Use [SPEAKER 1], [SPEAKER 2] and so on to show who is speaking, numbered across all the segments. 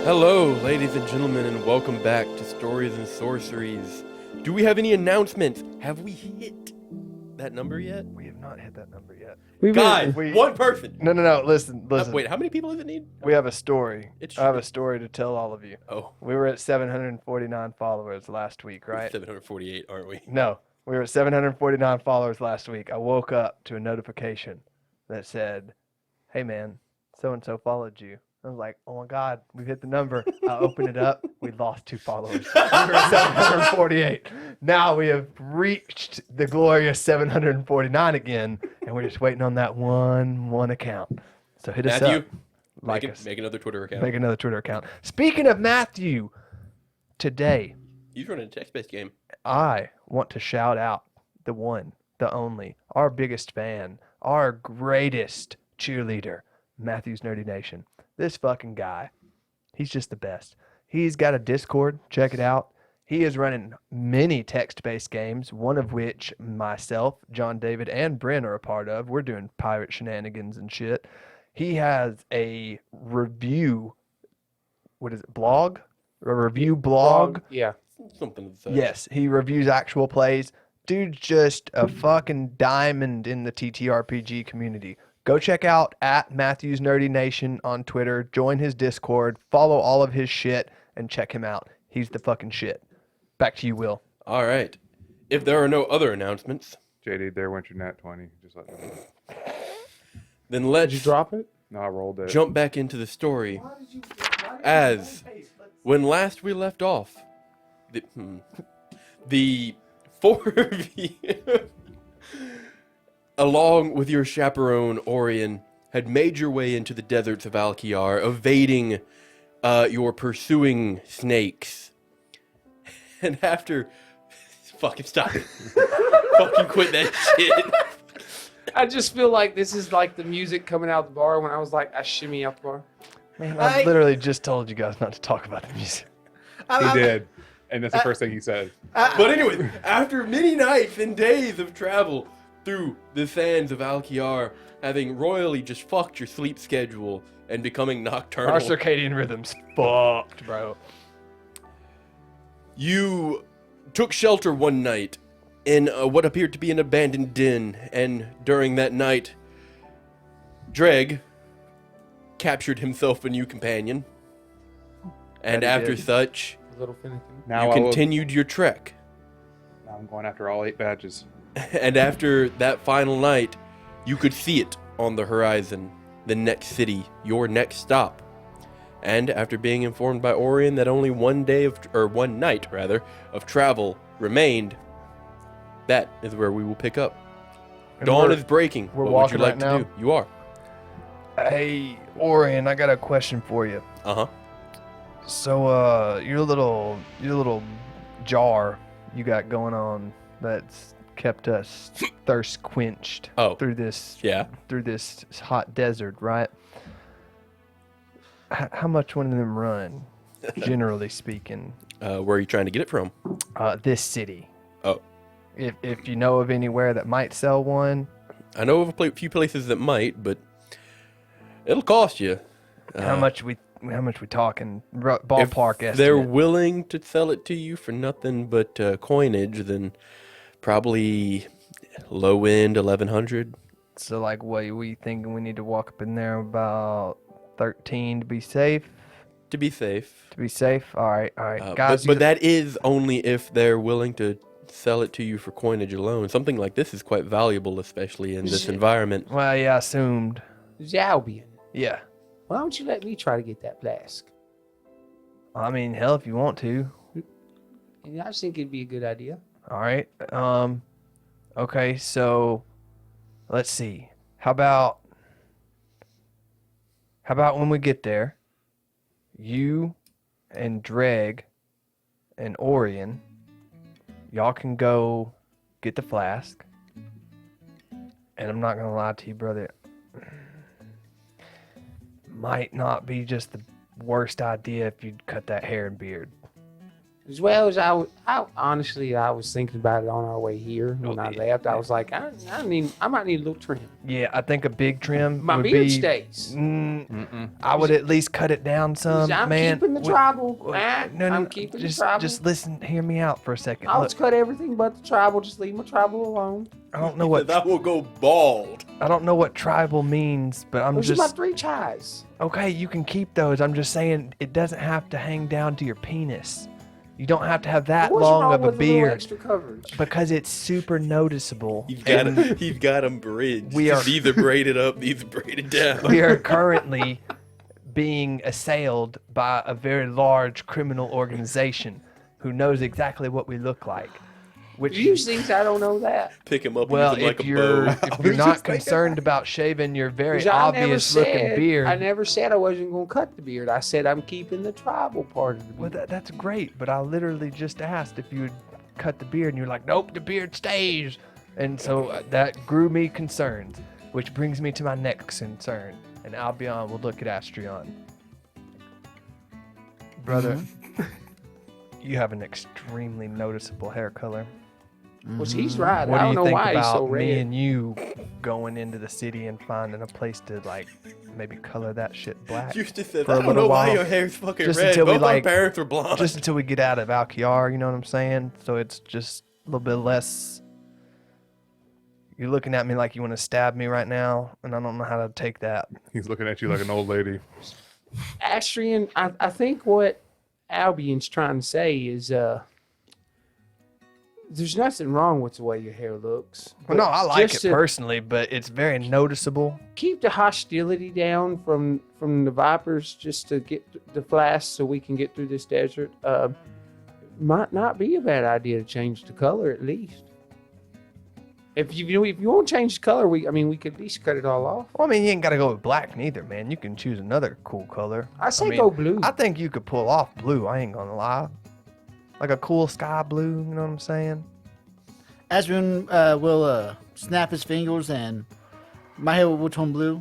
[SPEAKER 1] Hello, ladies and gentlemen, and welcome back to Stories and Sorceries. Do we have any announcements? Have we hit that number yet?
[SPEAKER 2] We have not hit that number yet.
[SPEAKER 1] Guys, one person.
[SPEAKER 2] No. Listen.
[SPEAKER 1] Wait, how many people does it need?
[SPEAKER 2] We have a story. I have a
[SPEAKER 1] It's
[SPEAKER 2] story to tell all of you.
[SPEAKER 1] Oh,
[SPEAKER 2] We were at 749 followers last week, right?
[SPEAKER 1] 748, aren't we?
[SPEAKER 2] No, we were at 749 followers last week. I woke up to a notification that said, "Hey man, so and so followed you." I was like, "Oh my God, we've hit the number." I opened it up. We lost 2 followers. We were at 748. Now we have reached the glorious 749 again, and we're just waiting on that one account. So hit us
[SPEAKER 1] Matthew,
[SPEAKER 2] up. Like
[SPEAKER 1] make,
[SPEAKER 2] us.
[SPEAKER 1] make another Twitter account.
[SPEAKER 2] Make another Twitter account. Speaking of Matthew, today
[SPEAKER 1] He's running a text-based game.
[SPEAKER 2] I want to shout out the one, the only, our biggest fan, our greatest cheerleader, Matthew's Nerdy Nation. This fucking guy, he's just the best. He's got a Discord. Check it out. He is running many text-based games, one of which myself, John David, and Bryn are a part of. We're doing pirate shenanigans and shit. He has a review, what is it, blog? A review blog?
[SPEAKER 3] Yeah.
[SPEAKER 1] Something to say.
[SPEAKER 2] Yes, he reviews actual plays. Dude's just a fucking diamond in the TTRPG community. Go check out at Matthew's Nerdy Nation on Twitter. Join his Discord. Follow all of his shit and check him out. He's the fucking shit. Back to you, Will.
[SPEAKER 1] All right. If there are no other announcements,
[SPEAKER 4] JD, there went your nat 20. Just let me know.
[SPEAKER 1] then
[SPEAKER 3] Did
[SPEAKER 1] let's
[SPEAKER 3] you drop it?
[SPEAKER 4] No, I rolled it.
[SPEAKER 1] jump back into the story. As when last we left off, the 4 of you, along with your chaperone Orion, had made your way into the deserts of Alkiar, evading your pursuing snakes. And after... Fucking stop it. Fucking quit that shit.
[SPEAKER 3] I just feel like this is like the music coming out the bar when I was like, I shimmy out the bar.
[SPEAKER 2] Man, I literally just told you guys not to talk about the music.
[SPEAKER 4] He did. And that's the first thing he said.
[SPEAKER 1] But anyway, after many nights and days of travel through the sands of Alkiar, having royally just fucked your sleep schedule and becoming nocturnal,
[SPEAKER 2] Our circadian rhythm's fucked, bro.
[SPEAKER 1] you took shelter one night in what appeared to be an abandoned den, and during that night, Dregg captured himself a new companion. And
[SPEAKER 2] That he
[SPEAKER 1] after
[SPEAKER 2] did.
[SPEAKER 1] such,
[SPEAKER 3] A little finicky.
[SPEAKER 4] Now
[SPEAKER 1] you
[SPEAKER 4] I will-
[SPEAKER 1] continued your trek.
[SPEAKER 4] Now I'm going after all 8 badges.
[SPEAKER 1] And after that final night, you could see it on the horizon, the next city, your next stop. And after being informed by Orion that only one night of travel remained, that is where we will pick up.
[SPEAKER 2] And
[SPEAKER 1] Dawn
[SPEAKER 2] we're-
[SPEAKER 1] is breaking.
[SPEAKER 2] we're
[SPEAKER 1] What would you
[SPEAKER 2] walking
[SPEAKER 1] like
[SPEAKER 2] right
[SPEAKER 1] to
[SPEAKER 2] now?
[SPEAKER 1] do? You are.
[SPEAKER 2] Hey, Orion, I got a question for you.
[SPEAKER 1] Uh-huh.
[SPEAKER 2] So, your little jar you got going on that's kept us thirst quenched
[SPEAKER 1] Oh.
[SPEAKER 2] through this
[SPEAKER 1] Yeah.
[SPEAKER 2] hot desert, right? How much one of them run, generally speaking?
[SPEAKER 1] Where are you trying to get it from?
[SPEAKER 2] This city.
[SPEAKER 1] Oh.
[SPEAKER 2] If you know of anywhere that might sell one,
[SPEAKER 1] I know of a few places that might, but it'll cost you.
[SPEAKER 2] how much we talking? Ballpark
[SPEAKER 1] If
[SPEAKER 2] estimate.
[SPEAKER 1] they're willing to sell it to you for nothing but coinage, then probably low end 1100.
[SPEAKER 2] So like, what we thinking? We need to walk up in there about 13 to be safe.
[SPEAKER 1] To be safe.
[SPEAKER 2] To be safe. All right, guys.
[SPEAKER 1] But that is only if they're willing to sell it to you for coinage alone. Something like this is quite valuable, especially in this environment.
[SPEAKER 2] Well, yeah, I assumed.
[SPEAKER 3] Zalbian.
[SPEAKER 2] Yeah.
[SPEAKER 3] Why don't you let me try to get that flask?
[SPEAKER 2] I mean, hell, if you want to.
[SPEAKER 3] Yeah, I just think it'd be a good idea.
[SPEAKER 2] All right. Okay, so let's see. How about when we get there, you and Dregg and Orion, y'all can go get the flask. And I'm not gonna lie to you, brother. Might not be just the worst idea if you'd cut that hair and beard.
[SPEAKER 3] As well as I honestly, I was thinking about it on our way here when I left. I was like, I might need a little trim.
[SPEAKER 2] Yeah, I think a big trim
[SPEAKER 3] My
[SPEAKER 2] would
[SPEAKER 3] beard
[SPEAKER 2] be.
[SPEAKER 3] stays.
[SPEAKER 2] I would at least cut it down some,
[SPEAKER 3] I'm
[SPEAKER 2] man.
[SPEAKER 3] keeping the tribal.
[SPEAKER 2] I'm
[SPEAKER 3] keeping
[SPEAKER 2] just,
[SPEAKER 3] the tribal.
[SPEAKER 2] Just listen, hear me out for a second.
[SPEAKER 3] I'll
[SPEAKER 2] Look,
[SPEAKER 3] just cut everything but the tribal. Just leave my tribal alone.
[SPEAKER 2] I don't know what
[SPEAKER 1] That will go bald.
[SPEAKER 2] I don't know what tribal means, but I'm
[SPEAKER 3] Those
[SPEAKER 2] just
[SPEAKER 3] are my 3 chais.
[SPEAKER 2] okay. You can keep those. I'm just saying it doesn't have to hang down to your penis. You don't have to have that
[SPEAKER 3] What's
[SPEAKER 2] long
[SPEAKER 3] wrong
[SPEAKER 2] of a
[SPEAKER 3] with little
[SPEAKER 2] beard
[SPEAKER 3] extra coverage?
[SPEAKER 2] because it's super noticeable.
[SPEAKER 1] He's got
[SPEAKER 2] And
[SPEAKER 1] he's got them bridged.
[SPEAKER 2] We are-
[SPEAKER 1] These are braided up. These are braided down.
[SPEAKER 2] we are currently being assailed by a very large criminal organization who knows exactly what we look like. Which
[SPEAKER 3] Use these. I don't know that.
[SPEAKER 1] Pick him up
[SPEAKER 2] well,
[SPEAKER 1] and use him like
[SPEAKER 2] if
[SPEAKER 1] a
[SPEAKER 2] you're
[SPEAKER 1] bow.
[SPEAKER 2] if you're not concerned about shaving your very
[SPEAKER 3] 'Cause I never
[SPEAKER 2] obvious looking
[SPEAKER 3] said-
[SPEAKER 2] beard,
[SPEAKER 3] I never said I wasn't going to cut the beard. I said I'm keeping the tribal part of the
[SPEAKER 2] well,
[SPEAKER 3] beard.
[SPEAKER 2] that's great. But I literally just asked if you would cut the beard, and you're like, nope, the beard stays. And so that grew me concerned, which brings me to my next concern. And Albion will look at Astrion. Brother, you have an extremely noticeable hair color.
[SPEAKER 3] Well, he's right.
[SPEAKER 2] What
[SPEAKER 3] I
[SPEAKER 2] do
[SPEAKER 3] don't
[SPEAKER 2] you
[SPEAKER 3] know
[SPEAKER 2] think
[SPEAKER 3] why he's
[SPEAKER 2] about
[SPEAKER 3] so
[SPEAKER 2] me
[SPEAKER 3] red.
[SPEAKER 2] and you going into the city and finding a place to like maybe color that shit black?
[SPEAKER 1] Eustace says,
[SPEAKER 2] For a
[SPEAKER 1] I don't
[SPEAKER 2] little
[SPEAKER 1] know why
[SPEAKER 2] while.
[SPEAKER 1] your hair's fucking
[SPEAKER 2] Just
[SPEAKER 1] red.
[SPEAKER 2] until we,
[SPEAKER 1] Both our
[SPEAKER 2] like-
[SPEAKER 1] parents are blonde.
[SPEAKER 2] Just until we get out of Alkiar, you know what I'm saying? So it's just a little bit less. You're looking at me like you want to stab me right now, and I don't know how to take that.
[SPEAKER 4] He's looking at you like an old lady.
[SPEAKER 3] Astrian, I think what Albion's trying to say is there's nothing wrong with the way your hair looks.
[SPEAKER 2] Well, no, I like
[SPEAKER 3] Just
[SPEAKER 2] it
[SPEAKER 3] to
[SPEAKER 2] personally, but it's very noticeable.
[SPEAKER 3] keep the hostility down from the Vipers just to get the flask so we can get through this desert. Might not be a bad idea to change the color at least. If you want to change the color, we could at least cut it all off.
[SPEAKER 2] Well, I mean, you ain't got to go with black neither, man. You can choose another cool color.
[SPEAKER 3] I say
[SPEAKER 2] mean,
[SPEAKER 3] go blue.
[SPEAKER 2] I think you could pull off blue. I ain't gonna lie. Like a cool sky blue, you know what I'm saying?
[SPEAKER 5] Aspen will snap his fingers and my hair will turn blue.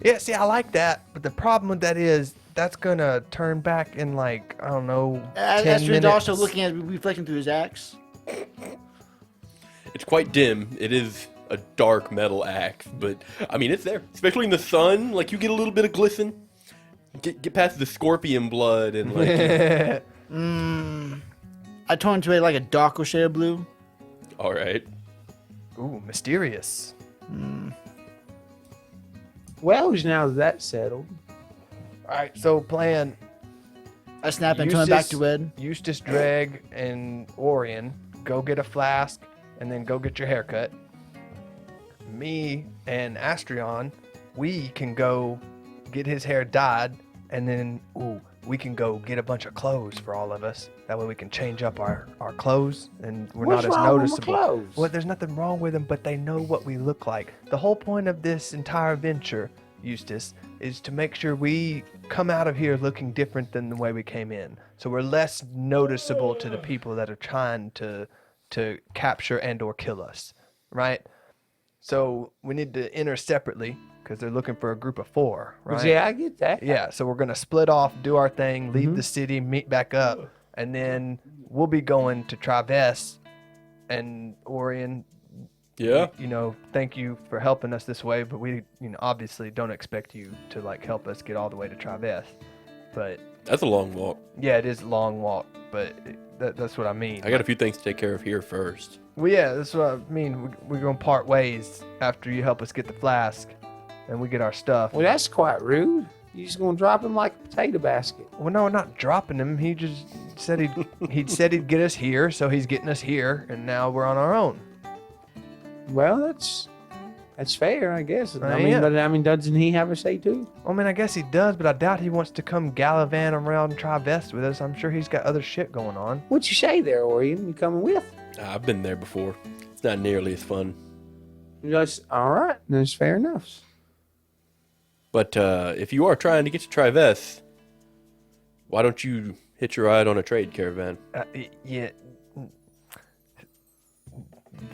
[SPEAKER 2] Yeah, see, I like that, but the problem with that is that's gonna turn back in like, I don't know, 10
[SPEAKER 5] Aspen's
[SPEAKER 2] minutes.
[SPEAKER 5] also looking at reflecting through his axe.
[SPEAKER 1] It's quite dim. It is a dark metal axe, but I mean, it's there. Especially in the sun, like you get a little bit of glisten. Get past the scorpion blood and like.
[SPEAKER 5] I turn into like a darker shade of blue.
[SPEAKER 1] All right.
[SPEAKER 2] Ooh, mysterious.
[SPEAKER 3] Well, now that's settled.
[SPEAKER 2] All right, so plan
[SPEAKER 5] I snap and turn it back to red.
[SPEAKER 2] Eustace, Dregg, and Orion go get a flask and then go get your haircut. Me and Astrion, we can go get his hair dyed, and then we can go get a bunch of clothes for all of us. That way we can change up our clothes and we're
[SPEAKER 3] What's
[SPEAKER 2] not as
[SPEAKER 3] wrong with my
[SPEAKER 2] noticeable.
[SPEAKER 3] clothes?
[SPEAKER 2] Well, there's nothing wrong with them, but they know what we look like. The whole point of this entire venture, Eustace, is to make sure we come out of here looking different than the way we came in. So we're less noticeable to the people that are trying to capture and or kill us, right? So we need to enter separately because they're looking for a group of 4, right?
[SPEAKER 3] Yeah, I get that.
[SPEAKER 2] Yeah, so we're gonna split off, do our thing, leave the city, meet back up, and then we'll be going to Traves. And Orion,
[SPEAKER 1] Yeah.
[SPEAKER 2] you know, thank you for helping us this way, but we, obviously don't expect you to like help us get all the way to Traves. But
[SPEAKER 1] That's a long walk.
[SPEAKER 2] yeah, it is a long walk, but that's what I mean.
[SPEAKER 1] I got a few things to take care of here first.
[SPEAKER 2] Well, yeah, that's what I mean. We're gonna part ways after you help us get the flask, and we get our stuff.
[SPEAKER 3] Well, that's quite rude. You just gonna drop him like a potato basket.
[SPEAKER 2] Well, no, we're not dropping him. He just said he'd get us here, so he's getting us here, and now we're on our own.
[SPEAKER 3] Well, that's fair, I guess.
[SPEAKER 2] Yeah.
[SPEAKER 3] But doesn't he have a say too?
[SPEAKER 2] I mean, I guess he does, but I doubt he wants to come gallivant around Trivest with us. I'm sure he's got other shit going on.
[SPEAKER 3] What'd you say there, Orion? You coming with?
[SPEAKER 1] I've been there before. It's not nearly as fun.
[SPEAKER 3] Just all right. That's fair enough.
[SPEAKER 1] But if you are trying to get to Traves, Why don't you hitch a ride on a trade caravan?
[SPEAKER 2] Yeah.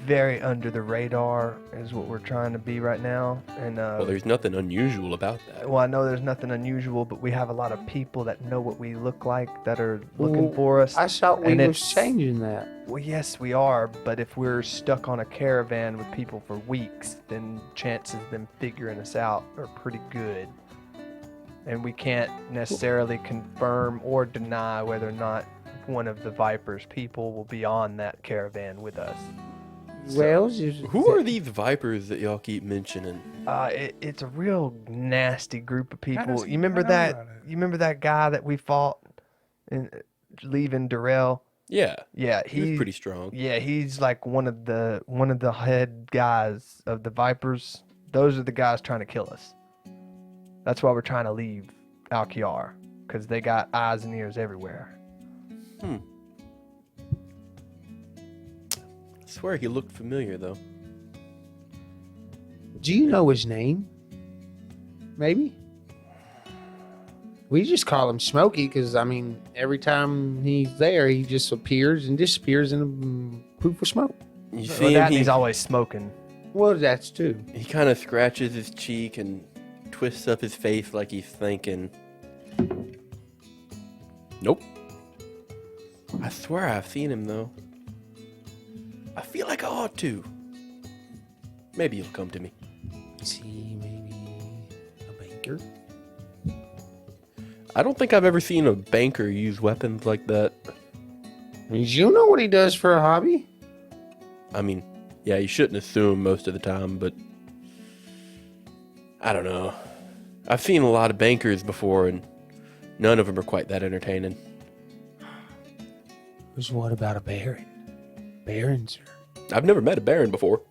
[SPEAKER 2] Very under the radar is what we're trying to be right now. And
[SPEAKER 1] Well, there's nothing unusual about that.
[SPEAKER 2] well, I know there's nothing unusual, but we have a lot of people that know what we look like that are looking
[SPEAKER 3] Well,
[SPEAKER 2] for us.
[SPEAKER 3] I thought we
[SPEAKER 2] And
[SPEAKER 3] was
[SPEAKER 2] it's-
[SPEAKER 3] changing that.
[SPEAKER 2] Well, yes, we are, but if we're stuck on a caravan with people for weeks, then chances of them figuring us out are pretty good. And we can't necessarily confirm or deny whether or not one of the Viper's people will be on that caravan with us.
[SPEAKER 3] Well,
[SPEAKER 1] Who are these vipers that y'all keep mentioning?
[SPEAKER 2] It's a real nasty group of
[SPEAKER 4] How does
[SPEAKER 2] people.
[SPEAKER 4] he
[SPEAKER 2] You remember
[SPEAKER 4] know
[SPEAKER 2] that?
[SPEAKER 4] about it?
[SPEAKER 2] You remember that guy that we fought in leaving Darrell?
[SPEAKER 1] Yeah,
[SPEAKER 2] Yeah,
[SPEAKER 1] he was pretty strong.
[SPEAKER 2] Yeah, he's like one of the head guys of the Vipers. Those are the guys trying to kill us. That's why we're trying to leave Alkiar, because they got eyes and ears everywhere.
[SPEAKER 1] I swear he looked familiar, though.
[SPEAKER 3] do you know his name? Maybe. We just call him Smokey because, I mean, every time he's there, he just appears and disappears in a poof of smoke.
[SPEAKER 1] You
[SPEAKER 2] Well,
[SPEAKER 1] see
[SPEAKER 2] that
[SPEAKER 1] him,
[SPEAKER 2] he's always smoking.
[SPEAKER 3] Well, that's too.
[SPEAKER 1] he kind of scratches his cheek and twists up his face like he's thinking. Nope. I swear I've seen him, though. I feel like I ought to. Maybe he'll come to me.
[SPEAKER 3] Is he maybe a banker?
[SPEAKER 1] I don't think I've ever seen a banker use weapons like that.
[SPEAKER 3] You know what he does for a hobby?
[SPEAKER 1] I mean, yeah, you shouldn't assume most of the time, but I don't know. I've seen a lot of bankers before, and none of them are quite that entertaining.
[SPEAKER 3] Because what about a baron? Barons are...
[SPEAKER 1] I've never met a baron before.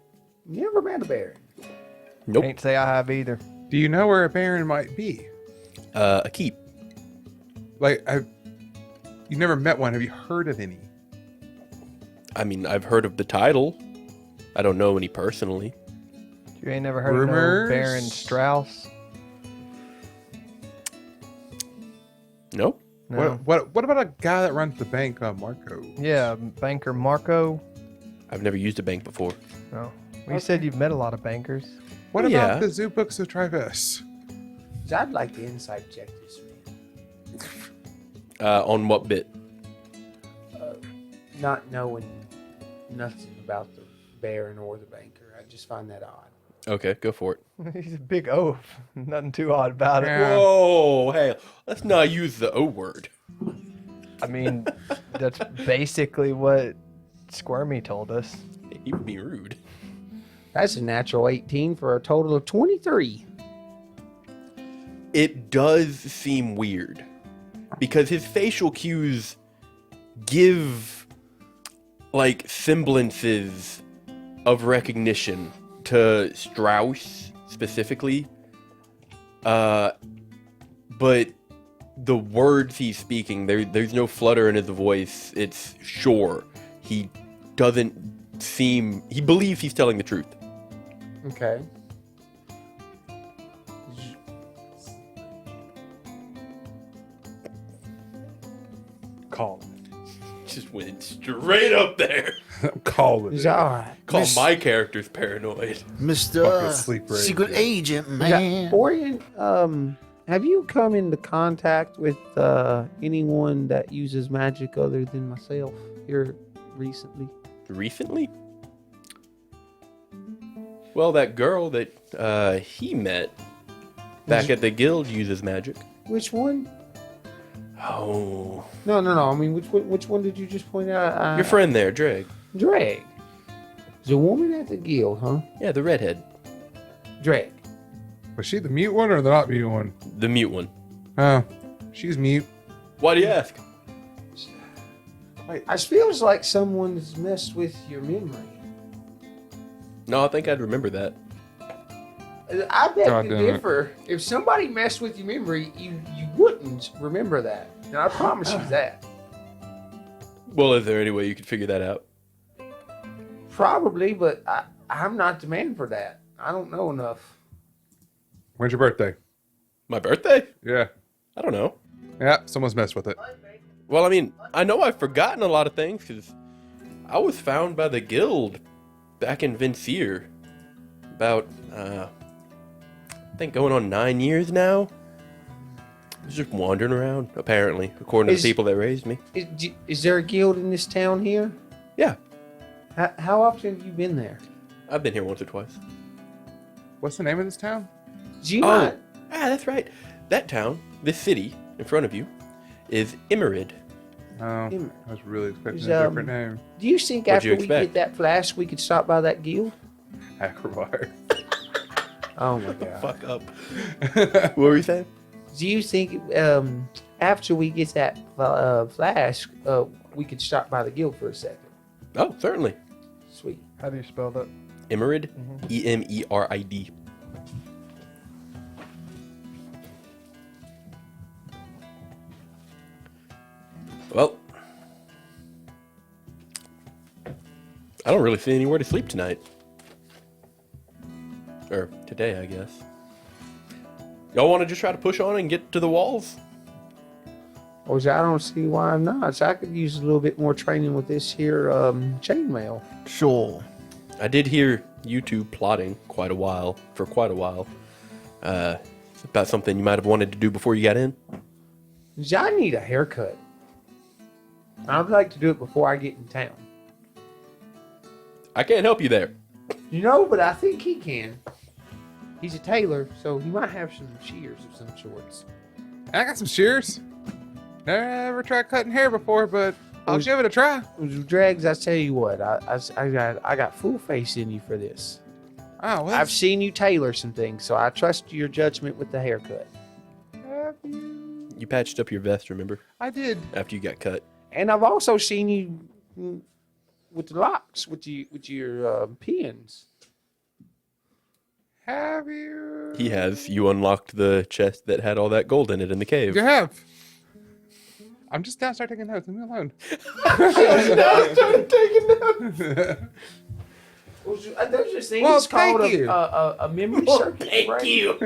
[SPEAKER 3] You never met a baron?
[SPEAKER 1] Nope.
[SPEAKER 2] Can't say I have either.
[SPEAKER 4] Do you know where a baron might be?
[SPEAKER 1] A keep.
[SPEAKER 4] Like, you never met one. Have you heard of any?
[SPEAKER 1] I mean, I've heard of the title. I don't know any personally.
[SPEAKER 2] You ain't never heard
[SPEAKER 4] Rumors?
[SPEAKER 2] of no Baron Strauss?
[SPEAKER 1] Nope.
[SPEAKER 2] No.
[SPEAKER 4] What about a guy that runs the bank, Marco?
[SPEAKER 2] Yeah, Banker Marco.
[SPEAKER 1] I've never used a bank before.
[SPEAKER 2] No. Well, you said you've met a lot of bankers.
[SPEAKER 4] What
[SPEAKER 1] Yeah.
[SPEAKER 4] about the zoo books of Travis?
[SPEAKER 3] I'd like to inside check this man.
[SPEAKER 1] On what bit?
[SPEAKER 3] Not knowing nothing about the baron or the banker. I just find that odd.
[SPEAKER 1] Okay, go for it.
[SPEAKER 2] He's a big oaf. Nothing too odd about it.
[SPEAKER 4] Yeah.
[SPEAKER 1] Whoa, hey, let's not use the O word.
[SPEAKER 2] I mean, that's basically what Squirmy told us.
[SPEAKER 1] He would be rude.
[SPEAKER 3] That's a natural 18 for a total of 23.
[SPEAKER 1] It does seem weird because his facial cues give like semblances of recognition to Strauss specifically. But the words he's speaking, there's no flutter in his voice. It's sure. He believes he's telling the truth.
[SPEAKER 3] Okay.
[SPEAKER 4] Call
[SPEAKER 1] Just went straight up there.
[SPEAKER 4] it. Call
[SPEAKER 3] Is
[SPEAKER 4] it.
[SPEAKER 3] that all right?
[SPEAKER 1] Call
[SPEAKER 5] Miss-
[SPEAKER 1] my characters paranoid.
[SPEAKER 5] Mr.
[SPEAKER 4] sleep
[SPEAKER 5] Secret
[SPEAKER 4] rage.
[SPEAKER 5] Agent,
[SPEAKER 3] Is that-
[SPEAKER 5] man.
[SPEAKER 3] Orion, have you come into contact with anyone that uses magic other than myself here recently?
[SPEAKER 1] Recently? Well, that girl that he met back at the guild uses magic.
[SPEAKER 3] Which one?
[SPEAKER 1] Oh,
[SPEAKER 3] No. I mean, which one did you just point out?
[SPEAKER 1] your friend there, Dregg.
[SPEAKER 3] Dregg. There's a woman at the guild, huh?
[SPEAKER 1] Yeah, the redhead,
[SPEAKER 3] Dregg.
[SPEAKER 4] Was she the mute one or the not mute one?
[SPEAKER 1] the mute one.
[SPEAKER 4] Oh, she's mute.
[SPEAKER 1] Why do you ask?
[SPEAKER 3] I feels like someone's messed with your memory.
[SPEAKER 1] No, I think I'd remember that.
[SPEAKER 3] I bet
[SPEAKER 4] God
[SPEAKER 3] you
[SPEAKER 4] damn it.
[SPEAKER 3] differ. If somebody messed with your memory, you wouldn't remember that. And I promise you that.
[SPEAKER 1] Well, is there any way you could figure that out?
[SPEAKER 3] Probably, but I'm not the man for that. I don't know enough.
[SPEAKER 4] When's your birthday?
[SPEAKER 1] My birthday?
[SPEAKER 4] Yeah.
[SPEAKER 1] I don't know.
[SPEAKER 4] Yeah, someone's messed with it.
[SPEAKER 1] Well, I mean, I know I've forgotten a lot of things because I was found by the guild back in Vincier about, I think going on 9 years now. I was just wandering around, apparently, according to the people that raised me.
[SPEAKER 3] Is there a guild in this town here?
[SPEAKER 1] Yeah,
[SPEAKER 3] How often have you been there?
[SPEAKER 1] I've been here once or twice.
[SPEAKER 4] What's the name of this town?
[SPEAKER 3] Do you mind?
[SPEAKER 1] That's right. That town, this city in front of you, is Emerid.
[SPEAKER 4] Oh, I was really expecting
[SPEAKER 3] Is,
[SPEAKER 4] a different name.
[SPEAKER 3] Do you think
[SPEAKER 1] What'd you
[SPEAKER 3] after we
[SPEAKER 1] expect?
[SPEAKER 3] get that flask, we could stop by that guild?
[SPEAKER 4] Acrobar.
[SPEAKER 3] Oh my god.
[SPEAKER 1] Fuck up. What were you saying?
[SPEAKER 3] Do you think after we get that flask, we could stop by the guild for a second?
[SPEAKER 1] Oh, certainly.
[SPEAKER 3] Sweet.
[SPEAKER 2] How do you spell that?
[SPEAKER 1] Emerid. Emerid. Well, I don't really see anywhere to sleep tonight. Or today, I guess. Y'all want to just try to push on and get to the walls?
[SPEAKER 3] Which I don't see why not. So I could use a little bit more training with this here chainmail.
[SPEAKER 5] Sure.
[SPEAKER 1] I did hear you two plotting for quite a while. About something you might have wanted to do before you got in.
[SPEAKER 3] I need a haircut. I'd like to do it before I get in town.
[SPEAKER 1] I can't help you there.
[SPEAKER 3] You know, but I think he can. He's a tailor, so he might have some shears of some sorts.
[SPEAKER 4] I got some shears. Never tried cutting hair before, but I'll give it a try.
[SPEAKER 3] Dreggs, I tell you what, I got full faith in you for this.
[SPEAKER 4] Oh, well,
[SPEAKER 3] I've seen you tailor some things, so I trust your judgment with the haircut.
[SPEAKER 1] You patched up your vest, remember?
[SPEAKER 4] I did.
[SPEAKER 1] After you got cut.
[SPEAKER 3] And I've also seen you with the locks, with your pins.
[SPEAKER 4] Have you?
[SPEAKER 1] He has. You unlocked the chest that had all that gold in it in the cave.
[SPEAKER 4] You have. I'm just down start taking notes. Leave me alone.
[SPEAKER 3] There's this thing
[SPEAKER 4] Well,
[SPEAKER 3] it's called
[SPEAKER 4] thank you.
[SPEAKER 3] a memory circuit.
[SPEAKER 1] Thank
[SPEAKER 3] right?
[SPEAKER 1] you.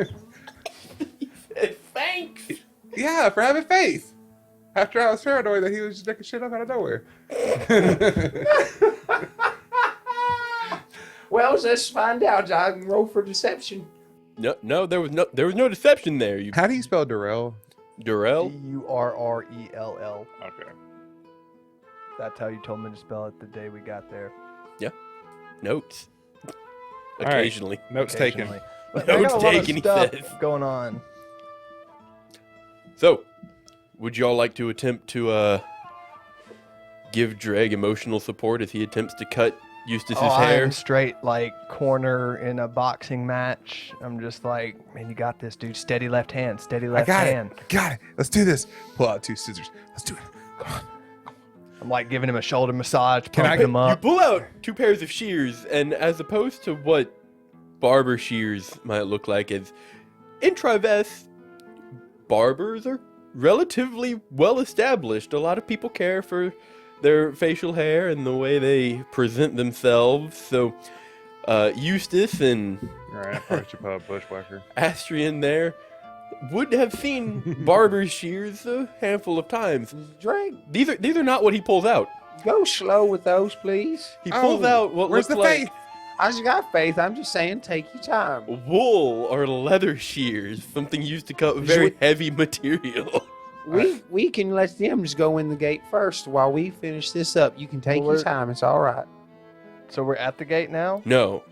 [SPEAKER 1] Thanks.
[SPEAKER 4] Yeah, for having faith. After I was paranoid that he was just making shit up out of nowhere.
[SPEAKER 3] Well, let's find out. I can roll for deception.
[SPEAKER 1] No, there was no deception there. You
[SPEAKER 4] How do you spell Durrell?
[SPEAKER 1] Durrell?
[SPEAKER 2] Durrell.
[SPEAKER 4] Okay.
[SPEAKER 2] That's how you told me to spell it the day we got there.
[SPEAKER 1] Notes.
[SPEAKER 4] All right.
[SPEAKER 1] Occasionally.
[SPEAKER 4] Notes taken.
[SPEAKER 2] Occasionally. But I got
[SPEAKER 1] Notes
[SPEAKER 2] a lot of
[SPEAKER 1] taken, he
[SPEAKER 2] stuff
[SPEAKER 1] says.
[SPEAKER 2] going on.
[SPEAKER 1] So, would y'all like to attempt to give Dregg emotional support as he attempts to cut Eustace's hair?
[SPEAKER 2] I'm straight like corner in a boxing match. I'm just like, man, you got this, dude. Steady left hand. Steady
[SPEAKER 4] I
[SPEAKER 2] left
[SPEAKER 4] got
[SPEAKER 2] hand.
[SPEAKER 4] it. I got it. Let's do this. Pull out 2 scissors. Let's do it. Come on.
[SPEAKER 2] I'm like giving him a shoulder massage,
[SPEAKER 4] Can I
[SPEAKER 2] pumping
[SPEAKER 4] get-
[SPEAKER 2] him
[SPEAKER 1] You
[SPEAKER 2] up.
[SPEAKER 1] pull out 2 pairs of shears, and as opposed to what barber shears might look like, is in Trivest, barbers are relatively well established. A lot of people care for their facial hair and the way they present themselves. So, Eustace and
[SPEAKER 4] All right, I probably should put a bushwhacker.
[SPEAKER 1] Astrian there would have seen barber shears a handful of times.
[SPEAKER 3] Drake,
[SPEAKER 1] These are not what he pulls out.
[SPEAKER 3] go slow with those, please.
[SPEAKER 1] He pulls out what
[SPEAKER 4] Where's
[SPEAKER 1] looks
[SPEAKER 4] the
[SPEAKER 1] like
[SPEAKER 4] faith?
[SPEAKER 3] I just got faith. I'm just saying, take your time.
[SPEAKER 1] wool or leather shears, something used to cut very heavy material.
[SPEAKER 3] We can let them just go in the gate first while we finish this up. You can take
[SPEAKER 2] Well,
[SPEAKER 3] your time. It's all right.
[SPEAKER 2] So we're at the gate now?
[SPEAKER 1] No,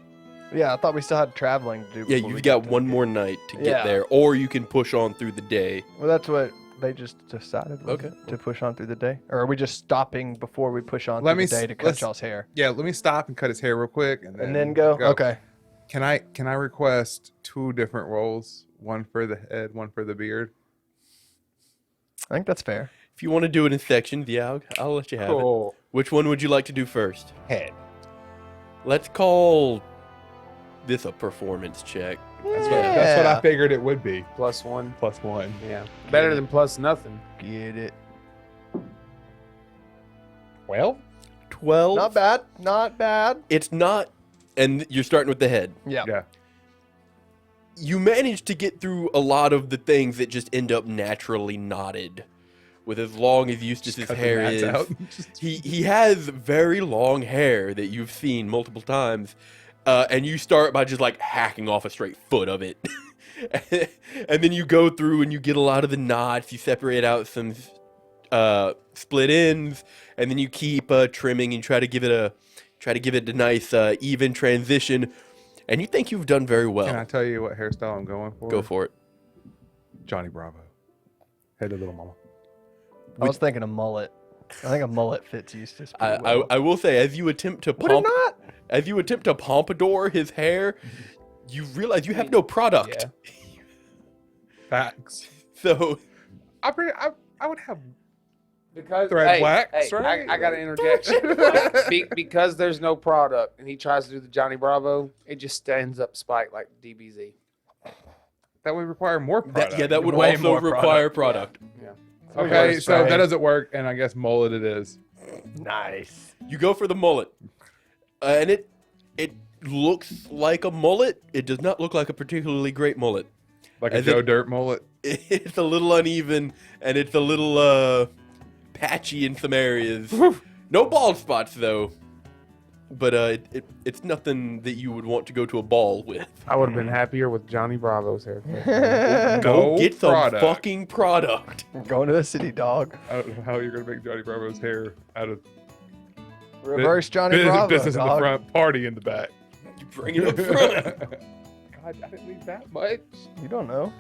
[SPEAKER 2] Yeah, I thought we still had traveling to do.
[SPEAKER 1] yeah,
[SPEAKER 2] before we
[SPEAKER 1] you've
[SPEAKER 2] get
[SPEAKER 1] got
[SPEAKER 2] to
[SPEAKER 1] one
[SPEAKER 2] the
[SPEAKER 1] more
[SPEAKER 2] gate.
[SPEAKER 1] night to get
[SPEAKER 2] Yeah.
[SPEAKER 1] there, or you can push on through the day.
[SPEAKER 2] Well, that's what they just decided. wasn't
[SPEAKER 1] Okay.
[SPEAKER 2] it, to push on through the day, or are we just stopping before we push on
[SPEAKER 4] Let
[SPEAKER 2] through
[SPEAKER 4] me
[SPEAKER 2] the day
[SPEAKER 4] s-
[SPEAKER 2] to cut
[SPEAKER 4] let's-
[SPEAKER 2] y'all's hair
[SPEAKER 4] Yeah, let me stop and cut his hair real quick,
[SPEAKER 2] and then go? Okay.
[SPEAKER 4] Can I request 2 different rolls? One for the head, one for the beard.
[SPEAKER 2] I think that's fair.
[SPEAKER 1] If you want to do it in sections, yeah, I'll let you have it. Which one would you like to do first?
[SPEAKER 4] Head.
[SPEAKER 1] Let's call this a performance check.
[SPEAKER 4] That's what I figured it would be.
[SPEAKER 3] +1.
[SPEAKER 4] +1.
[SPEAKER 3] Yeah. Better than plus nothing.
[SPEAKER 2] Get it.
[SPEAKER 4] Well,
[SPEAKER 1] 12.
[SPEAKER 2] Not bad. Not bad.
[SPEAKER 1] It's not, and you're starting with the head.
[SPEAKER 2] Yeah.
[SPEAKER 4] yeah.
[SPEAKER 1] you manage to get through a lot of the things that just end up naturally knotted. With as long as Eustace's
[SPEAKER 4] cut the
[SPEAKER 1] hair
[SPEAKER 4] gnats
[SPEAKER 1] is,
[SPEAKER 4] out.
[SPEAKER 1] he has very long hair that you've seen multiple times, and you start by just like hacking off a straight foot of it, and then you go through and you get a lot of the knots. You separate out some split ends, and then you keep trimming and try to give it a nice even transition, and you think you've done very well.
[SPEAKER 4] Can I tell you what hairstyle I'm going for?
[SPEAKER 1] Go for it.
[SPEAKER 4] Johnny Bravo. Head of Little Mama.
[SPEAKER 2] I was thinking a mullet. I think a mullet fits Eustace pretty well.
[SPEAKER 1] I will say, as you attempt to pompadour his hair, you realize you have no product.
[SPEAKER 3] Yeah.
[SPEAKER 4] Facts.
[SPEAKER 1] So
[SPEAKER 4] I would have
[SPEAKER 3] Because
[SPEAKER 4] thread wax,
[SPEAKER 3] hey,
[SPEAKER 4] right?
[SPEAKER 3] I got to interject. Because there's no product, and he tries to do the Johnny Bravo, it just stands up spike like DBZ.
[SPEAKER 4] That would require more product.
[SPEAKER 1] that would
[SPEAKER 2] Way
[SPEAKER 1] also
[SPEAKER 2] more
[SPEAKER 1] require product.
[SPEAKER 3] Yeah.
[SPEAKER 4] Okay, so
[SPEAKER 2] Right.
[SPEAKER 4] that doesn't work, and I guess mullet it is.
[SPEAKER 2] Nice.
[SPEAKER 1] You go for the mullet, and it looks like a mullet. It does not look like a particularly great mullet.
[SPEAKER 4] Like a
[SPEAKER 1] As
[SPEAKER 4] Joe
[SPEAKER 1] it-
[SPEAKER 4] Dirt mullet.
[SPEAKER 1] It's a little uneven, and it's a little patchy in some areas. No bald spots though, but it's nothing that you would want to go to a ball with.
[SPEAKER 3] I would have been happier with Johnny Bravo's haircut.
[SPEAKER 1] Go
[SPEAKER 4] No
[SPEAKER 1] get some
[SPEAKER 4] product.
[SPEAKER 1] fucking product.
[SPEAKER 2] Going to the city, dog.
[SPEAKER 4] I don't know how you're gonna make Johnny Bravo's hair out of
[SPEAKER 2] Reverse Johnny
[SPEAKER 4] business,
[SPEAKER 2] Bravo,
[SPEAKER 4] business in the
[SPEAKER 2] dog.
[SPEAKER 4] front, party in the back.
[SPEAKER 1] You bring it up front.
[SPEAKER 4] God, I didn't leave that much.
[SPEAKER 2] You don't know.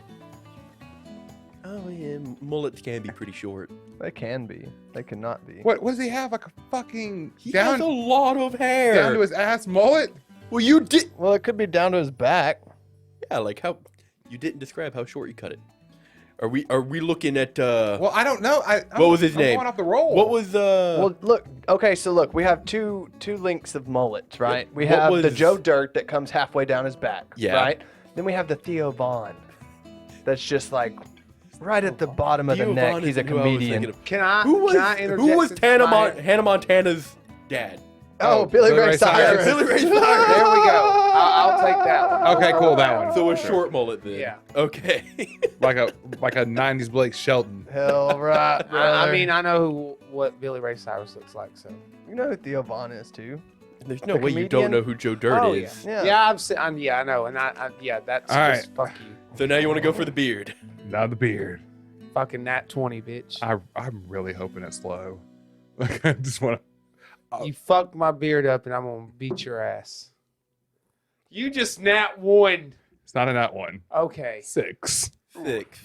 [SPEAKER 1] Oh yeah, mullets can be pretty short.
[SPEAKER 2] They can be. They cannot be.
[SPEAKER 4] What does he have? Like a fucking
[SPEAKER 1] He has a
[SPEAKER 4] down
[SPEAKER 1] lot of hair.
[SPEAKER 4] down to his ass mullet?
[SPEAKER 1] Well, you did.
[SPEAKER 2] Well, it could be down to his back.
[SPEAKER 1] Yeah, like how you didn't describe how short you cut it. Are we looking at
[SPEAKER 4] Well, I don't know.
[SPEAKER 1] What was his
[SPEAKER 4] I'm
[SPEAKER 1] name?
[SPEAKER 4] Going off the roll.
[SPEAKER 1] what was
[SPEAKER 2] Well, look. Okay, so look, we have two links of mullets, right? We
[SPEAKER 1] what
[SPEAKER 2] have the
[SPEAKER 1] was-
[SPEAKER 2] Joe Dirt that comes halfway down his back,
[SPEAKER 1] Yeah.
[SPEAKER 2] right? Then we have the Theo Vaughn, that's just like right at the bottom of the
[SPEAKER 1] Theo
[SPEAKER 2] neck.
[SPEAKER 1] Von
[SPEAKER 2] He's a
[SPEAKER 1] isn't who I was
[SPEAKER 2] comedian.
[SPEAKER 1] thinking of.
[SPEAKER 3] Can I?
[SPEAKER 1] Who was
[SPEAKER 3] Can I interject?
[SPEAKER 1] who was
[SPEAKER 3] since
[SPEAKER 1] Hannah Montana's dad?
[SPEAKER 2] Oh, Billy Ray Cyrus.
[SPEAKER 1] Billy Ray
[SPEAKER 3] There we
[SPEAKER 1] Cyrus.
[SPEAKER 3] go. I'll take that one.
[SPEAKER 4] Okay, cool. That one.
[SPEAKER 1] So a short mullet then.
[SPEAKER 3] Yeah.
[SPEAKER 1] Okay.
[SPEAKER 4] like a 90s Blake Shelton.
[SPEAKER 2] Hell right,
[SPEAKER 3] I
[SPEAKER 2] brother.
[SPEAKER 3] mean, I know what Billy Ray Cyrus looks like, so.
[SPEAKER 2] you know who Theo Vaughn is too.
[SPEAKER 1] There's no
[SPEAKER 2] The
[SPEAKER 1] way you don't
[SPEAKER 2] comedian?
[SPEAKER 1] know who Joe Dirt
[SPEAKER 3] Oh,
[SPEAKER 1] is.
[SPEAKER 2] Yeah.
[SPEAKER 3] Yeah, I've seen. Yeah, I know, and yeah, that's
[SPEAKER 4] All right.
[SPEAKER 3] just fuck you,
[SPEAKER 1] So now you want to go for the beard.
[SPEAKER 4] Now the beard.
[SPEAKER 3] fucking Nat 20, bitch.
[SPEAKER 4] I'm really hoping it's slow. Like I just want to.
[SPEAKER 3] You fucked my beard up, and I'm gonna beat your ass. You just Nat 1.
[SPEAKER 4] It's not a nat one.
[SPEAKER 3] Okay.
[SPEAKER 4] 6.
[SPEAKER 1] 6.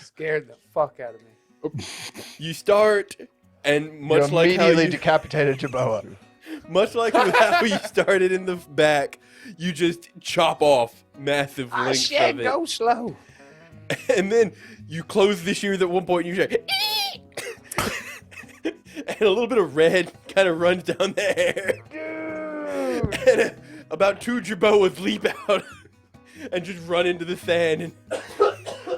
[SPEAKER 3] Scared the fuck out of me.
[SPEAKER 1] You start, and much
[SPEAKER 2] You
[SPEAKER 1] like how
[SPEAKER 2] immediately
[SPEAKER 1] you,
[SPEAKER 2] decapitated Jaboa.
[SPEAKER 1] much like how you started in the back, you just chop off massive
[SPEAKER 3] Ah,
[SPEAKER 1] lengths
[SPEAKER 3] shit,
[SPEAKER 1] of it,
[SPEAKER 3] go slow.
[SPEAKER 1] and then you close the shears at one point, and you say, and a little bit of red kind of runs down the hair, and about 2 Jaboas leap out and just run into the sand,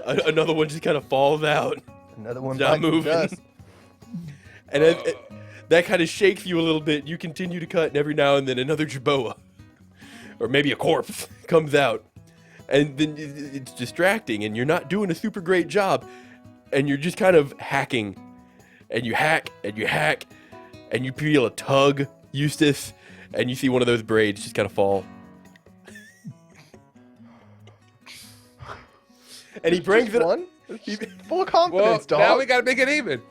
[SPEAKER 1] and another one just kind of falls out.
[SPEAKER 2] Another one
[SPEAKER 1] Not
[SPEAKER 2] bites the
[SPEAKER 1] moving.
[SPEAKER 2] dust.
[SPEAKER 1] And that kind of shakes you a little bit. You continue to cut, and every now and then another Jaboa, or maybe a corpse, comes out. And then it's distracting, and you're not doing a super great job. And you're just kind of hacking. And you hack, and you hack, and you feel a tug, Eustace, and you see one of those braids just kind of fall. And he brings it up.
[SPEAKER 2] One?
[SPEAKER 1] He-
[SPEAKER 2] Full of
[SPEAKER 4] Well,
[SPEAKER 2] confidence, dog.
[SPEAKER 4] now we got to make it even.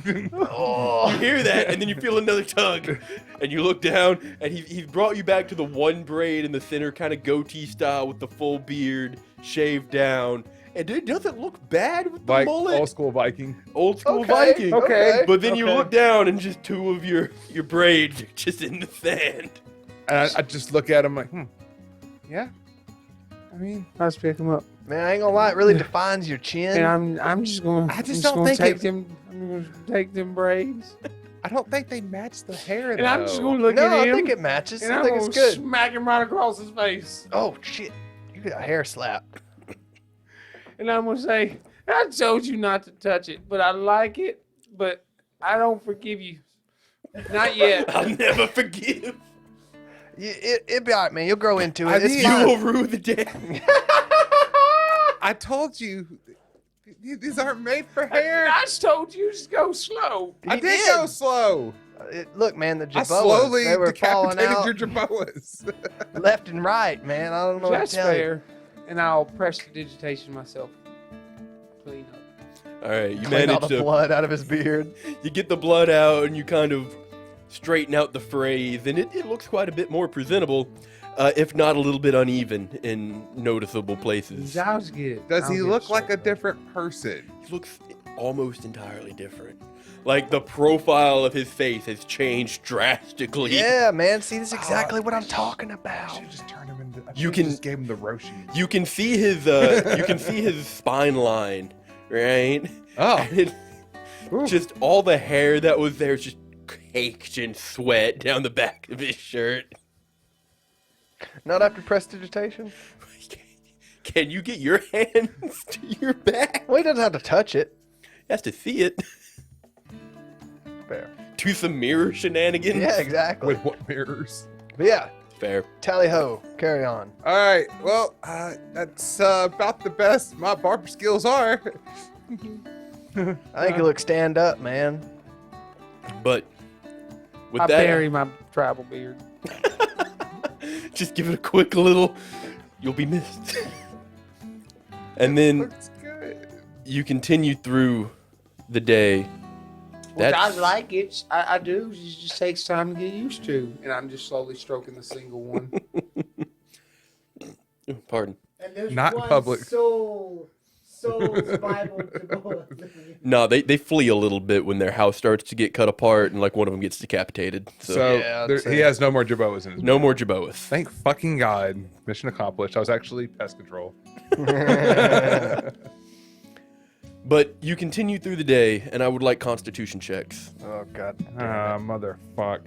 [SPEAKER 1] You hear that, and then you feel another tug, and you look down, and he's brought you back to the one braid in the center, kind of goatee style with the full beard shaved down, and it doesn't look bad with the
[SPEAKER 4] Like
[SPEAKER 1] mullet.
[SPEAKER 4] old school Viking.
[SPEAKER 1] Old school
[SPEAKER 2] Okay,
[SPEAKER 1] Viking.
[SPEAKER 2] okay.
[SPEAKER 1] But then you
[SPEAKER 2] okay.
[SPEAKER 1] look down, and just 2 of your braids are just in the sand.
[SPEAKER 4] And I just look at him like, yeah. I mean,
[SPEAKER 3] Let's pick him up.
[SPEAKER 2] Man, I ain't gonna lie, it really defines your chin.
[SPEAKER 3] And I'm just gonna.
[SPEAKER 4] I just
[SPEAKER 3] I'm
[SPEAKER 4] don't
[SPEAKER 3] gonna
[SPEAKER 4] think
[SPEAKER 3] take them. I'm gonna take them braids,
[SPEAKER 4] I don't think they match the hair.
[SPEAKER 3] and I'm just
[SPEAKER 4] though.
[SPEAKER 3] gonna look
[SPEAKER 2] no,
[SPEAKER 3] at
[SPEAKER 2] I
[SPEAKER 3] him,
[SPEAKER 2] think it matches.
[SPEAKER 3] and
[SPEAKER 2] I
[SPEAKER 3] I'm
[SPEAKER 2] think
[SPEAKER 3] gonna
[SPEAKER 2] it's good.
[SPEAKER 3] smack him right across his face,
[SPEAKER 2] Oh shit! You got a hair slap.
[SPEAKER 3] and I'm gonna say, "I told you not to touch it, but I like it, but I don't forgive you. Not yet."
[SPEAKER 1] I'll never forgive.
[SPEAKER 2] It'll be all right, man. You'll grow into it.
[SPEAKER 4] I
[SPEAKER 2] It's
[SPEAKER 4] mean,
[SPEAKER 1] You
[SPEAKER 2] fine.
[SPEAKER 1] will rue the day.
[SPEAKER 4] I told you, these aren't made for hair.
[SPEAKER 3] I just told you to go slow.
[SPEAKER 4] I
[SPEAKER 2] He
[SPEAKER 4] did
[SPEAKER 2] did.
[SPEAKER 4] go slow.
[SPEAKER 2] Look, man, the
[SPEAKER 4] I
[SPEAKER 2] Jaboas,
[SPEAKER 4] slowly
[SPEAKER 2] they were falling
[SPEAKER 4] decapitated
[SPEAKER 2] out
[SPEAKER 4] your Jaboas.
[SPEAKER 2] left and right, man. I don't know what
[SPEAKER 3] That's
[SPEAKER 2] to tell you.
[SPEAKER 3] fair. And I'll prestidigitation myself. Clean up.
[SPEAKER 1] All right, you
[SPEAKER 2] Clean all
[SPEAKER 1] manage
[SPEAKER 2] the
[SPEAKER 1] to.
[SPEAKER 2] blood out of his beard.
[SPEAKER 1] You get the blood out and you kind of straighten out the phrase, and it looks quite a bit more presentable, if not a little bit uneven in noticeable places.
[SPEAKER 3] Sounds good.
[SPEAKER 4] Does he
[SPEAKER 3] I'll get
[SPEAKER 4] look
[SPEAKER 3] it
[SPEAKER 4] like a
[SPEAKER 3] straightened out.
[SPEAKER 4] different person?
[SPEAKER 1] He looks almost entirely different. Like the profile of his face has changed drastically.
[SPEAKER 2] Yeah, man. See, this is exactly what I'm talking
[SPEAKER 4] I
[SPEAKER 2] about.
[SPEAKER 4] should just turn him into.
[SPEAKER 1] You can-
[SPEAKER 4] just gave him the Roshi.
[SPEAKER 1] You can see his spine line, right?
[SPEAKER 4] Oh,
[SPEAKER 1] And it's just all the hair that was there is just caked in sweat down the back of his shirt.
[SPEAKER 2] Not after prestidigitation.
[SPEAKER 1] Can you get your hands to your back?
[SPEAKER 2] Well, he doesn't have to touch it.
[SPEAKER 1] He has to see it.
[SPEAKER 2] Fair.
[SPEAKER 1] Do some mirror shenanigans.
[SPEAKER 2] Yeah, exactly.
[SPEAKER 4] with what mirrors?
[SPEAKER 2] But yeah,
[SPEAKER 1] Fair.
[SPEAKER 2] tally ho. Carry on.
[SPEAKER 4] All right. Well, that's about the best my barber skills are.
[SPEAKER 2] I think you look stand up, man.
[SPEAKER 1] But with
[SPEAKER 3] I
[SPEAKER 1] that,
[SPEAKER 3] bury my tribal beard.
[SPEAKER 1] just give it a quick little. You'll be missed. And then
[SPEAKER 4] Looks good.
[SPEAKER 1] you continue through the day.
[SPEAKER 3] Which I
[SPEAKER 1] That's-
[SPEAKER 3] like it. I do. It just takes time to get used to. And I'm just slowly stroking the single one.
[SPEAKER 1] Pardon.
[SPEAKER 5] And there's
[SPEAKER 4] Not
[SPEAKER 5] one
[SPEAKER 4] public.
[SPEAKER 5] Soul's Bible to go.
[SPEAKER 1] No, they flee a little bit when their house starts to get cut apart and like one of them gets decapitated. So,
[SPEAKER 4] So
[SPEAKER 2] Yeah, I'd
[SPEAKER 4] there,
[SPEAKER 2] say-
[SPEAKER 4] he has no more Jaboas in his.
[SPEAKER 1] no more Jaboas.
[SPEAKER 4] Thank fucking God. Mission accomplished. I was actually pest control.
[SPEAKER 1] But you continue through the day, and I would like Constitution checks.
[SPEAKER 2] Oh god.
[SPEAKER 4] Motherfuck.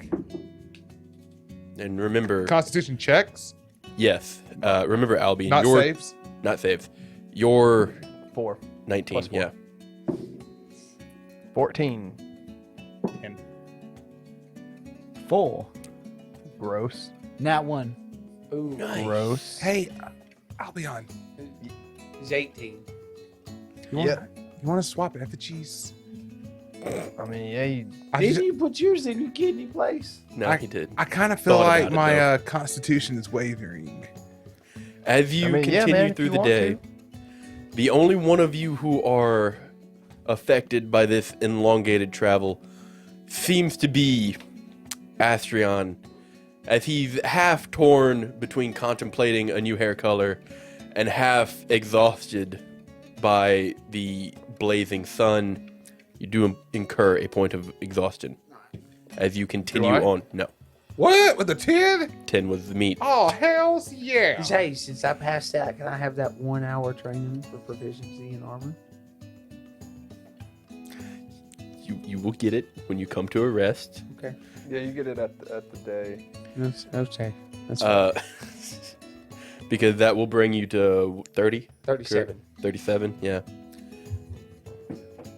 [SPEAKER 1] And remember,
[SPEAKER 4] Constitution checks,
[SPEAKER 1] yes, remember Albion,
[SPEAKER 4] not
[SPEAKER 1] your
[SPEAKER 4] saves.
[SPEAKER 1] not saves. You're
[SPEAKER 2] 4.
[SPEAKER 1] 19.
[SPEAKER 2] Plus 4.
[SPEAKER 1] Yeah.
[SPEAKER 2] 14.
[SPEAKER 4] And
[SPEAKER 2] 4. Gross.
[SPEAKER 5] Not one.
[SPEAKER 3] Ooh.
[SPEAKER 2] Gross.
[SPEAKER 4] hey, Albion,
[SPEAKER 3] He's 18.
[SPEAKER 4] you want
[SPEAKER 2] Yeah.
[SPEAKER 4] you want to swap it at the cheese?
[SPEAKER 2] I mean, yeah, you,
[SPEAKER 3] Didn't you put yours in your kidney place?
[SPEAKER 1] No,
[SPEAKER 4] I-
[SPEAKER 1] he did.
[SPEAKER 4] I kind of feel
[SPEAKER 1] Thought
[SPEAKER 4] like
[SPEAKER 1] about it,
[SPEAKER 4] my
[SPEAKER 1] though.
[SPEAKER 4] constitution is wavering.
[SPEAKER 1] As you
[SPEAKER 2] I mean, yeah,
[SPEAKER 1] continue
[SPEAKER 2] man, if
[SPEAKER 1] through
[SPEAKER 2] you
[SPEAKER 1] the
[SPEAKER 2] want
[SPEAKER 1] day,
[SPEAKER 2] to.
[SPEAKER 1] the only one of you who are affected by this elongated travel seems to be Astrion, as he's half torn between contemplating a new hair color and half exhausted by the blazing sun. You do incur a point of exhaustion as you continue
[SPEAKER 4] I?
[SPEAKER 1] on. No,
[SPEAKER 4] What with the 10?
[SPEAKER 1] 10 was the meat.
[SPEAKER 4] Oh hell's yeah!
[SPEAKER 3] Hey, since I passed out, can I have that 1 hour training for proficiency in armor?
[SPEAKER 1] You will get it when you come to a rest.
[SPEAKER 3] Okay.
[SPEAKER 2] yeah, you get it at the day.
[SPEAKER 3] That's okay. That's
[SPEAKER 1] Because that will bring you to 30?
[SPEAKER 3] 37.
[SPEAKER 1] 37, yeah.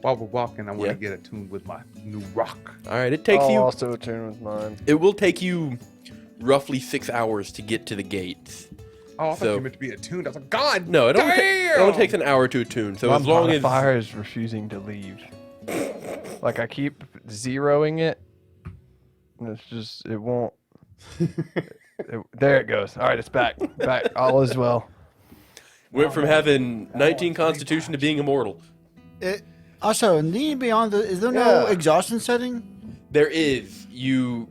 [SPEAKER 4] While we're walking, I want to
[SPEAKER 1] Yeah.
[SPEAKER 4] get attuned with my new rock.
[SPEAKER 1] All right, it takes
[SPEAKER 2] I'll
[SPEAKER 1] you.
[SPEAKER 2] also attune with mine.
[SPEAKER 1] It will take you roughly 6 hours to get to the gates.
[SPEAKER 4] Oh, I thought
[SPEAKER 1] So-
[SPEAKER 4] you meant to be attuned. I was like, God,
[SPEAKER 1] No, it only,
[SPEAKER 4] damn!
[SPEAKER 1] it only takes an hour to attune. So
[SPEAKER 2] My
[SPEAKER 1] as long as
[SPEAKER 2] modifier is refusing to leave. Like I keep zeroing it, and it's just it won't. There it goes. All right, it's back. Back. All is well.
[SPEAKER 1] went from having 19 Constitution to being immortal.
[SPEAKER 5] Also, need beyond the. Is there no
[SPEAKER 2] Yeah.
[SPEAKER 5] exhaustion setting?
[SPEAKER 1] There is you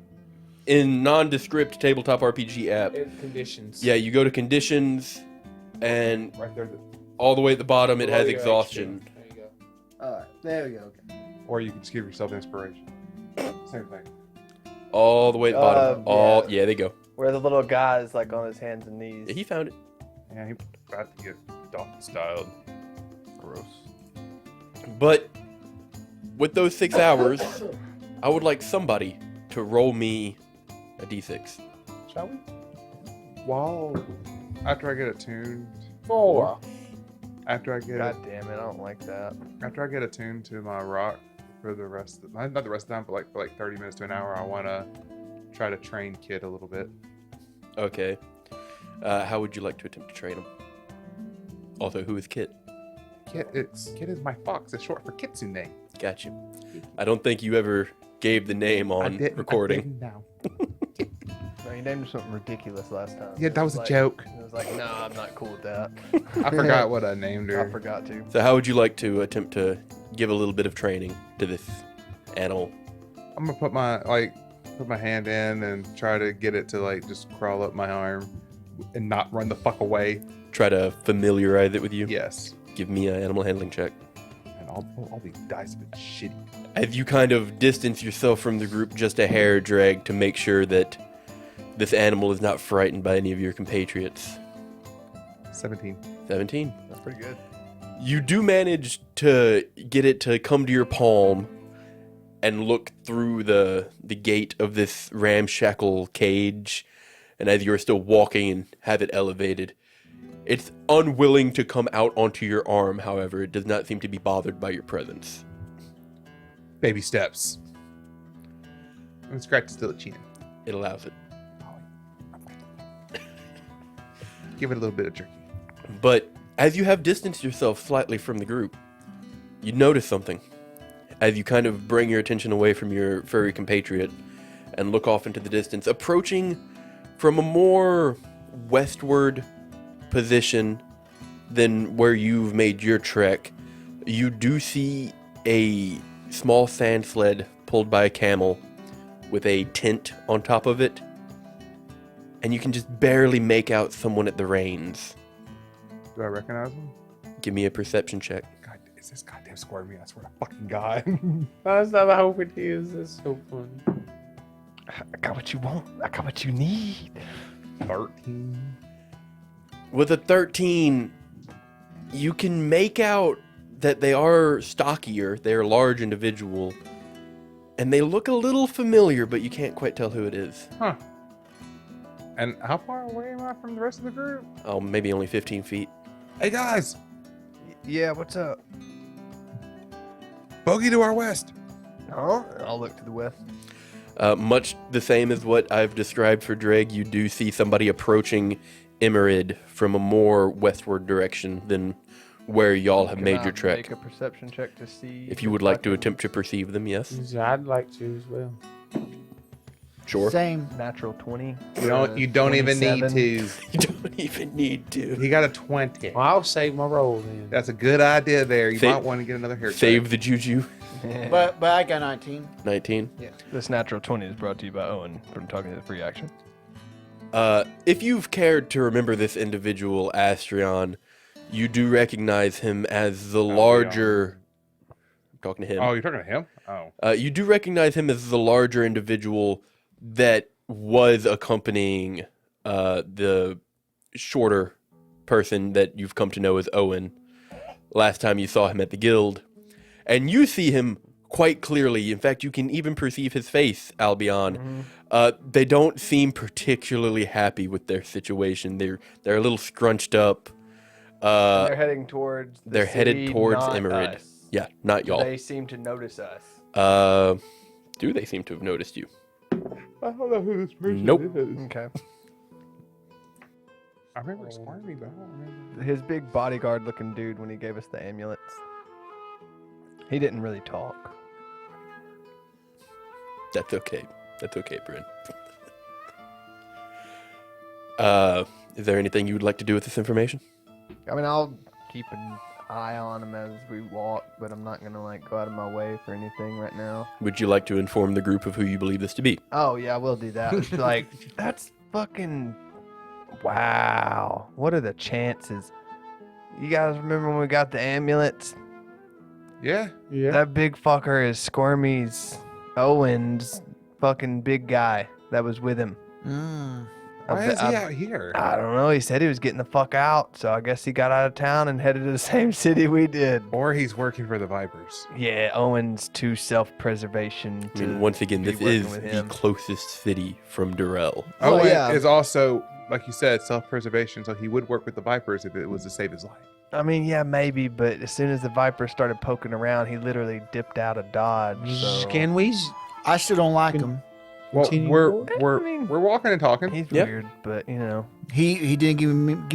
[SPEAKER 1] in nondescript tabletop RPG app.
[SPEAKER 3] Conditions.
[SPEAKER 1] Yeah, you go to conditions, and
[SPEAKER 4] Right there.
[SPEAKER 1] all the way at the bottom it has
[SPEAKER 3] Below your
[SPEAKER 1] exhaustion.
[SPEAKER 3] HP. There you go.
[SPEAKER 5] All right, there we go. Okay.
[SPEAKER 4] Or you can just give yourself inspiration. Same thing.
[SPEAKER 1] All the way at the bottom. All
[SPEAKER 2] yeah.
[SPEAKER 1] yeah, they go.
[SPEAKER 2] Where the little guy is like on his hands and knees.
[SPEAKER 1] Yeah, he found it.
[SPEAKER 4] Yeah, he about to get dog styled.
[SPEAKER 2] Gross.
[SPEAKER 1] But with those 6 hours, I would like somebody to roll me a d6.
[SPEAKER 3] Shall we?
[SPEAKER 4] While after I get attuned,
[SPEAKER 3] 4.
[SPEAKER 4] after I get
[SPEAKER 2] God damn it! I don't like that.
[SPEAKER 4] after I get attuned to my rock for the rest of not the rest of the time, but like for like 30 minutes to an hour, I want to try to train Kid a little bit.
[SPEAKER 1] Okay. How would you like to attempt to train him? Also, who is Kit?
[SPEAKER 4] Kit is my fox. It's short for Kitsune.
[SPEAKER 1] Got you. I don't think you ever gave the name on recording.
[SPEAKER 4] No.
[SPEAKER 2] No, you named him something ridiculous last time.
[SPEAKER 4] Yeah, that was a joke.
[SPEAKER 2] It was like, no, I'm not cool with that.
[SPEAKER 4] I forgot what I named her.
[SPEAKER 2] I forgot to.
[SPEAKER 1] So how would you like to attempt to give a little bit of training to this animal?
[SPEAKER 4] I'm gonna put my hand in and try to get it to like just crawl up my arm and not run the fuck away.
[SPEAKER 1] Try to familiarize it with you?
[SPEAKER 4] Yes.
[SPEAKER 1] Give me an animal handling check.
[SPEAKER 4] And all these dice have been shitty.
[SPEAKER 1] As you kind of distance yourself from the group just a hair, Dregg, to make sure that this animal is not frightened by any of your compatriots.
[SPEAKER 4] 17.
[SPEAKER 1] 17.
[SPEAKER 2] That's pretty good.
[SPEAKER 1] You do manage to get it to come to your palm and look through the gate of this ramshackle cage. And as you're still walking and have it elevated, it's unwilling to come out onto your arm. However, it does not seem to be bothered by your presence.
[SPEAKER 4] Baby steps. And scratch still a chin.
[SPEAKER 1] It allows it.
[SPEAKER 4] Give it a little bit of jerky.
[SPEAKER 1] But as you have distanced yourself slightly from the group, you notice something. As you kind of bring your attention away from your furry compatriot and look off into the distance, approaching from a more westward position than where you've made your trek, you do see a small sand sled pulled by a camel with a tent on top of it. And you can just barely make out someone at the reins.
[SPEAKER 4] Do I recognize him?
[SPEAKER 1] Give me a perception check.
[SPEAKER 4] God, is this goddamn squirmy? I swear to fucking God.
[SPEAKER 3] That's not I hope it is. That's so funny.
[SPEAKER 2] I got what you want. I got what you need.
[SPEAKER 4] 13.
[SPEAKER 1] With a 13, you can make out that they are stockier. They're a large individual. And they look a little familiar, but you can't quite tell who it is.
[SPEAKER 4] Huh. And how far away am I from the rest of the group?
[SPEAKER 1] Oh, maybe only 15 feet.
[SPEAKER 4] Hey guys,
[SPEAKER 2] Yeah, what's up?
[SPEAKER 4] bogey to our west.
[SPEAKER 2] Huh? I'll look to the west.
[SPEAKER 1] Much the same as what I've described for Dregg, you do see somebody approaching Emerid from a more westward direction than where y'all have made
[SPEAKER 2] Can I
[SPEAKER 1] your trek.
[SPEAKER 2] Make a perception check to see
[SPEAKER 1] If you would like to
[SPEAKER 2] I
[SPEAKER 1] attempt to perceive them, yes.
[SPEAKER 3] I'd like to as well.
[SPEAKER 1] Sure.
[SPEAKER 5] Same.
[SPEAKER 2] can- natural 20.
[SPEAKER 4] You don't even need
[SPEAKER 2] 27.
[SPEAKER 4] to.
[SPEAKER 1] You don't even need to.
[SPEAKER 4] He got a 20.
[SPEAKER 3] Well, I'll save my roll then.
[SPEAKER 4] That's a good idea there. You
[SPEAKER 1] Save-
[SPEAKER 4] might want to get another haircut.
[SPEAKER 1] Save the juju.
[SPEAKER 5] But I got 19.
[SPEAKER 1] 19.
[SPEAKER 2] This natural 20 is brought to you by Owen from Talking to the Free Action.
[SPEAKER 1] If you've cared to remember this individual, Astrion, you do recognize him as the larger... I'm talking to him.
[SPEAKER 4] Oh, you're talking to him? Oh.
[SPEAKER 1] You do recognize him as the larger individual that was accompanying the shorter person that you've come to know as Owen last time you saw him at the guild. And you see him quite clearly. In fact, you can even perceive his face, Albion. They don't seem particularly happy with their situation. They're a little scrunched up.
[SPEAKER 2] They're heading towards the
[SPEAKER 1] They're headed
[SPEAKER 2] city,
[SPEAKER 1] towards
[SPEAKER 2] not
[SPEAKER 1] Emerid.
[SPEAKER 2] us.
[SPEAKER 1] Yeah, not y'all.
[SPEAKER 2] They seem to notice us.
[SPEAKER 1] Do they seem to have noticed you?
[SPEAKER 4] I don't know who this person
[SPEAKER 1] Nope.
[SPEAKER 4] is.
[SPEAKER 2] Okay.
[SPEAKER 4] I remember squirming, but I don't remember.
[SPEAKER 2] His big bodyguard looking dude when he gave us the amulets. He didn't really talk.
[SPEAKER 1] That's okay. That's okay, Bryn. Is there anything you would like to do with this information?
[SPEAKER 2] I mean, I'll keep an eye on him as we walk, but I'm not gonna like go out of my way for anything right now.
[SPEAKER 1] Would you like to inform the group of who you believe this to be?
[SPEAKER 2] Oh yeah, we'll do that. Like, that's fucking wow. What are the chances? You guys remember when we got the amulets?
[SPEAKER 4] Yeah.
[SPEAKER 3] Yeah.
[SPEAKER 2] That big fucker is Squirmy's Owen's fucking big guy that was with him.
[SPEAKER 4] Why is he out here?
[SPEAKER 2] I don't know. He said he was getting the fuck out, so I guess he got out of town and headed to the same city we did.
[SPEAKER 4] Or he's working for the Vipers.
[SPEAKER 2] Yeah, Owen's too self-preservation.
[SPEAKER 1] I mean,
[SPEAKER 2] to
[SPEAKER 1] once again,
[SPEAKER 2] be
[SPEAKER 1] this
[SPEAKER 2] working
[SPEAKER 1] is
[SPEAKER 2] with
[SPEAKER 1] the
[SPEAKER 2] him.
[SPEAKER 1] closest city from Durrell.
[SPEAKER 2] Well,
[SPEAKER 4] Owen
[SPEAKER 2] yeah.
[SPEAKER 4] is also, like you said, self-preservation, so he would work with the Vipers if it was to save his life.
[SPEAKER 2] I mean, yeah, maybe, but as soon as the Viper started poking around, he literally dipped out of Dodge. So.
[SPEAKER 3] Can we?
[SPEAKER 5] I still don't like
[SPEAKER 3] Can-
[SPEAKER 5] him.
[SPEAKER 4] Well,
[SPEAKER 3] continue
[SPEAKER 4] we're
[SPEAKER 3] forward?
[SPEAKER 4] we're
[SPEAKER 2] I mean-
[SPEAKER 4] we're walking and talking.
[SPEAKER 2] He's
[SPEAKER 1] Yeah.
[SPEAKER 2] weird, but you know.
[SPEAKER 5] He didn't give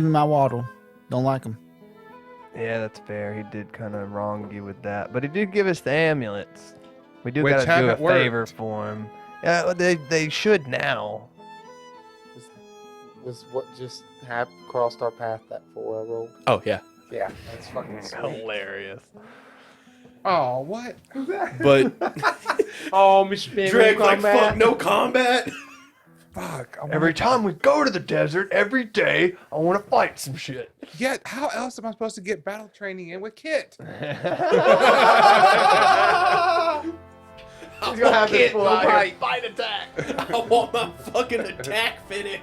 [SPEAKER 5] me my waddle. Don't like him.
[SPEAKER 2] Yeah, that's fair. He did kind of wrong you with that, but he did give us the amulets. We do
[SPEAKER 4] Which
[SPEAKER 2] gotta do a
[SPEAKER 4] haven't worked.
[SPEAKER 2] favor for him. Yeah, well, they should now.
[SPEAKER 3] Was what just crossed our path that 4 I rolled?
[SPEAKER 1] Oh yeah,
[SPEAKER 3] Yeah, that's fucking sweet.
[SPEAKER 2] Hilarious.
[SPEAKER 4] Oh, what? Who's that?
[SPEAKER 1] but
[SPEAKER 3] Oh, Mr. Ben,
[SPEAKER 1] Dregg like fuck no combat.
[SPEAKER 4] Fuck.
[SPEAKER 2] Every time we go to the desert, every day, I want to fight some shit.
[SPEAKER 4] Yeah. How else am I supposed to get battle training in with Kit?
[SPEAKER 2] He's gonna have this
[SPEAKER 1] Kit,
[SPEAKER 2] full
[SPEAKER 1] no
[SPEAKER 2] out here.
[SPEAKER 1] bite.
[SPEAKER 2] Fight attack.
[SPEAKER 1] I want my fucking attack finish.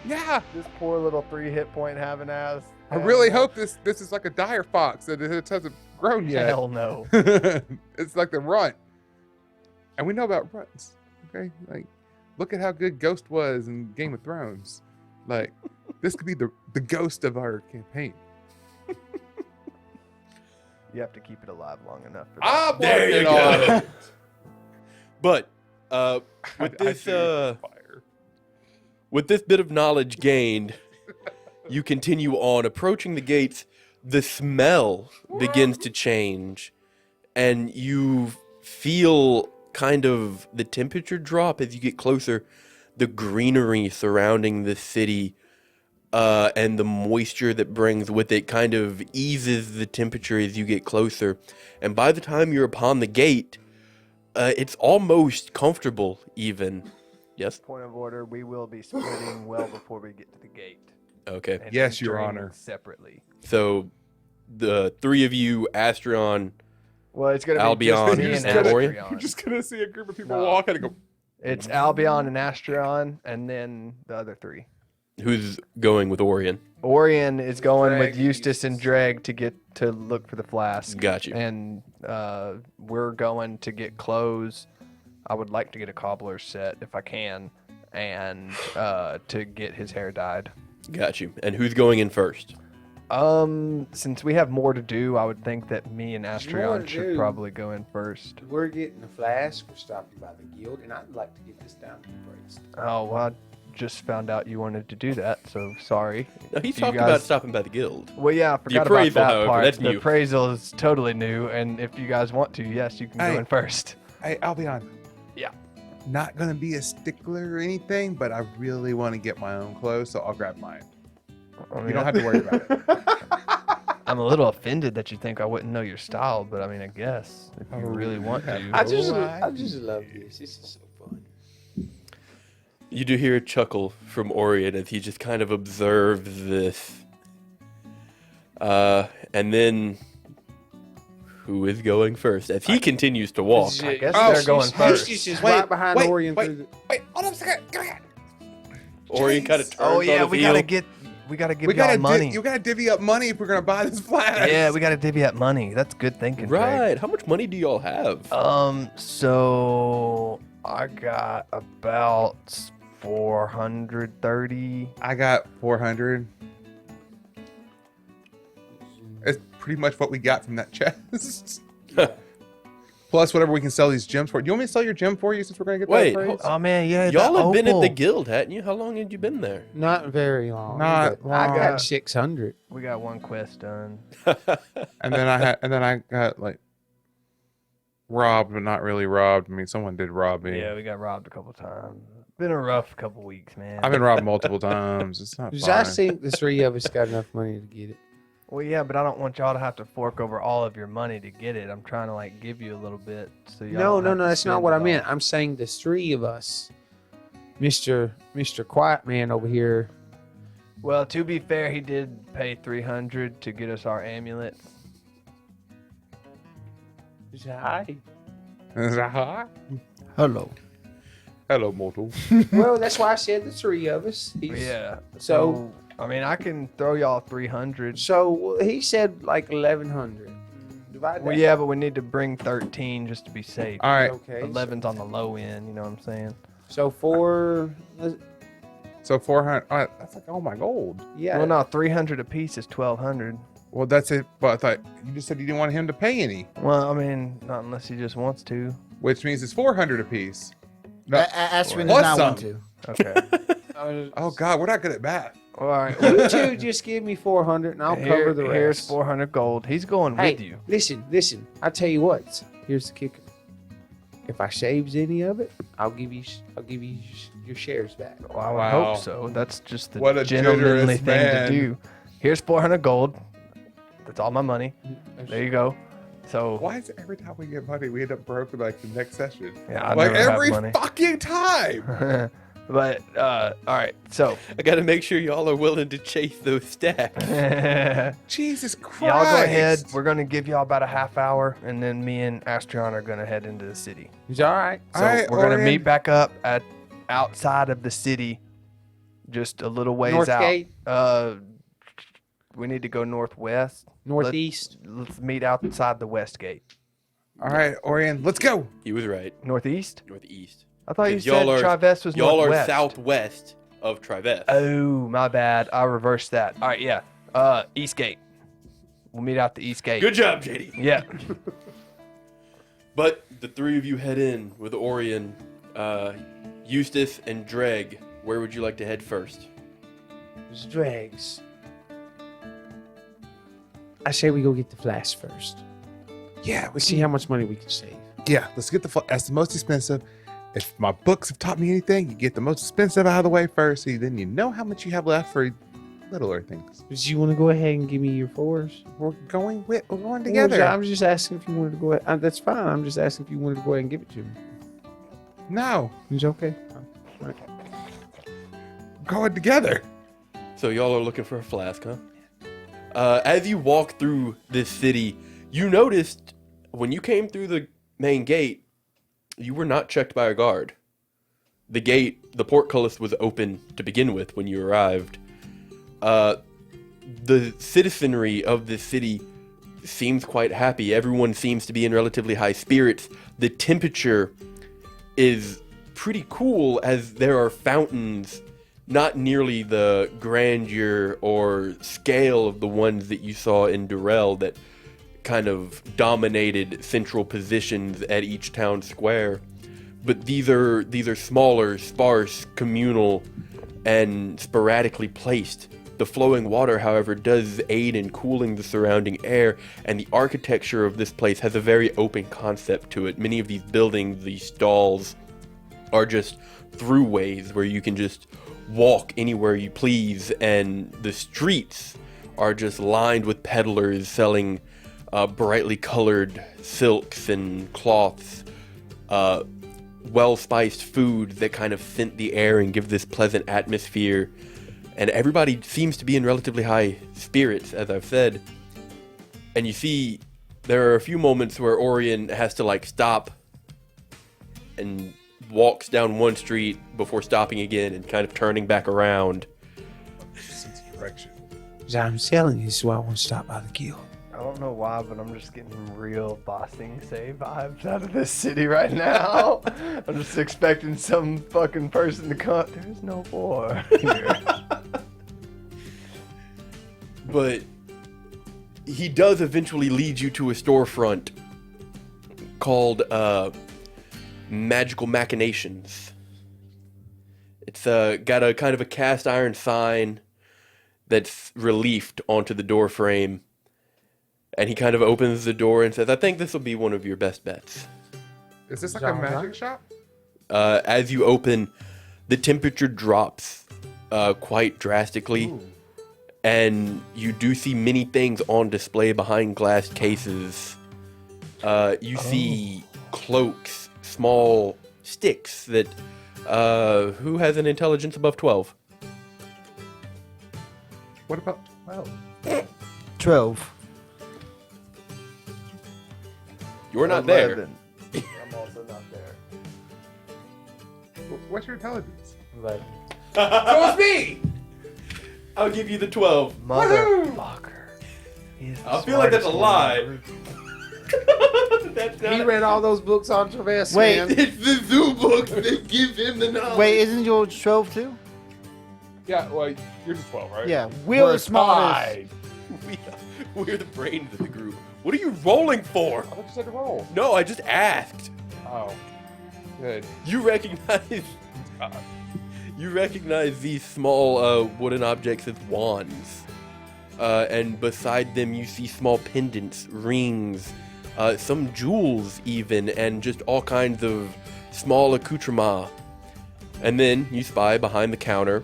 [SPEAKER 4] Yeah.
[SPEAKER 2] This poor little 3 hit point having ass.
[SPEAKER 4] I really hope this is like a dire fox that it hasn't grown yet.
[SPEAKER 2] Hell no.
[SPEAKER 4] It's like the runt, and we know about runts. Okay, like look at how good Ghost was in Game of Thrones. Like this could be the ghost of our campaign.
[SPEAKER 2] You have to keep it alive long enough for that.
[SPEAKER 4] I'm
[SPEAKER 1] There you
[SPEAKER 4] working on
[SPEAKER 1] go.
[SPEAKER 4] it.
[SPEAKER 1] But
[SPEAKER 4] I
[SPEAKER 1] with this
[SPEAKER 4] do fire.
[SPEAKER 1] with this bit of knowledge gained, you continue on approaching the gates. The smell begins to change, and you feel kind of the temperature drop as you get closer. The greenery surrounding the city and the moisture that brings with it kind of eases the temperature as you get closer. And by the time you're upon the gate, it's almost comfortable even. Yes?
[SPEAKER 2] Point of order, we will be splitting well before we get to the gate.
[SPEAKER 1] Okay.
[SPEAKER 2] And
[SPEAKER 4] Yes, Your
[SPEAKER 2] entering
[SPEAKER 4] Honor.
[SPEAKER 2] Separately.
[SPEAKER 1] So the 3 of you, Astrion,
[SPEAKER 2] Well, it's gonna be
[SPEAKER 1] Albion
[SPEAKER 2] just me
[SPEAKER 4] and
[SPEAKER 2] and
[SPEAKER 1] Orion?
[SPEAKER 4] You're
[SPEAKER 2] Astrion.
[SPEAKER 4] just gonna see a group of people
[SPEAKER 2] No.
[SPEAKER 4] walking and go.
[SPEAKER 2] It's Albion and Astrion, and then the other 3.
[SPEAKER 1] who's going with Orion.
[SPEAKER 2] Orion is going
[SPEAKER 3] Dregg
[SPEAKER 2] with
[SPEAKER 3] and
[SPEAKER 2] Eustace and
[SPEAKER 3] Eustace.
[SPEAKER 2] Dregg to get to look for the flask.
[SPEAKER 1] Got you.
[SPEAKER 2] And we're going to get clothes. I would like to get a cobbler's set if I can, and to get his hair dyed.
[SPEAKER 1] Got you. And who's going in first?
[SPEAKER 2] Since we have more to do, I would think that me and
[SPEAKER 3] more
[SPEAKER 2] Astrion
[SPEAKER 3] to
[SPEAKER 2] should
[SPEAKER 3] do.
[SPEAKER 2] probably go in first.
[SPEAKER 3] We're getting the flask. We're stopping by the guild, and I'd like to get this down to the priest.
[SPEAKER 2] Oh, well, I just found out you wanted to do that, so sorry.
[SPEAKER 1] No, he's
[SPEAKER 2] You
[SPEAKER 1] talking
[SPEAKER 2] guys-
[SPEAKER 1] about stopping by the guild.
[SPEAKER 2] Well, yeah, I forgot
[SPEAKER 1] appraisal,
[SPEAKER 2] about that
[SPEAKER 1] however,
[SPEAKER 2] part.
[SPEAKER 1] that's
[SPEAKER 2] the
[SPEAKER 1] new.
[SPEAKER 2] appraisal is totally new, and if you guys want to, yes, you can
[SPEAKER 4] Hey.
[SPEAKER 2] go in first.
[SPEAKER 4] Hey, Albion.
[SPEAKER 2] Yeah.
[SPEAKER 4] Not gonna be a stickler or anything, but I really want to get my own clothes, so I'll grab mine.
[SPEAKER 2] I mean,
[SPEAKER 4] You don't have to worry about it.
[SPEAKER 2] I'm a little offended that you think I wouldn't know your style, but I mean, I guess if you
[SPEAKER 4] Oh,
[SPEAKER 2] really want
[SPEAKER 4] yeah.
[SPEAKER 2] to.
[SPEAKER 3] I just
[SPEAKER 4] idea.
[SPEAKER 3] love this. This is so fun.
[SPEAKER 1] You do hear a chuckle from Orion as he just kind of observes this. And then who is going first? As he continues to walk.
[SPEAKER 2] I guess
[SPEAKER 4] Oh,
[SPEAKER 2] they're going first.
[SPEAKER 3] Eustace is
[SPEAKER 4] Wait,
[SPEAKER 3] right behind
[SPEAKER 4] wait,
[SPEAKER 3] Orion.
[SPEAKER 4] wait.
[SPEAKER 3] Through the,
[SPEAKER 4] Wait, hold on a second. Come here.
[SPEAKER 1] Orion kind of
[SPEAKER 4] Jeez.
[SPEAKER 1] turns
[SPEAKER 2] Oh yeah,
[SPEAKER 1] on
[SPEAKER 2] we
[SPEAKER 1] his
[SPEAKER 2] gotta
[SPEAKER 1] heel.
[SPEAKER 2] give
[SPEAKER 4] We
[SPEAKER 2] y'all
[SPEAKER 4] gotta
[SPEAKER 2] money.
[SPEAKER 4] you gotta divvy up money if we're gonna buy this flask.
[SPEAKER 2] Yeah, we gotta divvy up money. That's good thinking. Greg.
[SPEAKER 1] Right. How much money do y'all have?
[SPEAKER 2] So I got about 430.
[SPEAKER 4] I got 400. It's pretty much what we got from that chest. Plus whatever we can sell these gems for. Do you want me to sell your gem for you since we're gonna get
[SPEAKER 1] Wait,
[SPEAKER 4] that appraised?
[SPEAKER 2] Oh man, yeah.
[SPEAKER 1] Y'all
[SPEAKER 2] that
[SPEAKER 1] have been at the
[SPEAKER 2] opal.
[SPEAKER 1] guild, hadn't you? How long had you been there?
[SPEAKER 3] not very long.
[SPEAKER 4] Not
[SPEAKER 3] but I
[SPEAKER 4] long.
[SPEAKER 3] got 600.
[SPEAKER 2] We got one quest done.
[SPEAKER 4] And then I got like robbed, but not really robbed. I mean, someone did rob me.
[SPEAKER 2] Yeah, we got robbed a couple times. Been a rough couple weeks, man.
[SPEAKER 4] I've been robbed multiple times. It's not
[SPEAKER 3] Because I
[SPEAKER 4] fun.
[SPEAKER 3] think the 3 of us got enough money to get it.
[SPEAKER 2] Well, yeah, but I don't want y'all to have to fork over all of your money to get it. I'm trying to like give you a little bit, so y'all.
[SPEAKER 3] No,
[SPEAKER 2] don't
[SPEAKER 3] no,
[SPEAKER 2] have
[SPEAKER 3] no.
[SPEAKER 2] to
[SPEAKER 3] That's not
[SPEAKER 2] spend
[SPEAKER 3] what
[SPEAKER 2] it
[SPEAKER 3] I meant.
[SPEAKER 2] all.
[SPEAKER 3] I'm saying the 3 of us. Mr. Quiet Man over here.
[SPEAKER 2] Well, to be fair, he did pay 300 to get us our amulets.
[SPEAKER 3] Hi.
[SPEAKER 5] Hello.
[SPEAKER 4] Hello, mortal.
[SPEAKER 3] Well, that's why I said the 3 of us.
[SPEAKER 2] Yeah.
[SPEAKER 3] So-
[SPEAKER 2] I mean, I can throw y'all 300.
[SPEAKER 3] So he said like 1,100. Divide
[SPEAKER 2] Well,
[SPEAKER 3] that.
[SPEAKER 2] yeah, but we need to bring 13 just to be safe.
[SPEAKER 4] All right.
[SPEAKER 3] Okay.
[SPEAKER 2] 11's on the low end. You know what I'm saying?
[SPEAKER 3] So 4.
[SPEAKER 4] So 400. That's like all my gold.
[SPEAKER 3] Yeah.
[SPEAKER 2] Well, no, 300 apiece is 1,200.
[SPEAKER 4] Well, that's it. But I thought you just said you didn't want him to pay any,
[SPEAKER 2] Well, I mean, not unless he just wants to.
[SPEAKER 4] which means it's 400 apiece. No.
[SPEAKER 5] Astrid
[SPEAKER 4] Plus
[SPEAKER 5] does not want
[SPEAKER 4] some.
[SPEAKER 5] to.
[SPEAKER 2] Okay.
[SPEAKER 4] Oh God, we're not good at math.
[SPEAKER 2] All right.
[SPEAKER 3] You two just give me 400 and I'll cover the rest.
[SPEAKER 2] Here's 400 gold. He's going
[SPEAKER 3] Hey,
[SPEAKER 2] with you.
[SPEAKER 3] listen. I tell you what. Here's the kicker. If I saves any of it, I'll give you your shares back.
[SPEAKER 2] Well, I would
[SPEAKER 4] Wow.
[SPEAKER 2] hope so. That's just the
[SPEAKER 4] What a
[SPEAKER 2] gentlemanly
[SPEAKER 4] generous
[SPEAKER 2] thing
[SPEAKER 4] man.
[SPEAKER 2] to do. Here's 400 gold. That's all my money. There you go. So
[SPEAKER 4] Why is it every time we get money, we end up broke like the next session?
[SPEAKER 2] yeah, I
[SPEAKER 4] Like
[SPEAKER 2] never
[SPEAKER 4] every
[SPEAKER 2] have money.
[SPEAKER 4] fucking time.
[SPEAKER 2] But all right. So
[SPEAKER 1] I gotta make sure y'all are willing to chase those stacks.
[SPEAKER 2] y'all
[SPEAKER 4] Jesus Christ.
[SPEAKER 2] go ahead. We're gonna give y'all about a half hour, and then me and Astrion are gonna head into the city.
[SPEAKER 3] It's all right.
[SPEAKER 2] So
[SPEAKER 4] All right,
[SPEAKER 2] we're gonna
[SPEAKER 4] Orion.
[SPEAKER 2] meet back up at outside of the city, just a little ways
[SPEAKER 3] North
[SPEAKER 2] out.
[SPEAKER 3] gate,
[SPEAKER 2] We need to go northwest.
[SPEAKER 3] northeast.
[SPEAKER 2] Let's meet outside the west gate.
[SPEAKER 4] All right, Orion, let's go.
[SPEAKER 1] He was right.
[SPEAKER 2] Northeast?
[SPEAKER 1] Northeast.
[SPEAKER 2] I thought you
[SPEAKER 1] Because
[SPEAKER 2] said
[SPEAKER 1] y'all are-
[SPEAKER 2] Trivest was
[SPEAKER 1] Y'all are
[SPEAKER 2] northwest.
[SPEAKER 1] southwest of Trivest.
[SPEAKER 2] Oh, my bad. I reversed that. All right, yeah. East gate. We'll meet out the east gate.
[SPEAKER 1] Good job, JD.
[SPEAKER 2] Yeah.
[SPEAKER 1] But the three of you head in with Orion, Eustace, and Dregg. Where would you like to head first?
[SPEAKER 3] There's Dreggs. I say we go get the flask first.
[SPEAKER 4] Yeah,
[SPEAKER 3] Let's see how much money we can save.
[SPEAKER 4] Yeah, let's get that's the most expensive. If my books have taught me anything, you get the most expensive out of the way first, so then you know how much you have left for littler things.
[SPEAKER 3] Do you want to go ahead and give me your fours?
[SPEAKER 4] We're going together.
[SPEAKER 3] I'm just asking if you wanted to go ahead. That's fine. I'm just asking if you wanted to go ahead and give it to me.
[SPEAKER 4] No,
[SPEAKER 3] It's okay.
[SPEAKER 4] we're going together.
[SPEAKER 1] So y'all are looking for a flask, huh? As you walk through this city, you noticed when you came through the main gate, you were not checked by a guard. The gate, the portcullis was open to begin with when you arrived. The citizenry of this city seems quite happy. Everyone seems to be in relatively high spirits. The temperature is pretty cool as there are fountains, not nearly the grandeur or scale of the ones that you saw in Durrell that kind of dominated central positions at each town square. But these are smaller, sparse, communal, and sporadically placed. The flowing water, however, does aid in cooling the surrounding air, and the architecture of this place has a very open concept to it. Many of these buildings, these stalls, are just throughways where you can just walk anywhere you please, and the streets are just lined with peddlers selling brightly colored silks and cloths, well-spiced food that kind of scent the air and give this pleasant atmosphere. And everybody seems to be in relatively high spirits, as I've said. And you see, there are a few moments where Orion has to stop and walks down one street before stopping again and kind of turning back around.
[SPEAKER 4] Sense of direction.
[SPEAKER 3] As I'm telling you, this is why I want to stop by the guild.
[SPEAKER 2] I don't know why, but I'm just getting real Bossing Say vibes out of this city right now. I'm just expecting some fucking person to come. There's no war here.
[SPEAKER 1] But he does eventually lead you to a storefront called Magical Machinations. It's got a kind of a cast iron sign that's reliefed onto the door frame. And he kind of opens the door and says, I think this will be one of your best bets.
[SPEAKER 4] Is this like a magic shop?
[SPEAKER 1] As you open, the temperature drops quite drastically.
[SPEAKER 4] Ooh.
[SPEAKER 1] And you do see many things on display behind glass cases. You see cloaks, small sticks that... who has an intelligence above 12?
[SPEAKER 4] What about 12?
[SPEAKER 5] 12.
[SPEAKER 1] You're not there.
[SPEAKER 2] 11. I'm also not there.
[SPEAKER 4] What's your intelligence?
[SPEAKER 3] Like,
[SPEAKER 4] So it's me!
[SPEAKER 1] I'll give you the 12.
[SPEAKER 2] Motherfucker. He is the
[SPEAKER 1] I feel like that's a
[SPEAKER 2] smartest
[SPEAKER 1] lie.
[SPEAKER 2] one
[SPEAKER 1] That's
[SPEAKER 3] he read all those books on Traverse.
[SPEAKER 5] Wait.
[SPEAKER 3] Man.
[SPEAKER 1] It's the zoo books that give him the knowledge.
[SPEAKER 5] Wait, isn't yours 12 too?
[SPEAKER 4] Yeah, well, you're just 12, right?
[SPEAKER 5] Yeah, we're the smartest.
[SPEAKER 4] 5.
[SPEAKER 1] We're the brains of the group. What are you rolling for?
[SPEAKER 4] I thought you said to roll.
[SPEAKER 1] No, I just asked.
[SPEAKER 4] Oh. Good.
[SPEAKER 1] You recognize these small wooden objects as wands. And beside them you see small pendants, rings, some jewels even, and just all kinds of small accoutrements. And then you spy behind the counter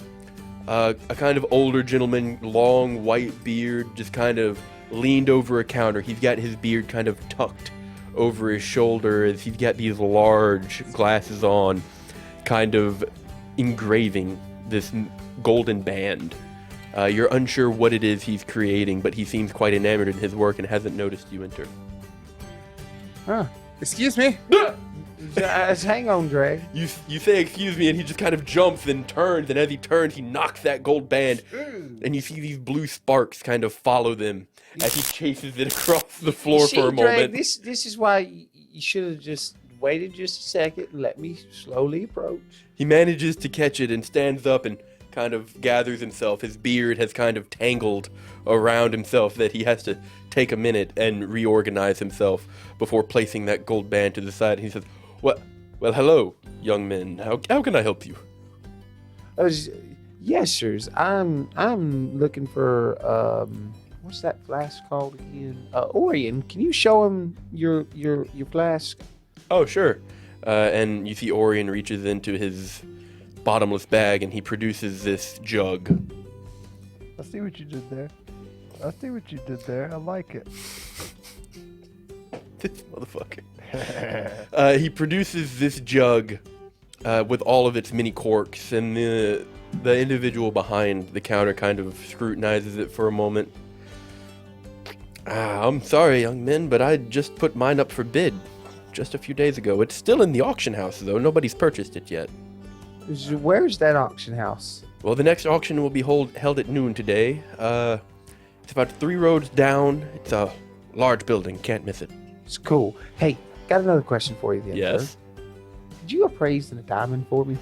[SPEAKER 1] a kind of older gentleman, long white beard, just kind of leaned over a counter. He's got his beard kind of tucked over his shoulder as he's got these large glasses on, kind of engraving this golden band. You're unsure what it is he's creating, but he seems quite enamored in his work and hasn't noticed you enter.
[SPEAKER 4] Huh. Excuse me.
[SPEAKER 3] Hang on, Dregg.
[SPEAKER 1] You say excuse me, and he just kind of jumps and turns, and as he turns, he knocks that gold band, and you see these blue sparks kind of follow them as he chases it across the floor for a
[SPEAKER 3] Dregg,
[SPEAKER 1] moment.
[SPEAKER 3] This is why you should have just waited just a second and let me slowly approach.
[SPEAKER 1] He manages to catch it and stands up and kind of gathers himself. His beard has kind of tangled around himself that he has to take a minute and reorganize himself before placing that gold band to the side. He says, well, hello, young men. How can I help you?
[SPEAKER 3] Yes, sirs. I'm looking for what's that flask called again? Orion. Can you show him your flask?
[SPEAKER 1] Oh, sure. And you see Orion reaches into his bottomless bag and he produces this jug.
[SPEAKER 2] I see what you did there. I like it.
[SPEAKER 1] This motherfucker. He produces this jug with all of its many corks, and the individual behind the counter kind of scrutinizes it for a moment. I'm sorry, young men, but I just put mine up for bid just a few days ago. It's still in the auction house, though. Nobody's purchased it yet.
[SPEAKER 3] Where's that auction house?
[SPEAKER 1] Well, the next auction will be held at noon today. It's about 3 roads down. It's a large building. Can't miss it.
[SPEAKER 3] It's cool. Hey, got another question for you then.
[SPEAKER 1] Yes.
[SPEAKER 3] Sir. Could you appraise the diamond for me?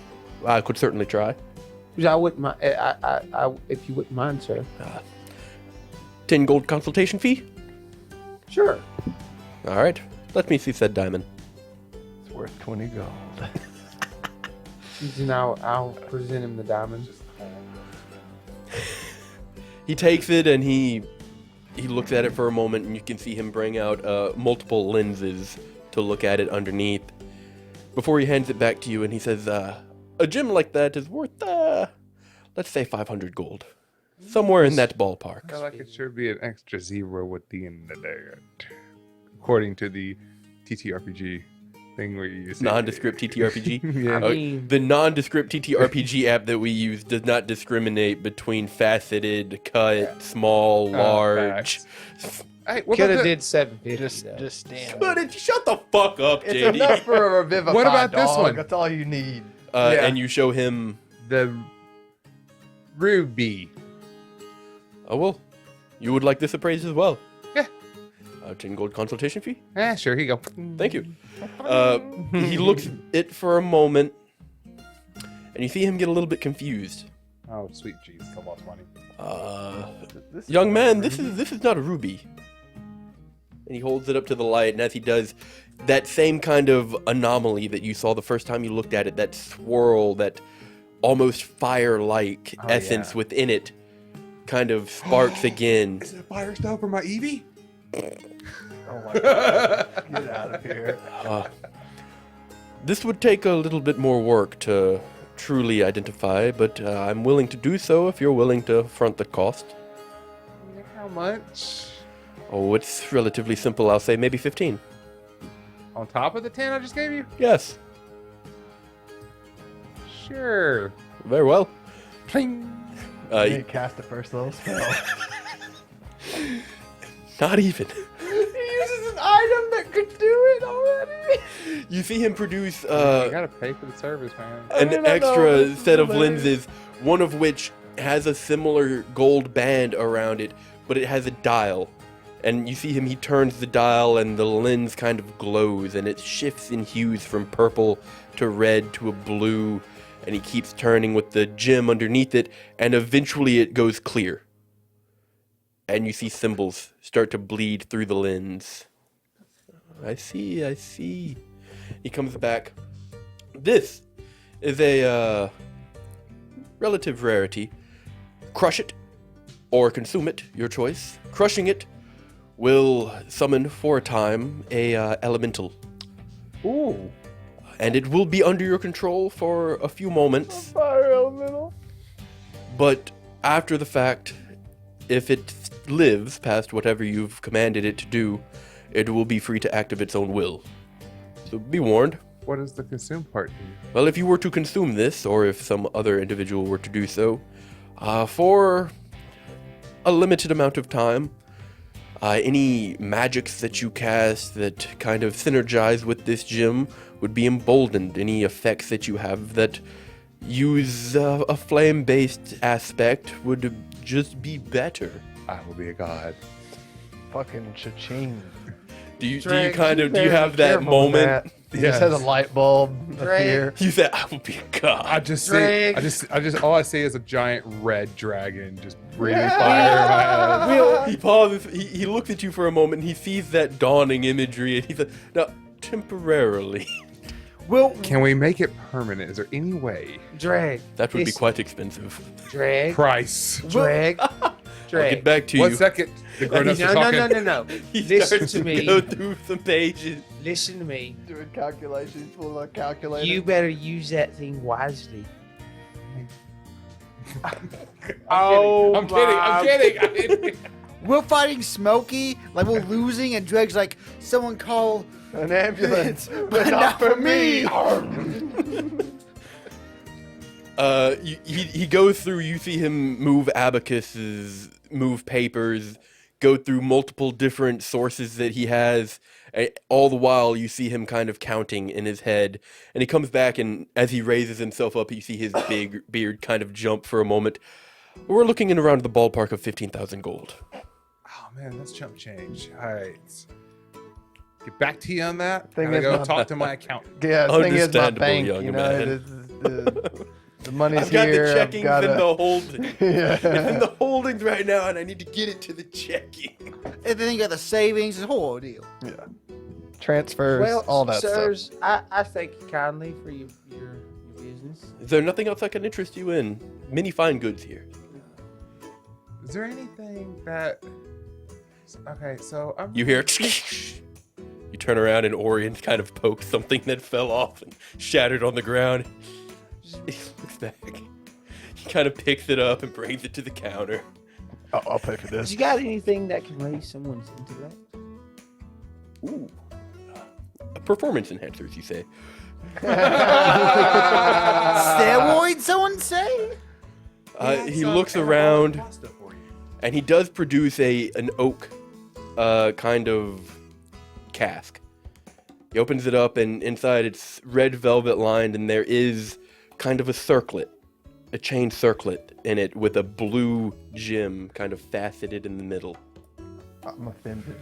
[SPEAKER 1] I could certainly try.
[SPEAKER 3] Because I wouldn't mind. I if you wouldn't mind, sir.
[SPEAKER 1] 10 gold consultation fee?
[SPEAKER 3] Sure.
[SPEAKER 1] All right. Let me see said diamond.
[SPEAKER 2] It's worth 20 gold.
[SPEAKER 3] And I'll present him the diamond.
[SPEAKER 1] He takes it and he looks at it for a moment, and you can see him bring out multiple lenses to look at it underneath before he hands it back to you, and he says, a gem like that is worth, let's say 500 gold. Somewhere in that ballpark.
[SPEAKER 4] I feel like it should be an extra zero at the end of that. According to the TTRPG thing where you use
[SPEAKER 1] Nondescript TTRPG?
[SPEAKER 4] Yeah.
[SPEAKER 3] I mean,
[SPEAKER 1] The nondescript TTRPG app that we use does not discriminate between faceted, cut, small, large.
[SPEAKER 4] facts. Hey, what
[SPEAKER 3] could
[SPEAKER 4] about
[SPEAKER 3] have
[SPEAKER 4] the,
[SPEAKER 3] did 750. though.
[SPEAKER 2] Just stand.
[SPEAKER 1] But shut the fuck up,
[SPEAKER 2] It's
[SPEAKER 1] JD.
[SPEAKER 2] enough for a revivify,
[SPEAKER 4] What about this
[SPEAKER 2] dog.
[SPEAKER 4] one?
[SPEAKER 2] That's all you need.
[SPEAKER 4] Yeah.
[SPEAKER 1] And you show him,
[SPEAKER 4] the ruby?
[SPEAKER 1] oh, well, you would like this appraised as well.
[SPEAKER 4] Yeah.
[SPEAKER 1] 10 gold consultation fee?
[SPEAKER 4] Sure, here you go.
[SPEAKER 1] Thank you. He looks at it for a moment, and you see him get a little bit confused.
[SPEAKER 4] Oh, sweet jeez, I lost money.
[SPEAKER 2] This is
[SPEAKER 1] Young man,
[SPEAKER 2] not
[SPEAKER 1] this is not a ruby. And he holds it up to the light, and as he does, that same kind of anomaly that you saw the first time you looked at it, that swirl, that almost fire-like
[SPEAKER 4] Oh,
[SPEAKER 1] essence
[SPEAKER 4] yeah.
[SPEAKER 1] within it, kind of sparks again.
[SPEAKER 4] Is it a fire stove for my Eevee?
[SPEAKER 2] Oh my god. Get out of here.
[SPEAKER 1] This would take a little bit more work to truly identify, but I'm willing to do so if you're willing to front the cost.
[SPEAKER 4] How much?
[SPEAKER 1] Oh, it's relatively simple. I'll say maybe 15.
[SPEAKER 4] On top of the 10 I just gave you?
[SPEAKER 1] Yes.
[SPEAKER 4] Sure.
[SPEAKER 1] Very well.
[SPEAKER 4] Pling.
[SPEAKER 2] You didn't cast the first little spell.
[SPEAKER 1] Not even.
[SPEAKER 2] He uses an item that could do it already.
[SPEAKER 1] You see him produce
[SPEAKER 4] You gotta pay for the service, man.
[SPEAKER 1] an
[SPEAKER 2] I know,
[SPEAKER 1] extra
[SPEAKER 2] this is
[SPEAKER 1] set of
[SPEAKER 2] hilarious.
[SPEAKER 1] lenses, one of which has a similar gold band around it, but it has a dial. And you see him, he turns the dial and the lens kind of glows and it shifts in hues from purple to red to a blue, and he keeps turning with the gem underneath it, and eventually it goes clear. And you see symbols start to bleed through the lens. I see. He comes back. This is a relative rarity. Crush it or consume it, your choice. Crushing it will summon for a time a elemental.
[SPEAKER 2] Ooh.
[SPEAKER 1] And it will be under your control for a few moments.
[SPEAKER 2] Fire elemental.
[SPEAKER 1] But after the fact, if it lives past whatever you've commanded it to do, it will be free to act of its own will. So be warned.
[SPEAKER 4] What does the consume part do?
[SPEAKER 1] Well, if you were to consume this, or if some other individual were to do so, for a limited amount of time, any magics that you cast that kind of synergize with this gem would be emboldened. Any effects that you have that use a flame-based aspect would just be better.
[SPEAKER 4] I will be a god.
[SPEAKER 2] Fucking cha-ching.
[SPEAKER 1] Do you
[SPEAKER 3] Dregg,
[SPEAKER 1] have that moment?
[SPEAKER 2] He just has a light bulb appear.
[SPEAKER 1] You said, "I will be a god."
[SPEAKER 4] I just
[SPEAKER 3] Dregg.
[SPEAKER 4] see, all I see is a giant red dragon just breathing fire in my head.
[SPEAKER 1] He pauses. He looks at you for a moment. And he sees that dawning imagery, and he says, "Now, temporarily."
[SPEAKER 5] Well,
[SPEAKER 4] Can we make it permanent? Is there any way?
[SPEAKER 3] Dregg.
[SPEAKER 1] That would be
[SPEAKER 3] This-
[SPEAKER 1] quite expensive.
[SPEAKER 3] Dregg.
[SPEAKER 4] Price.
[SPEAKER 3] Dregg.
[SPEAKER 1] I'll
[SPEAKER 3] Dregg.
[SPEAKER 1] get back to
[SPEAKER 4] One
[SPEAKER 1] you.
[SPEAKER 4] second. The grown-ups are
[SPEAKER 3] No,
[SPEAKER 4] talking.
[SPEAKER 3] no, no, no, no.
[SPEAKER 1] He
[SPEAKER 3] Listen
[SPEAKER 1] starts
[SPEAKER 3] to me.
[SPEAKER 1] Go through some pages.
[SPEAKER 3] Listen to me.
[SPEAKER 2] Doing calculations, full of calculator.
[SPEAKER 3] You better use that thing wisely.
[SPEAKER 4] I'm kidding. I'm kidding. I didn't-
[SPEAKER 5] we're fighting Smokey, like we're losing, and Dregg's like, someone call.
[SPEAKER 2] An ambulance, but not for me.
[SPEAKER 1] He goes through. You see him move abacuses, move papers, go through multiple different sources that he has. All the while, you see him kind of counting in his head, and he comes back, and as he raises himself up, you see his big beard kind of jump for a moment. We're looking in around the ballpark of 15,000 gold.
[SPEAKER 4] Oh man, that's chump change. All right. Get back to you on that.
[SPEAKER 2] Thing
[SPEAKER 4] Gotta
[SPEAKER 2] is
[SPEAKER 4] go
[SPEAKER 2] my-
[SPEAKER 4] talk to my accountant.
[SPEAKER 2] Yeah, the thing is my
[SPEAKER 1] Understandable,
[SPEAKER 2] bank,
[SPEAKER 1] young
[SPEAKER 2] you know,
[SPEAKER 1] man.
[SPEAKER 2] the money's
[SPEAKER 1] I've got
[SPEAKER 2] here.
[SPEAKER 1] the checkings
[SPEAKER 2] I've
[SPEAKER 1] and
[SPEAKER 2] got
[SPEAKER 1] the holdings. It's in
[SPEAKER 2] yeah.
[SPEAKER 1] the holdings right now, and I need to get it to the checking.
[SPEAKER 5] And then you got the savings, the whole ordeal.
[SPEAKER 2] Yeah. Transfers,
[SPEAKER 3] Well,
[SPEAKER 2] all that
[SPEAKER 3] sirs,
[SPEAKER 2] stuff.
[SPEAKER 3] I thank you kindly for your business.
[SPEAKER 1] Is there nothing else I can interest you in? Many fine goods here.
[SPEAKER 4] Is there anything that? Okay, so I'm.
[SPEAKER 1] You hear. You turn around, and Orion kind of pokes something that fell off and shattered on the ground. He looks back. He kind of picks it up and brings it to the counter.
[SPEAKER 2] I'll pay for this.
[SPEAKER 3] You got anything that can raise someone's intellect?
[SPEAKER 1] Ooh. Performance enhancers, you say?
[SPEAKER 5] Steroids, someone say?
[SPEAKER 1] He looks around, and he does produce an oak kind of cask. He opens it up, and inside it's red velvet lined, and there is kind of a circlet, a chain circlet in it with a blue gem kind of faceted in the middle.
[SPEAKER 2] I'm offended.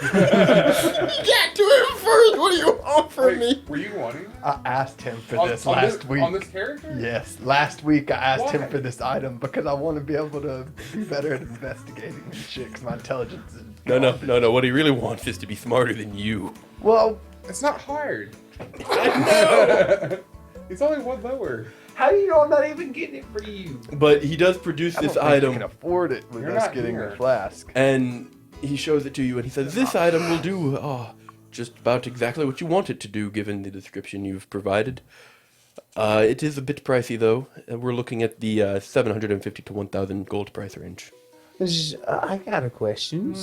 [SPEAKER 1] Get to him first! What do you want from me?
[SPEAKER 4] Were you wanting?
[SPEAKER 2] I asked him for this last week.
[SPEAKER 4] On this character?
[SPEAKER 2] Yes, last week I asked him
[SPEAKER 4] Why?
[SPEAKER 2] for this item because I want to be able to be better at investigating and shit. 'Cause my intelligence is
[SPEAKER 1] No. What he really wants is to be smarter than you.
[SPEAKER 2] Well,
[SPEAKER 4] It's not hard. It's only one lower.
[SPEAKER 3] How do you know I'm not even getting it for you?
[SPEAKER 1] But he does produce
[SPEAKER 2] I don't
[SPEAKER 1] this
[SPEAKER 2] think
[SPEAKER 1] item.
[SPEAKER 2] you can afford it with
[SPEAKER 4] You're
[SPEAKER 2] us
[SPEAKER 4] not
[SPEAKER 2] getting
[SPEAKER 4] here.
[SPEAKER 2] the flask.
[SPEAKER 1] And he shows it to you, and he says, "This item will do just about exactly what you want it to do, given the description you've provided. It is a bit pricey, though. We're looking at the 750 to 1,000 gold price range.
[SPEAKER 3] I got a question.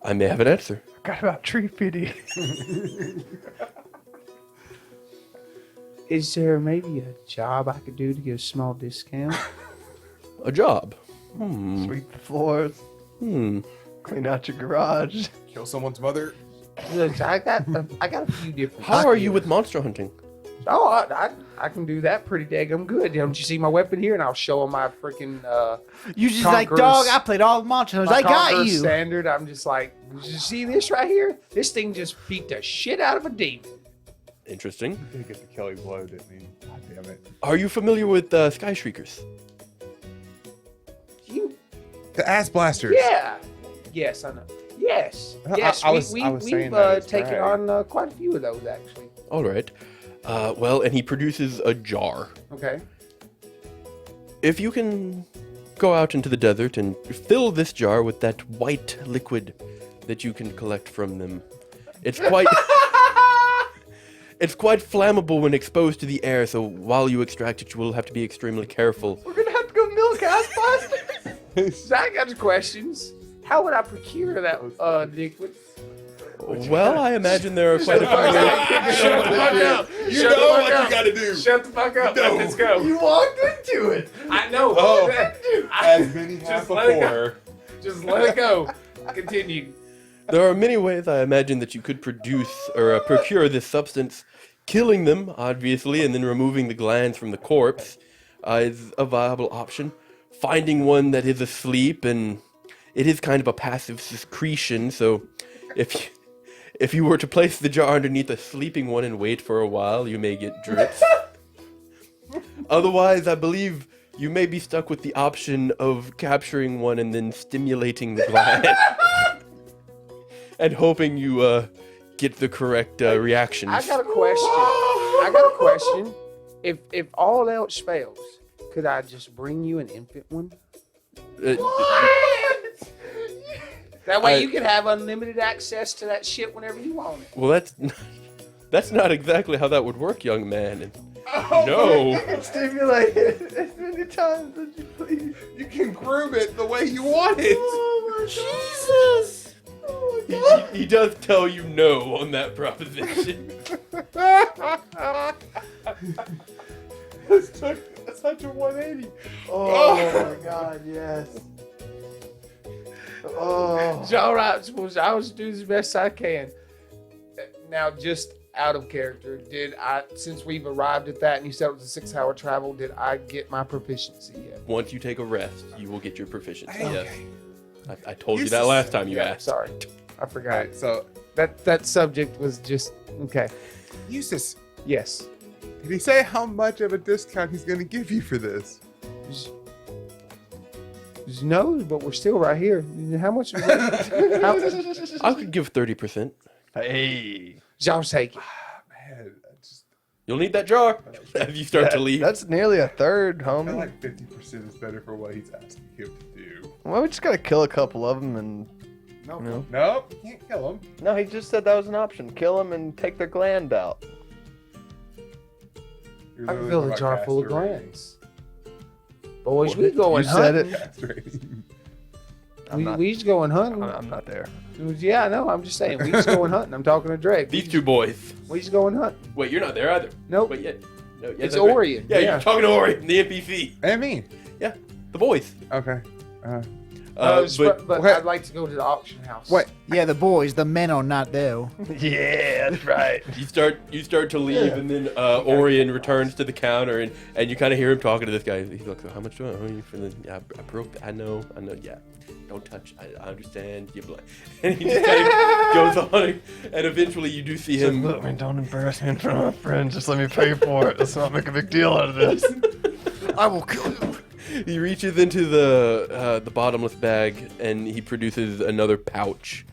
[SPEAKER 1] I may have an answer.
[SPEAKER 2] Forgot about tree pity.
[SPEAKER 3] Is there maybe a job I could do to get a small discount?
[SPEAKER 1] A job.
[SPEAKER 2] Sweep the floors, clean out your garage.
[SPEAKER 4] Kill someone's mother.
[SPEAKER 3] Look, I got a few different.
[SPEAKER 1] How are you with monster hunting?
[SPEAKER 3] Oh, I can do that pretty daggum good. Don't you see my weapon here? And I'll show them my freaking
[SPEAKER 5] You just like,
[SPEAKER 3] Conqueror's-
[SPEAKER 5] dog, I played all the Monster Hunters. I got
[SPEAKER 3] Conqueror
[SPEAKER 5] you.
[SPEAKER 3] standard. I'm just like, did you see this right here? This thing just beat the shit out of a demon.
[SPEAKER 1] Interesting.
[SPEAKER 4] He did get the Kelly blow, didn't he? God damn it.
[SPEAKER 1] Are you familiar with Sky Shriekers?
[SPEAKER 3] You,
[SPEAKER 4] The ass blasters.
[SPEAKER 3] yeah. Yes, I know. Yes.
[SPEAKER 4] I-
[SPEAKER 3] Yes.
[SPEAKER 4] I was
[SPEAKER 3] we've
[SPEAKER 4] saying that as
[SPEAKER 3] taken
[SPEAKER 4] drag.
[SPEAKER 3] on quite a few of those actually.
[SPEAKER 1] All right. Well, and he produces a jar.
[SPEAKER 3] Okay.
[SPEAKER 1] If you can go out into the desert and fill this jar with that white liquid that you can collect from them, it's quite it's quite flammable when exposed to the air, so while you extract it, you will have to be extremely careful.
[SPEAKER 2] We're gonna have to go milk Ghostbusters.
[SPEAKER 3] I got questions. How would I procure that liquid?
[SPEAKER 1] Well, I imagine there are quite a few ways.
[SPEAKER 3] Shut the fuck up.
[SPEAKER 4] You know what you gotta do.
[SPEAKER 3] Shut the fuck up.
[SPEAKER 4] No.
[SPEAKER 3] Let's go.
[SPEAKER 2] You walked into it.
[SPEAKER 3] I know.
[SPEAKER 4] Oh.
[SPEAKER 3] I-
[SPEAKER 4] As many have
[SPEAKER 3] Just let it go.
[SPEAKER 4] before.
[SPEAKER 3] Just let it go. Continue.
[SPEAKER 1] There are many ways I imagine that you could produce or procure this substance. Killing them, obviously, and then removing the glands from the corpse is a viable option. Finding one that is asleep, and it is kind of a passive secretion, so if you were to place the jar underneath a sleeping one and wait for a while, you may get drips. Otherwise, I believe you may be stuck with the option of capturing one and then stimulating the gland. And hoping you get the correct reactions.
[SPEAKER 3] I got a question. If all else fails, could I just bring you an infant one? That way you can have unlimited access to that shit whenever you want it.
[SPEAKER 1] Well, that's not exactly how that would work, young man. No.
[SPEAKER 2] Stimulate it as many times as you please.
[SPEAKER 4] You can groom it the way you want it.
[SPEAKER 2] Jesus. Oh my God.
[SPEAKER 1] He does tell you no on that proposition.
[SPEAKER 4] That's such a 180.
[SPEAKER 2] Oh my God, yes. Oh.
[SPEAKER 3] It's all right. I was doing as best I can. Now, just out of character, since we've arrived at that and you said it was a 6-hour travel, did I get my proficiency yet?
[SPEAKER 1] Once you take a rest, you will get your proficiency.
[SPEAKER 4] Okay.
[SPEAKER 1] Yes. I told you that last time you asked.
[SPEAKER 3] Sorry, I forgot.
[SPEAKER 4] Alright, so
[SPEAKER 3] That subject was just okay.
[SPEAKER 4] Eustace,
[SPEAKER 3] Yes.
[SPEAKER 4] did he say how much of a discount he's gonna give you for this?
[SPEAKER 3] No, but we're still right here. How much was that?
[SPEAKER 1] I could give 30%.
[SPEAKER 2] Hey.
[SPEAKER 3] Y'all take it.
[SPEAKER 4] Man,
[SPEAKER 1] You'll need that jar as you start to leave.
[SPEAKER 2] That's nearly a third,
[SPEAKER 4] I feel
[SPEAKER 2] homie.
[SPEAKER 4] like 50% is better for what he's asking him to do.
[SPEAKER 2] Well, we just gotta kill a couple of them and.
[SPEAKER 3] No,
[SPEAKER 2] No.
[SPEAKER 4] Nope, you can't kill him.
[SPEAKER 2] No, he just said that was an option. Kill them and take their gland out.
[SPEAKER 4] You're
[SPEAKER 3] I can
[SPEAKER 4] literally
[SPEAKER 3] fill a
[SPEAKER 4] talking
[SPEAKER 3] jar
[SPEAKER 4] about
[SPEAKER 3] full of
[SPEAKER 4] castrating.
[SPEAKER 3] glands. Boys, we going
[SPEAKER 2] You said
[SPEAKER 3] hunting.
[SPEAKER 2] it.
[SPEAKER 4] Castrating.
[SPEAKER 2] I'm not-
[SPEAKER 3] We just going hunting.
[SPEAKER 2] I'm not there.
[SPEAKER 3] Yeah, I know. I'm just saying. We just going hunting. I'm talking to Dregg.
[SPEAKER 1] These two boys.
[SPEAKER 3] We just going hunting.
[SPEAKER 1] Wait, you're not there either.
[SPEAKER 3] Nope.
[SPEAKER 1] Wait, yeah. No, yeah,
[SPEAKER 3] It's
[SPEAKER 1] that's right.
[SPEAKER 3] Orion.
[SPEAKER 1] Yeah,
[SPEAKER 3] Yeah.
[SPEAKER 1] you're talking to Orion, the NPC.
[SPEAKER 4] And me.
[SPEAKER 1] The boys.
[SPEAKER 4] Okay.
[SPEAKER 1] But
[SPEAKER 3] But
[SPEAKER 4] okay.
[SPEAKER 3] I'd like to go to the auction house.
[SPEAKER 4] Wait.
[SPEAKER 5] Yeah, the boys, the men are not there.
[SPEAKER 2] Yeah, that's right.
[SPEAKER 1] you start to leave, and then Orion returns to the counter, and you kind of hear him talking to this guy. He's like, "So how much do I owe you for the? Yeah, I broke. I know. Yeah, don't touch. I understand. You're blind." And he just kind of goes on, and eventually you do see him.
[SPEAKER 2] Look, man, don't embarrass me in front of my friends. Just let me pay for it. Let's not make a big deal out of this.
[SPEAKER 5] I will kill you.
[SPEAKER 1] He reaches into the bottomless bag and he produces another pouch,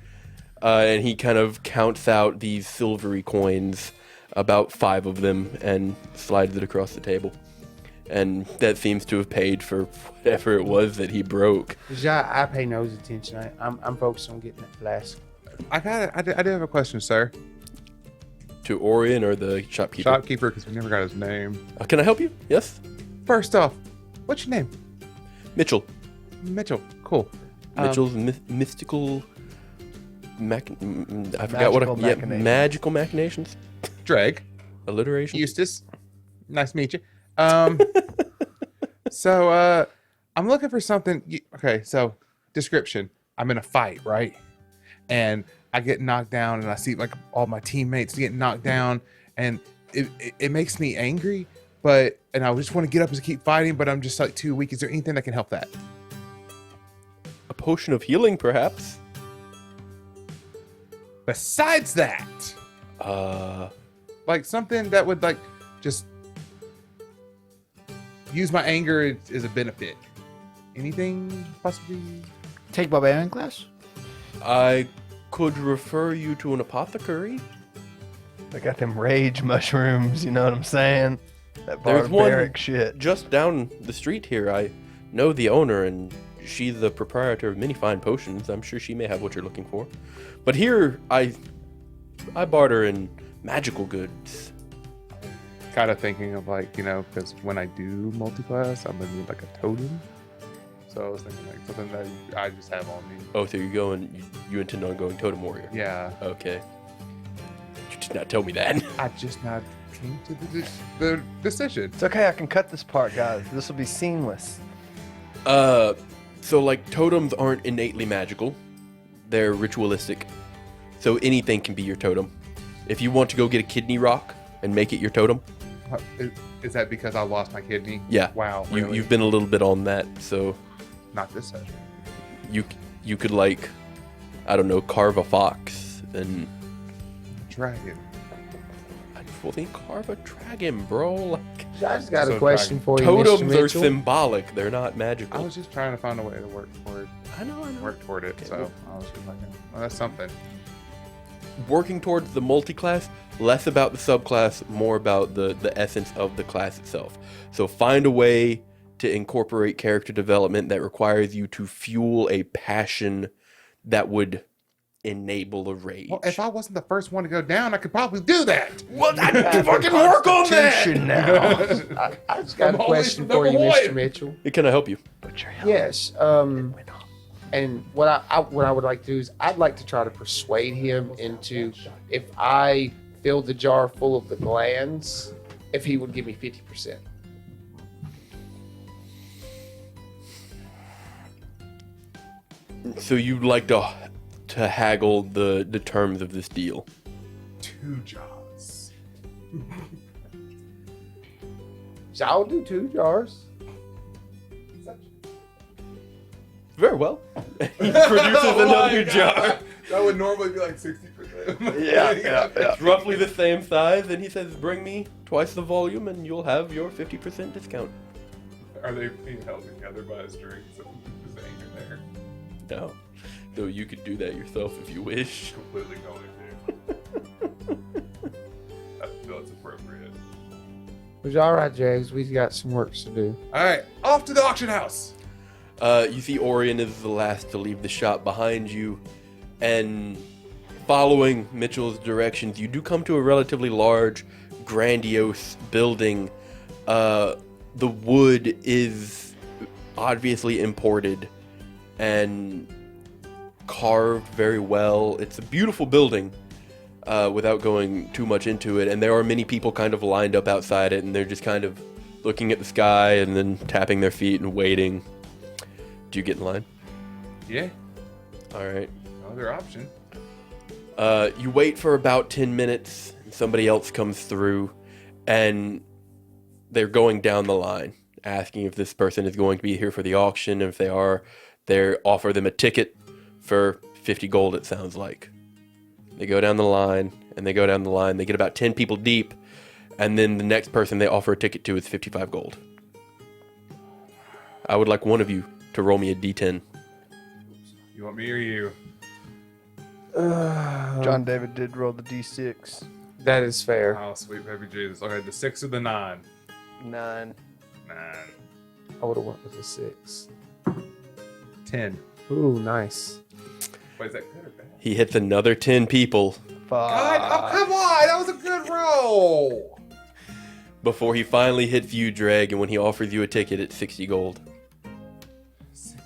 [SPEAKER 1] and he kind of counts out these silvery coins, about 5 of them, and slides it across the table. And that seems to have paid for whatever it was that he broke.
[SPEAKER 3] 'Cause I pay no attention. I'm focused on getting that flask.
[SPEAKER 4] I do have a question, sir.
[SPEAKER 1] To Orion or the shopkeeper?
[SPEAKER 4] Shopkeeper, because we never got his name.
[SPEAKER 1] Can I help you? Yes,
[SPEAKER 4] First off, what's your name?
[SPEAKER 1] Mitchell.
[SPEAKER 4] Mitchell. Cool.
[SPEAKER 1] Mitchell's mystical. I forgot what.
[SPEAKER 2] Magical
[SPEAKER 1] Yeah,
[SPEAKER 2] machinations.
[SPEAKER 1] magical machinations.
[SPEAKER 4] Dregg.
[SPEAKER 1] Alliteration.
[SPEAKER 4] Eustace. Nice to meet you. I'm looking for something. Okay, so description. I'm in a fight, right? And I get knocked down, and I see like all my teammates get knocked down, and it makes me angry. And I just want to get up and keep fighting, but I'm just like too weak. Is there anything that can help that?
[SPEAKER 1] A potion of healing, perhaps.
[SPEAKER 4] Besides that, like something that would like just use my anger as a benefit. Anything possibly?
[SPEAKER 5] Take barbarian class?
[SPEAKER 1] I could refer you to an apothecary.
[SPEAKER 2] They got them rage mushrooms, you know what I'm saying? That
[SPEAKER 1] There's one-
[SPEAKER 2] barbaric shit.
[SPEAKER 1] Just down the street here, I know the owner, and she's the proprietor of many fine potions. I'm sure she may have what you're looking for. But here, I barter in magical goods.
[SPEAKER 4] Kind of thinking of like, because when I do multi-class, I'm gonna need like a totem. So I was thinking like something that I just have on me.
[SPEAKER 1] Oh, so you're going, you intend on going Totem Warrior?
[SPEAKER 4] Yeah.
[SPEAKER 1] Okay. You did not tell me that.
[SPEAKER 4] I just now came to the decision.
[SPEAKER 2] It's okay, I can cut this part, guys. This will be seamless.
[SPEAKER 1] So like totems aren't innately magical. They're ritualistic. So anything can be your totem. If you want to go get a kidney rock and make it your totem,
[SPEAKER 4] Is that because I lost my kidney?
[SPEAKER 1] yeah.
[SPEAKER 4] Wow. Really?
[SPEAKER 1] You've been a little bit on that, so
[SPEAKER 4] Not this session.
[SPEAKER 1] you could like, I don't know, carve a fox and
[SPEAKER 4] Dragon.
[SPEAKER 1] well then carve a dragon, bro. Like
[SPEAKER 3] I just got
[SPEAKER 4] So
[SPEAKER 3] a question for you,
[SPEAKER 1] totems
[SPEAKER 3] Mr.
[SPEAKER 1] are
[SPEAKER 3] Mitchell.
[SPEAKER 1] symbolic. They're not
[SPEAKER 4] I
[SPEAKER 1] magical.
[SPEAKER 4] was just trying to find a way to work toward
[SPEAKER 1] I know.
[SPEAKER 4] it.
[SPEAKER 1] Okay,
[SPEAKER 4] So
[SPEAKER 1] well-
[SPEAKER 4] I was just like, well, that's something.
[SPEAKER 1] Working towards the multi-class, less about the subclass, more about the essence of the class itself. So find a way to incorporate character development that requires you to fuel a passion that would enable a rage.
[SPEAKER 4] Well, if I wasn't the first one to go down, I could probably do that.
[SPEAKER 1] Well, I fucking work on that!
[SPEAKER 2] Constitution now.
[SPEAKER 3] I just got
[SPEAKER 4] I'm
[SPEAKER 3] a question
[SPEAKER 4] always
[SPEAKER 3] for you,
[SPEAKER 4] number
[SPEAKER 3] Mr.
[SPEAKER 4] one.
[SPEAKER 3] Mitchell.
[SPEAKER 1] Can I help you?
[SPEAKER 2] Put your helmet.
[SPEAKER 3] Yes. And what I would like to do is I'd like to try to persuade him into, if I filled the jar full of the glands, if he would give me 50%.
[SPEAKER 1] So you'd like to haggle the terms of this deal?
[SPEAKER 4] 2 jars.
[SPEAKER 3] So I'll do 2 jars.
[SPEAKER 1] Very well. He produces another jar.
[SPEAKER 4] That would normally be like 60%.
[SPEAKER 2] Yeah.
[SPEAKER 1] It's roughly the same size, and he says, bring me twice the volume and you'll have your 50% discount.
[SPEAKER 4] Are they being held together by a string? So just hanging there.
[SPEAKER 1] No. Though you could do that yourself if you wish.
[SPEAKER 4] Completely going to. I feel it's appropriate.
[SPEAKER 3] Well, all right, Jags. We've got some work to do.
[SPEAKER 4] All right, off to the auction house.
[SPEAKER 1] You see Orion is the last to leave the shop behind you, and following Mitchell's directions, you do come to a relatively large, grandiose building. The wood is obviously imported and carved very well. It's a beautiful building, without going too much into it, and there are many people kind of lined up outside it, and they're just kind of looking at the sky and then tapping their feet and waiting. Do you get in line?
[SPEAKER 4] Yeah,
[SPEAKER 1] All right.
[SPEAKER 4] no other option.
[SPEAKER 1] You wait for about 10 minutes, and somebody else comes through, and they're going down the line, asking if this person is going to be here for the auction. And if they are, they offer them a ticket for 50 gold, it sounds like. They go down the line, and they go down the line. They get about 10 people deep, and then the next person they offer a ticket to is 55 gold. I would like one of you to roll me a d10.
[SPEAKER 4] You want me or you?
[SPEAKER 2] John David did roll the D6.
[SPEAKER 3] That is fair.
[SPEAKER 4] Oh, sweet baby Jesus. Okay, the 6 or the 9?
[SPEAKER 2] 9.
[SPEAKER 4] 9.
[SPEAKER 3] I would have went with a 6.
[SPEAKER 4] 10.
[SPEAKER 3] Ooh, nice.
[SPEAKER 4] Wait, is that good or bad?
[SPEAKER 1] He hits another 10 people
[SPEAKER 4] God, oh, come on! That was a good roll!
[SPEAKER 1] before he finally hits you, Dregg, and when he offers you a ticket, it's 60 gold.
[SPEAKER 4] 60.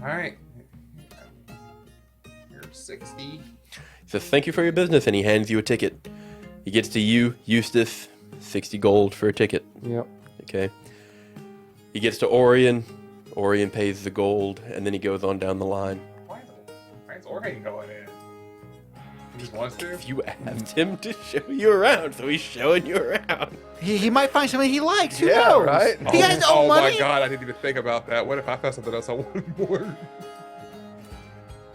[SPEAKER 4] Alright. Here's 60.
[SPEAKER 1] He says, thank you for your business, and he hands you a ticket. He gets to you, Eustace, 60 gold for a ticket.
[SPEAKER 3] Yep.
[SPEAKER 1] Okay. He gets to Orion. Orion pays the gold, and then he goes on down the line.
[SPEAKER 4] Why is Orion going in? He just wants to?
[SPEAKER 1] You asked him to show you around, so he's showing you around.
[SPEAKER 5] He might find something he likes. Who
[SPEAKER 2] Yeah,
[SPEAKER 5] knows?
[SPEAKER 2] right?
[SPEAKER 5] He has no
[SPEAKER 4] Oh
[SPEAKER 5] money.
[SPEAKER 4] my god, I didn't even think about that. What if I found something else I wanted more?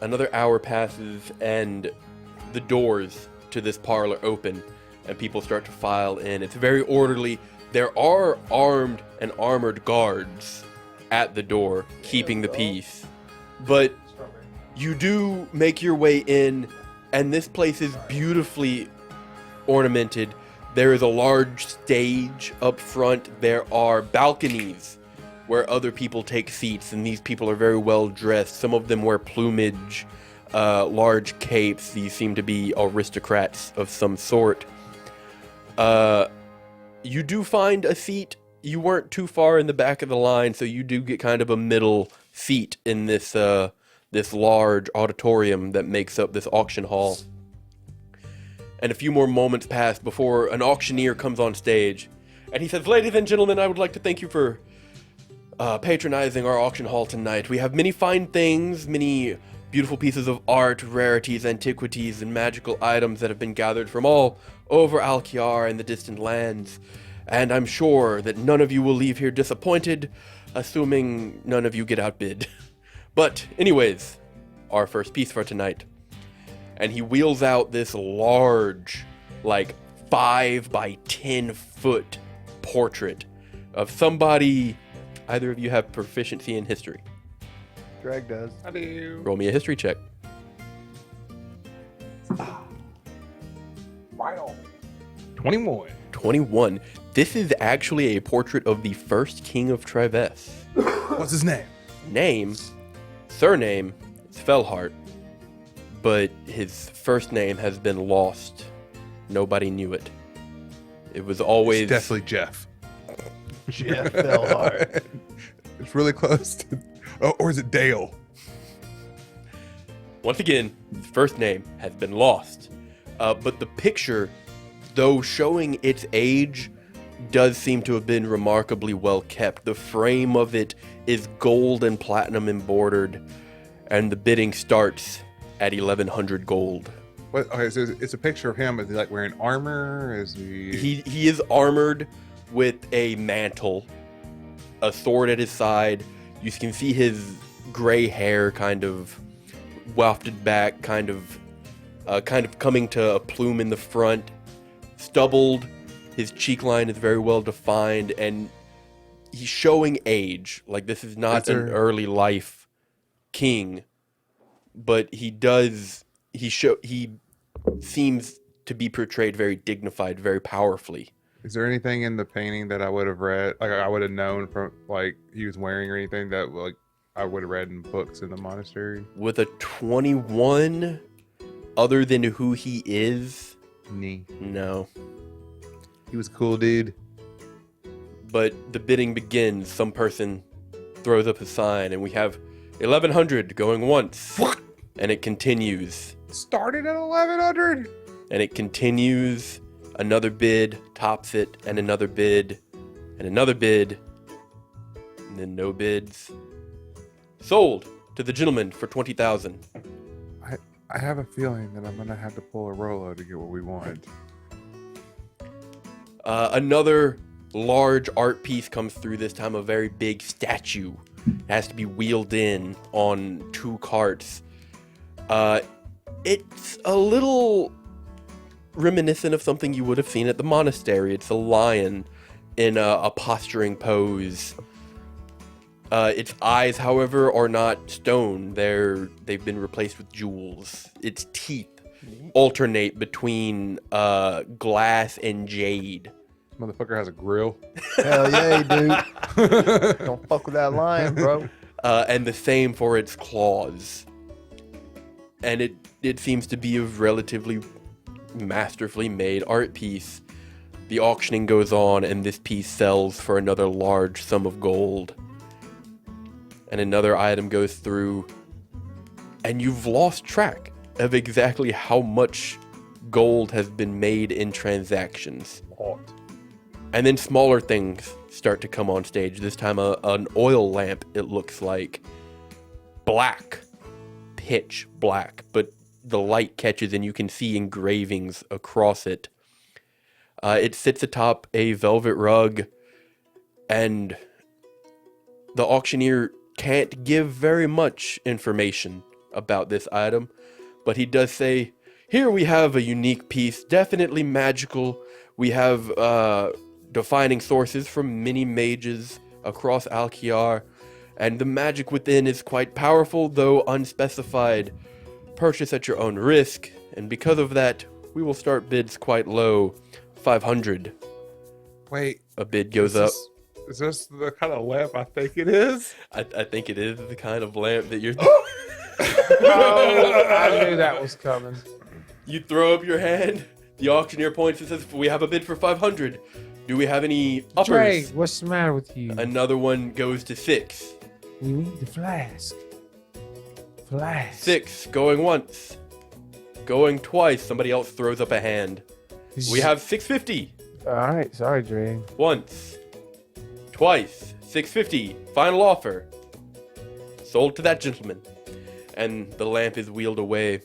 [SPEAKER 1] Another hour passes, and the doors to this parlor open, and people start to file in. It's very orderly. There are armed and armored guards at the door, keeping the peace. But you do make your way in, And this place is beautifully ornamented. There is a large stage up front. There are balconies where other people take seats, and these people are very well dressed. Some of them wear plumage, large capes. These seem to be aristocrats of some sort. You do find a seat. You weren't too far in the back of the line, so you do get kind of a middle seat in this this large auditorium that makes up this auction hall. And a few more moments pass before an auctioneer comes on stage, and he says, "Ladies and gentlemen, I would like to thank you for patronizing our auction hall tonight. We have many fine things, many beautiful pieces of art, rarities, antiquities, and magical items that have been gathered from all over Alkiar and the distant lands. And I'm sure that none of you will leave here disappointed, assuming none of you get outbid. But anyways, our first piece for tonight." And he wheels out this large, like 5 by 10 foot portrait of somebody. Either of you have proficiency in history?
[SPEAKER 2] Dregg does.
[SPEAKER 4] I do.
[SPEAKER 1] Roll me a history check.
[SPEAKER 4] Right on. 21.
[SPEAKER 1] 21. This is actually a portrait of the first king of Trives.
[SPEAKER 4] What's his name?
[SPEAKER 1] Surname, is Fellhart, but his first name has been lost. Nobody knew it. It was always...
[SPEAKER 4] It's definitely Jeff.
[SPEAKER 2] Jeff Fellhart.
[SPEAKER 4] It's really close to... Oh, or is it Dale?
[SPEAKER 1] Once again, his first name has been lost. But the picture, though showing its age, does seem to have been remarkably well kept. The frame of it is gold and platinum embroidered, and the bidding starts at 1,100 gold.
[SPEAKER 4] What? Okay, so it's a picture of him. Is he like wearing armor? Is he?
[SPEAKER 1] He is armored with a mantle, a sword at his side. You can see his gray hair kind of wafted back, kind of coming to a plume in the front, stubbled. His cheek line is very well defined, and he's showing age. Like, this is not an early life king, but he seems to be portrayed very dignified, very powerfully.
[SPEAKER 4] Is there anything in the painting that I would have read, like I would have known from, like, he was wearing, or anything that, like, I would have read in books in the monastery?
[SPEAKER 1] With a 21, other than who he is, no.
[SPEAKER 4] He was cool, dude.
[SPEAKER 1] But the bidding begins. Some person throws up a sign, and we have 1,100 going once. And it continues.
[SPEAKER 4] Started at 1,100?
[SPEAKER 1] And it continues. Another bid tops it, and another bid, and another bid, and then no bids. Sold to the gentleman for 20,000.
[SPEAKER 4] I have a feeling that I'm gonna have to pull a Rolo to get what we want.
[SPEAKER 1] Another large art piece comes through, this time a very big statue. It has to be wheeled in on 2 carts. It's a little reminiscent of something you would have seen at the monastery. It's a lion in a posturing pose. Its eyes, however, are not stone. They've been replaced with jewels. Its teeth alternate between glass and jade.
[SPEAKER 4] Motherfucker has a grill.
[SPEAKER 2] Hell yeah, dude. Don't fuck with that lion, bro.
[SPEAKER 1] And the same for its claws. And it seems to be a relatively masterfully made art piece. The auctioning goes on, and this piece sells for another large sum of gold. And another item goes through, and you've lost track of exactly how much gold has been made in transactions. And then smaller things start to come on stage. This time an oil lamp, it looks like. Black. Pitch black. But the light catches and you can see engravings across it. It sits atop a velvet rug. And the auctioneer can't give very much information about this item. But he does say, here we have a unique piece, definitely magical. We have defining sources from many mages across Alkiar, and the magic within is quite powerful, though unspecified. Purchase at your own risk, And because of that, we will start bids quite low. 500.
[SPEAKER 4] Wait.
[SPEAKER 1] A bid goes up.
[SPEAKER 4] Is this the kind of lamp I think it is?
[SPEAKER 1] I think it is the kind of lamp that you're.
[SPEAKER 3] Oh, I knew that was coming.
[SPEAKER 1] You throw up your hand. The auctioneer points and says, "We have a bid for 500. Do we have any uppers?"
[SPEAKER 3] Dregg, what's the matter with you?
[SPEAKER 1] Another one goes to 6.
[SPEAKER 3] We need the flask. Flask.
[SPEAKER 1] 6 going once. Going twice. Somebody else throws up a hand. We have 650.
[SPEAKER 3] All right, sorry, Dregg.
[SPEAKER 1] Once. Twice. 650. Final offer. Sold to that gentleman. And the lamp is wheeled away.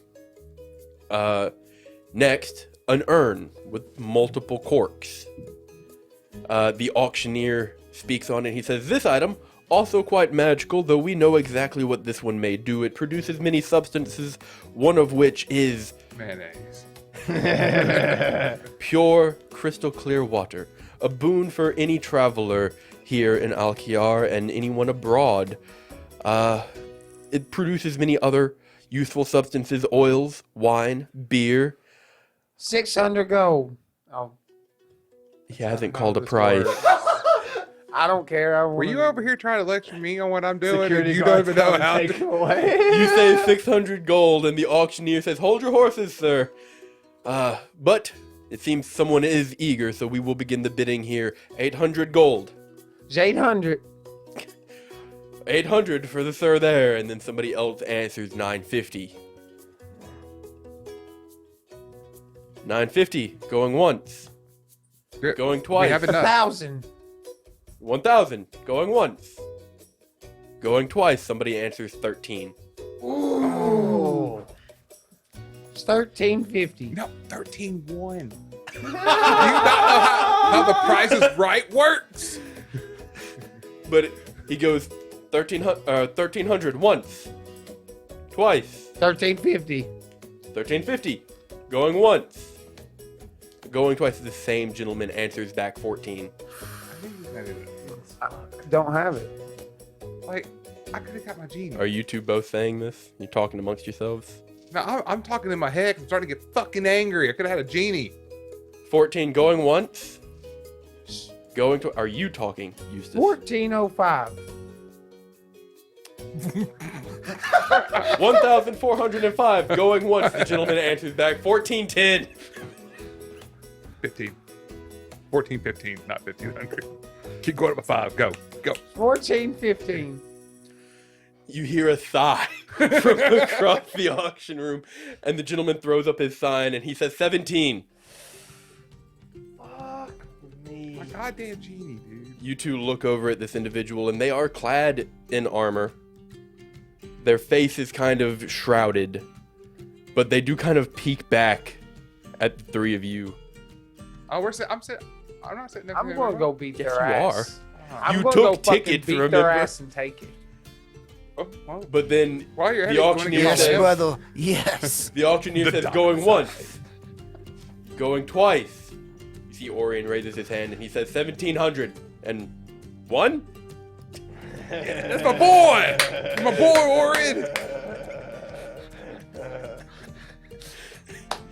[SPEAKER 1] Next, an urn with multiple corks. The auctioneer speaks on it. He says, "This item, also quite magical, though we know exactly what this one may do. It produces many substances, one of which is
[SPEAKER 4] Mayonnaise.
[SPEAKER 1] pure, crystal clear water. A boon for any traveler here in Alkiar and anyone abroad. It produces many other useful substances, oils, wine, beer."
[SPEAKER 3] 600 gold. Oh,
[SPEAKER 1] He hasn't
[SPEAKER 4] How
[SPEAKER 1] called a
[SPEAKER 4] this
[SPEAKER 1] price.
[SPEAKER 4] works.
[SPEAKER 3] I don't care.
[SPEAKER 4] Were you over here trying to lecture me on what I'm doing?
[SPEAKER 2] Security
[SPEAKER 4] And you don't
[SPEAKER 2] guards
[SPEAKER 4] even know
[SPEAKER 2] come and
[SPEAKER 4] how
[SPEAKER 2] take
[SPEAKER 4] to.
[SPEAKER 2] it away.
[SPEAKER 1] You say 600 gold, and the auctioneer says, "Hold your horses, sir." But it seems someone is eager, so we will begin the bidding here. 800 gold.
[SPEAKER 3] 800.
[SPEAKER 1] 800 for the sir there, and then somebody else answers 950. 950, going once.
[SPEAKER 4] Good.
[SPEAKER 1] Going
[SPEAKER 4] We
[SPEAKER 1] twice.
[SPEAKER 4] have enough.
[SPEAKER 3] 1,000.
[SPEAKER 1] 1,000, going once. Going twice, somebody answers 13.
[SPEAKER 3] Ooh. It's 1350.
[SPEAKER 4] No, 13-1. Do you not know how the Price is Right works?
[SPEAKER 1] But he goes 1300 once. Twice.
[SPEAKER 3] 1350.
[SPEAKER 1] 1350. Going once. Going twice. The same gentleman answers back 14.
[SPEAKER 3] Don't have it.
[SPEAKER 4] Like, I could have got my genie.
[SPEAKER 1] Are you two both saying this? You're talking amongst yourselves?
[SPEAKER 4] No, I'm talking in my head. I'm starting to get fucking angry. I could have had a genie.
[SPEAKER 1] 14 going once. Going to. Are you talking, Eustace?
[SPEAKER 3] 1405.
[SPEAKER 1] 1,405 going once. The gentleman answers back 1410.
[SPEAKER 4] 15. 1415, not 1500. Keep going up a 5. Go.
[SPEAKER 3] 1415.
[SPEAKER 1] You hear a sigh from across the auction room, and the gentleman throws up his sign and he says 17.
[SPEAKER 2] Fuck me.
[SPEAKER 4] My goddamn genie, dude.
[SPEAKER 1] You two look over at this individual, and they are clad in armor. Their face is kind of shrouded, but they do kind of peek back at the three of you.
[SPEAKER 4] Oh, I'm not sitting next to
[SPEAKER 3] I'm
[SPEAKER 4] him.
[SPEAKER 3] going to go beat
[SPEAKER 1] Yes,
[SPEAKER 3] their
[SPEAKER 1] you
[SPEAKER 3] ass. I'm
[SPEAKER 1] You
[SPEAKER 3] gonna
[SPEAKER 1] took
[SPEAKER 3] go fucking
[SPEAKER 1] tickets,
[SPEAKER 3] beat
[SPEAKER 1] remember?
[SPEAKER 3] their ass and take it.
[SPEAKER 4] Oh, well,
[SPEAKER 1] But then
[SPEAKER 4] while you're at
[SPEAKER 1] the
[SPEAKER 4] it, you wanna
[SPEAKER 1] auctioneer
[SPEAKER 4] get
[SPEAKER 5] Yes,
[SPEAKER 1] says,
[SPEAKER 4] all
[SPEAKER 5] brother. Yes.
[SPEAKER 1] the auctioneer
[SPEAKER 4] The
[SPEAKER 1] says
[SPEAKER 4] dark
[SPEAKER 1] going
[SPEAKER 4] side.
[SPEAKER 1] once, going twice. You see Orion raises his hand and he says 1,700 and one.
[SPEAKER 4] That's my boy! My boy, Orion!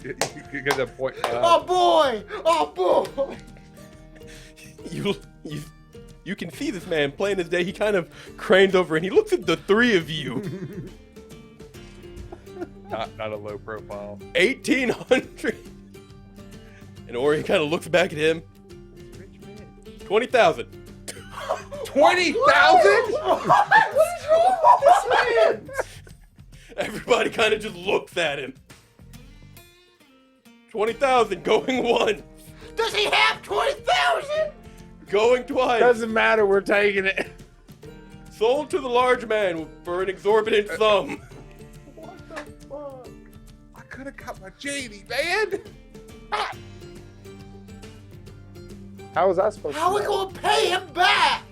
[SPEAKER 4] You get that point.
[SPEAKER 5] Oh boy! Oh boy!
[SPEAKER 1] You can see this man plain as day. He kind of cranes over and he looks at the three of you.
[SPEAKER 4] Not a low profile.
[SPEAKER 1] 1,800. And Orion kind of looks back at him. 20,000.
[SPEAKER 4] 20,000?
[SPEAKER 1] Everybody kind of just looks at him. 20,000 going one,
[SPEAKER 5] Does he have 20,000?
[SPEAKER 1] going twice.
[SPEAKER 3] Doesn't matter, we're taking it.
[SPEAKER 1] Sold to the large man for an exorbitant sum.
[SPEAKER 2] What the fuck?
[SPEAKER 4] I could have got my genie, man!
[SPEAKER 3] How was I supposed
[SPEAKER 5] How
[SPEAKER 3] to
[SPEAKER 5] we
[SPEAKER 3] know?
[SPEAKER 5] gonna pay him back?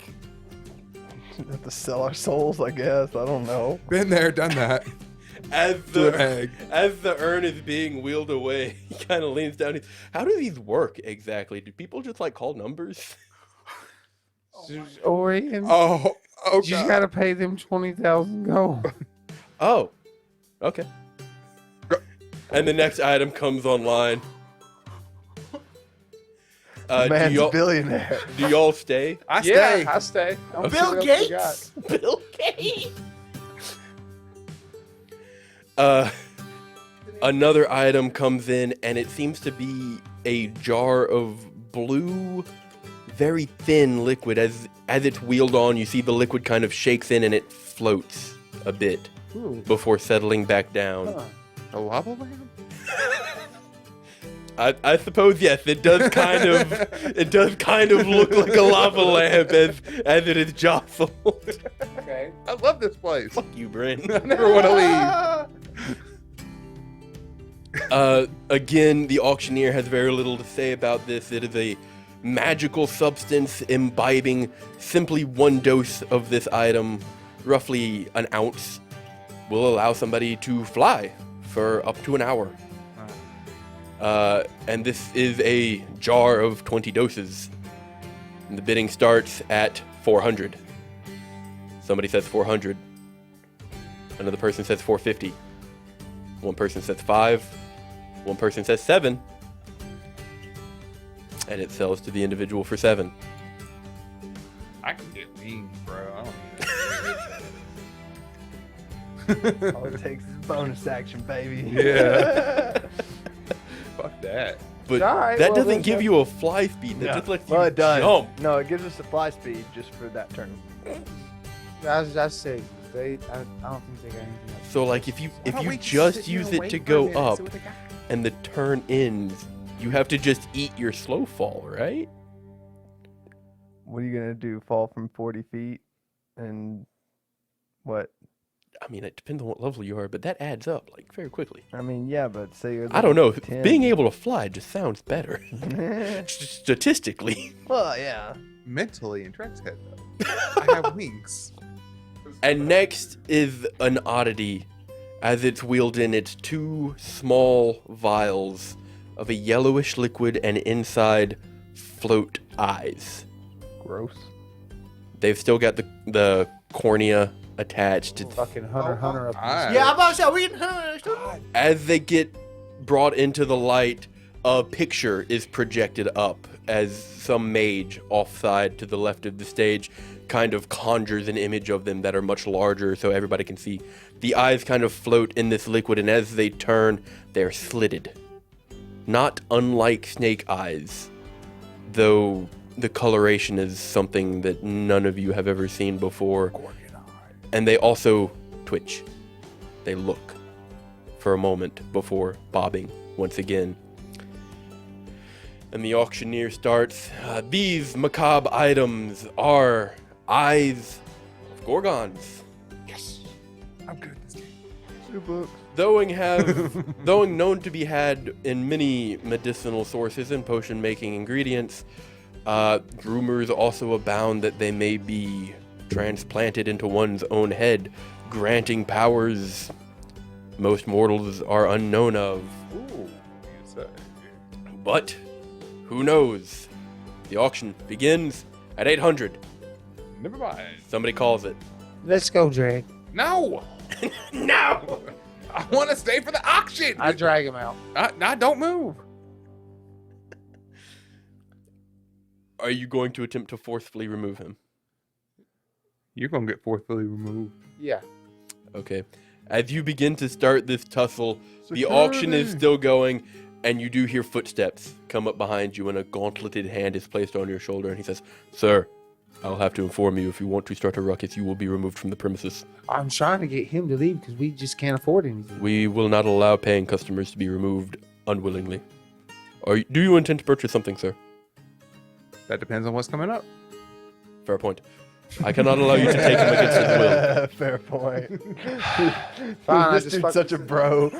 [SPEAKER 2] Have to sell our souls, I guess. I don't know.
[SPEAKER 4] Been there, done that.
[SPEAKER 1] As
[SPEAKER 4] To an egg.
[SPEAKER 1] the urn is being wheeled away, he kind of leans down. How do these work exactly? Do people just like call numbers?
[SPEAKER 3] Orion,
[SPEAKER 4] Oh,
[SPEAKER 3] you just
[SPEAKER 4] God.
[SPEAKER 3] gotta pay them 20,000 gold.
[SPEAKER 1] Oh, okay. And the next item comes online.
[SPEAKER 2] Man's
[SPEAKER 1] do
[SPEAKER 2] a billionaire.
[SPEAKER 1] y'all stay?
[SPEAKER 4] I
[SPEAKER 3] Yeah,
[SPEAKER 4] stay.
[SPEAKER 3] I stay. I don't see
[SPEAKER 5] Bill
[SPEAKER 3] what else we
[SPEAKER 5] Gates.
[SPEAKER 1] Bill Gates. Another item comes in, and it seems to be a jar of blue, very thin liquid. As it's wheeled on, you see the liquid kind of shakes in, and it floats a bit
[SPEAKER 3] got. Ooh.
[SPEAKER 1] before settling back down.
[SPEAKER 3] Huh.
[SPEAKER 4] A lava lamp?
[SPEAKER 1] I suppose yes. It does kind of look like a lava lamp as it is jostled.
[SPEAKER 3] Okay.
[SPEAKER 4] I love this place.
[SPEAKER 1] Fuck you, Bryn.
[SPEAKER 4] I never want to leave.
[SPEAKER 1] Again, the auctioneer has very little to say about this. It is a magical substance imbibing simply one dose of this item, roughly an ounce, will allow somebody to fly for up to an hour. And this is a jar of 20 doses. And the bidding starts at 400. Somebody says 400. Another person says 450. One person says 5. One person says 7. And it sells to the individual for 7.
[SPEAKER 4] I can get wings, bro. I don't need
[SPEAKER 2] All it takes is bonus action, baby.
[SPEAKER 4] Yeah. Fuck that.
[SPEAKER 1] But
[SPEAKER 3] All right,
[SPEAKER 1] that
[SPEAKER 3] well,
[SPEAKER 1] doesn't
[SPEAKER 3] then-
[SPEAKER 1] give you a fly speed. That just lets you
[SPEAKER 2] Well, it does.
[SPEAKER 1] jump.
[SPEAKER 2] No, it gives us a fly speed just for that turn.
[SPEAKER 3] I say I don't think they got anything else.
[SPEAKER 1] So like if you
[SPEAKER 4] Why don't we
[SPEAKER 1] just
[SPEAKER 4] sit here
[SPEAKER 1] use
[SPEAKER 4] and
[SPEAKER 1] it
[SPEAKER 4] wait
[SPEAKER 1] to
[SPEAKER 4] for a
[SPEAKER 1] go
[SPEAKER 4] minute and
[SPEAKER 1] up
[SPEAKER 4] see what they got?
[SPEAKER 1] and the turn ends, you have to just eat your slow fall, right?
[SPEAKER 2] What are you gonna do? Fall from 40 feet? And what?
[SPEAKER 1] I mean, it depends on what level you are, but that adds up like very quickly.
[SPEAKER 2] I mean, yeah, but say you're.
[SPEAKER 1] I don't know.
[SPEAKER 2] level 10.
[SPEAKER 1] Being able to fly just sounds better statistically.
[SPEAKER 2] Well, yeah.
[SPEAKER 4] Mentally in Tregg's head, though. I have wings.
[SPEAKER 1] And next is an oddity. As it's wheeled in, it's 2 small vials of a yellowish liquid, and inside float eyes.
[SPEAKER 2] Gross.
[SPEAKER 1] They've still got the cornea attached.
[SPEAKER 3] Fucking Hunter up. in
[SPEAKER 4] Alright.
[SPEAKER 3] this-
[SPEAKER 5] Yeah, I'm about to say, we can.
[SPEAKER 1] As they get brought into the light, a picture is projected up as some mage offside to the left of the stage kind of conjures an image of them that are much larger so everybody can see. The eyes kind of float in this liquid, and as they turn, they're slitted. Not unlike snake eyes, though the coloration is something that none of you have ever seen before. And they also twitch. They look for a moment before bobbing once again. And the auctioneer starts. These macabre items are eyes of gorgons.
[SPEAKER 4] Yes. I'm good at this game.
[SPEAKER 2] Two books.
[SPEAKER 1] Though known to be had in many medicinal sources and potion making ingredients, rumors also abound that they may be transplanted into one's own head, granting powers most mortals are unknown of.
[SPEAKER 4] Ooh. Yes,
[SPEAKER 1] But who knows? The auction begins at 800.
[SPEAKER 4] never mind.
[SPEAKER 1] Somebody calls it.
[SPEAKER 3] Let's go, Dregg.
[SPEAKER 4] No.
[SPEAKER 1] No!
[SPEAKER 4] I want to stay for the auction.
[SPEAKER 3] I drag him out.
[SPEAKER 4] Nah, don't move.
[SPEAKER 1] Are you going to attempt to forcefully remove him?
[SPEAKER 4] You're going to get forcefully removed.
[SPEAKER 3] Yeah.
[SPEAKER 1] Okay. As you begin to start this tussle, the auction is still going, and you do hear footsteps come up behind you, and a gauntleted hand is placed on your shoulder, and he says, "Sir, I'll have to inform you, if you want to start a ruckus, you will be removed from the premises.
[SPEAKER 3] I'm trying to get him to leave because we just can't afford anything.
[SPEAKER 1] We will not allow paying customers to be removed unwillingly. Do you intend to purchase something, sir?"
[SPEAKER 4] That depends on what's coming up.
[SPEAKER 1] Fair point. I cannot allow you to take him against his will.
[SPEAKER 2] Fair point.
[SPEAKER 3] Fine, I
[SPEAKER 2] This
[SPEAKER 3] just
[SPEAKER 2] dude's
[SPEAKER 3] fuck-
[SPEAKER 2] such a bro.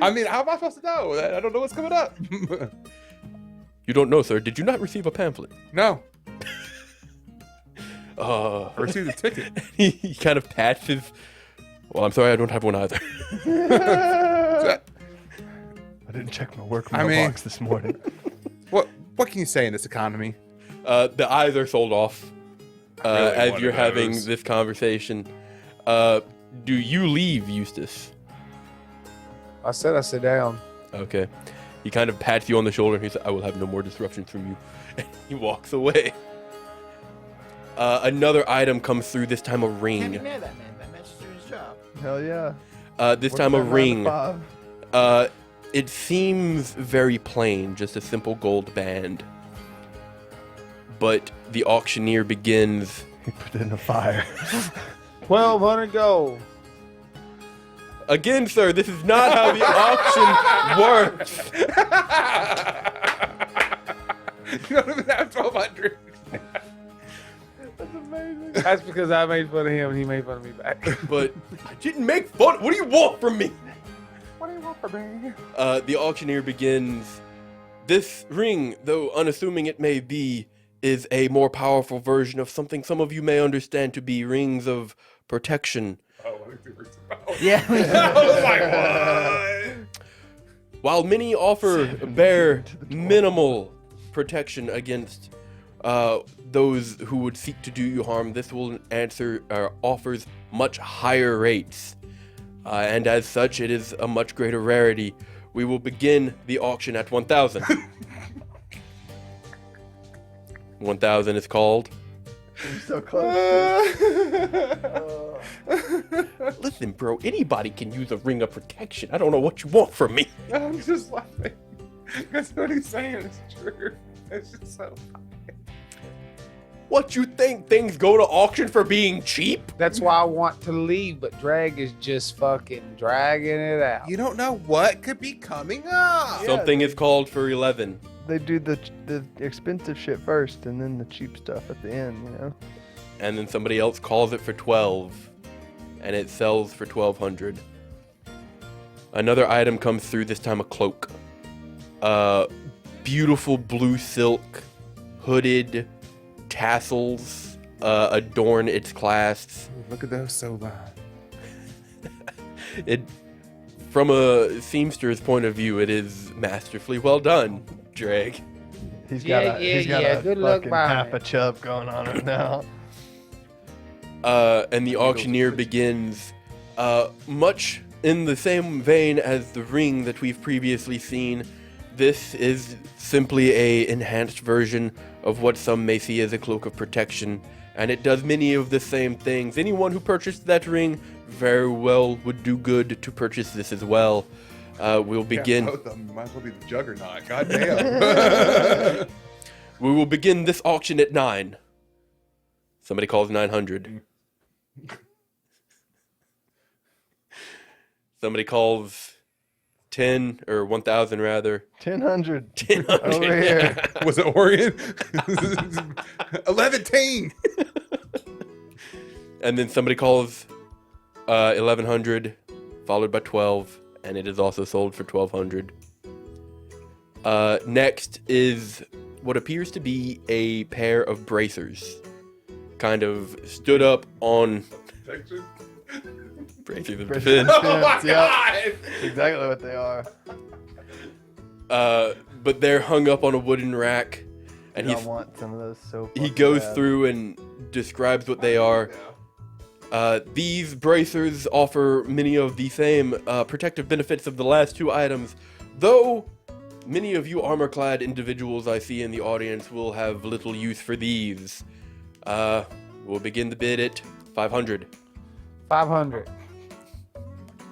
[SPEAKER 4] I mean, how am I supposed to know? I don't know what's coming up.
[SPEAKER 1] You don't know, sir. Did you not receive a pamphlet?
[SPEAKER 4] No.
[SPEAKER 1] Uh,
[SPEAKER 4] I received a ticket.
[SPEAKER 1] he kind of pats his... Well, I'm sorry, I don't have one either.
[SPEAKER 4] That-
[SPEAKER 2] I didn't check my work
[SPEAKER 4] I mean-
[SPEAKER 2] mailbox this morning.
[SPEAKER 4] what can you say in this economy?
[SPEAKER 1] The eyes are sold off
[SPEAKER 4] really
[SPEAKER 1] as
[SPEAKER 4] wanted
[SPEAKER 1] you're having
[SPEAKER 4] those.
[SPEAKER 1] this conversation. Do you leave, Eustace?
[SPEAKER 3] I said I sit down.
[SPEAKER 1] Okay. He kind of pats you on the shoulder and he says, I will have no more disruptions from you. And he walks away. Another item comes through, this time a
[SPEAKER 5] Can't be
[SPEAKER 1] ring.
[SPEAKER 5] mad at that man. That man's just doing his job.
[SPEAKER 2] Hell yeah.
[SPEAKER 1] This
[SPEAKER 2] What's
[SPEAKER 1] time a
[SPEAKER 2] that, 9 to
[SPEAKER 1] ring.
[SPEAKER 2] 5?
[SPEAKER 1] It seems very plain, just a simple gold band. But the auctioneer begins.
[SPEAKER 2] He put it in the fire.
[SPEAKER 3] 1,200 gold.
[SPEAKER 1] Again, sir, this is not how the auction works.
[SPEAKER 4] You don't even have 1,200.
[SPEAKER 2] That's amazing.
[SPEAKER 3] That's because I made fun of him and he made fun of me back.
[SPEAKER 1] But I didn't make fun. What do you want from me?
[SPEAKER 4] What do you want from me?
[SPEAKER 1] The auctioneer begins. This ring, though unassuming it may be, is a more powerful version of something some of you may understand to be rings of protection.
[SPEAKER 4] Oh, I think it's about.
[SPEAKER 5] Yeah.
[SPEAKER 4] I was like, what?
[SPEAKER 1] While many bear minimal protection against those who would seek to do you harm, this will offers much higher rates. And as such, it is a much greater rarity. We will begin the auction at 1,000. 1,000 is called.
[SPEAKER 2] I'm so close.
[SPEAKER 1] Listen, bro, anybody can use a ring of protection. I don't know what you want from me.
[SPEAKER 4] I'm just laughing. That's what he's saying is true. It's just so funny.
[SPEAKER 1] What, you think things go to auction for being cheap?
[SPEAKER 3] That's why I want to leave, but Dregg is just fucking dragging it out.
[SPEAKER 4] You don't know what could be coming up.
[SPEAKER 1] Something is called for 11.
[SPEAKER 2] They do the expensive shit first and then the cheap stuff at the end, you know?
[SPEAKER 1] And then somebody else calls it for 12. And it sells for 1,200. Another item comes through, this time a cloak. Beautiful blue silk, hooded, tassels adorn its clasps.
[SPEAKER 4] Look at those so loud.
[SPEAKER 1] It, from a seamster's point of view, it is masterfully well done, Dregg.
[SPEAKER 2] He's got a
[SPEAKER 3] Good luck
[SPEAKER 2] fucking
[SPEAKER 3] buying
[SPEAKER 2] half
[SPEAKER 3] it.
[SPEAKER 2] a chub going on right now.
[SPEAKER 1] And the auctioneer begins, much in the same vein as the ring that we've previously seen. This is simply a enhanced version of what some may see as a cloak of protection, and it does many of the same things. Anyone who purchased that ring very well would do good to purchase this as well. We'll begin.
[SPEAKER 4] Yeah, both of them might as well be the juggernaut. God damn.
[SPEAKER 1] We will begin this auction at 9. Somebody calls 900. Somebody calls 10 or 1,000 rather.
[SPEAKER 2] 1,000.
[SPEAKER 1] 1,000
[SPEAKER 2] Over here.
[SPEAKER 4] Was it Orion? 11.
[SPEAKER 1] And then somebody calls 1,100, followed by 12, and it is also sold for 1,200. Next is what appears to be a pair of bracers, kind of stood up on bracers of defense.
[SPEAKER 4] Oh my
[SPEAKER 2] Yep.
[SPEAKER 4] god!
[SPEAKER 2] Exactly what they are.
[SPEAKER 1] But they're hung up on a wooden rack, and
[SPEAKER 2] I want some of those so
[SPEAKER 1] he
[SPEAKER 2] fucking
[SPEAKER 1] goes
[SPEAKER 2] bad.
[SPEAKER 1] through and describes what they are. These bracers offer many of the same protective benefits of the last two items, though many of you armor-clad individuals I see in the audience will have little use for these. We'll begin the bid at 500.
[SPEAKER 3] 500.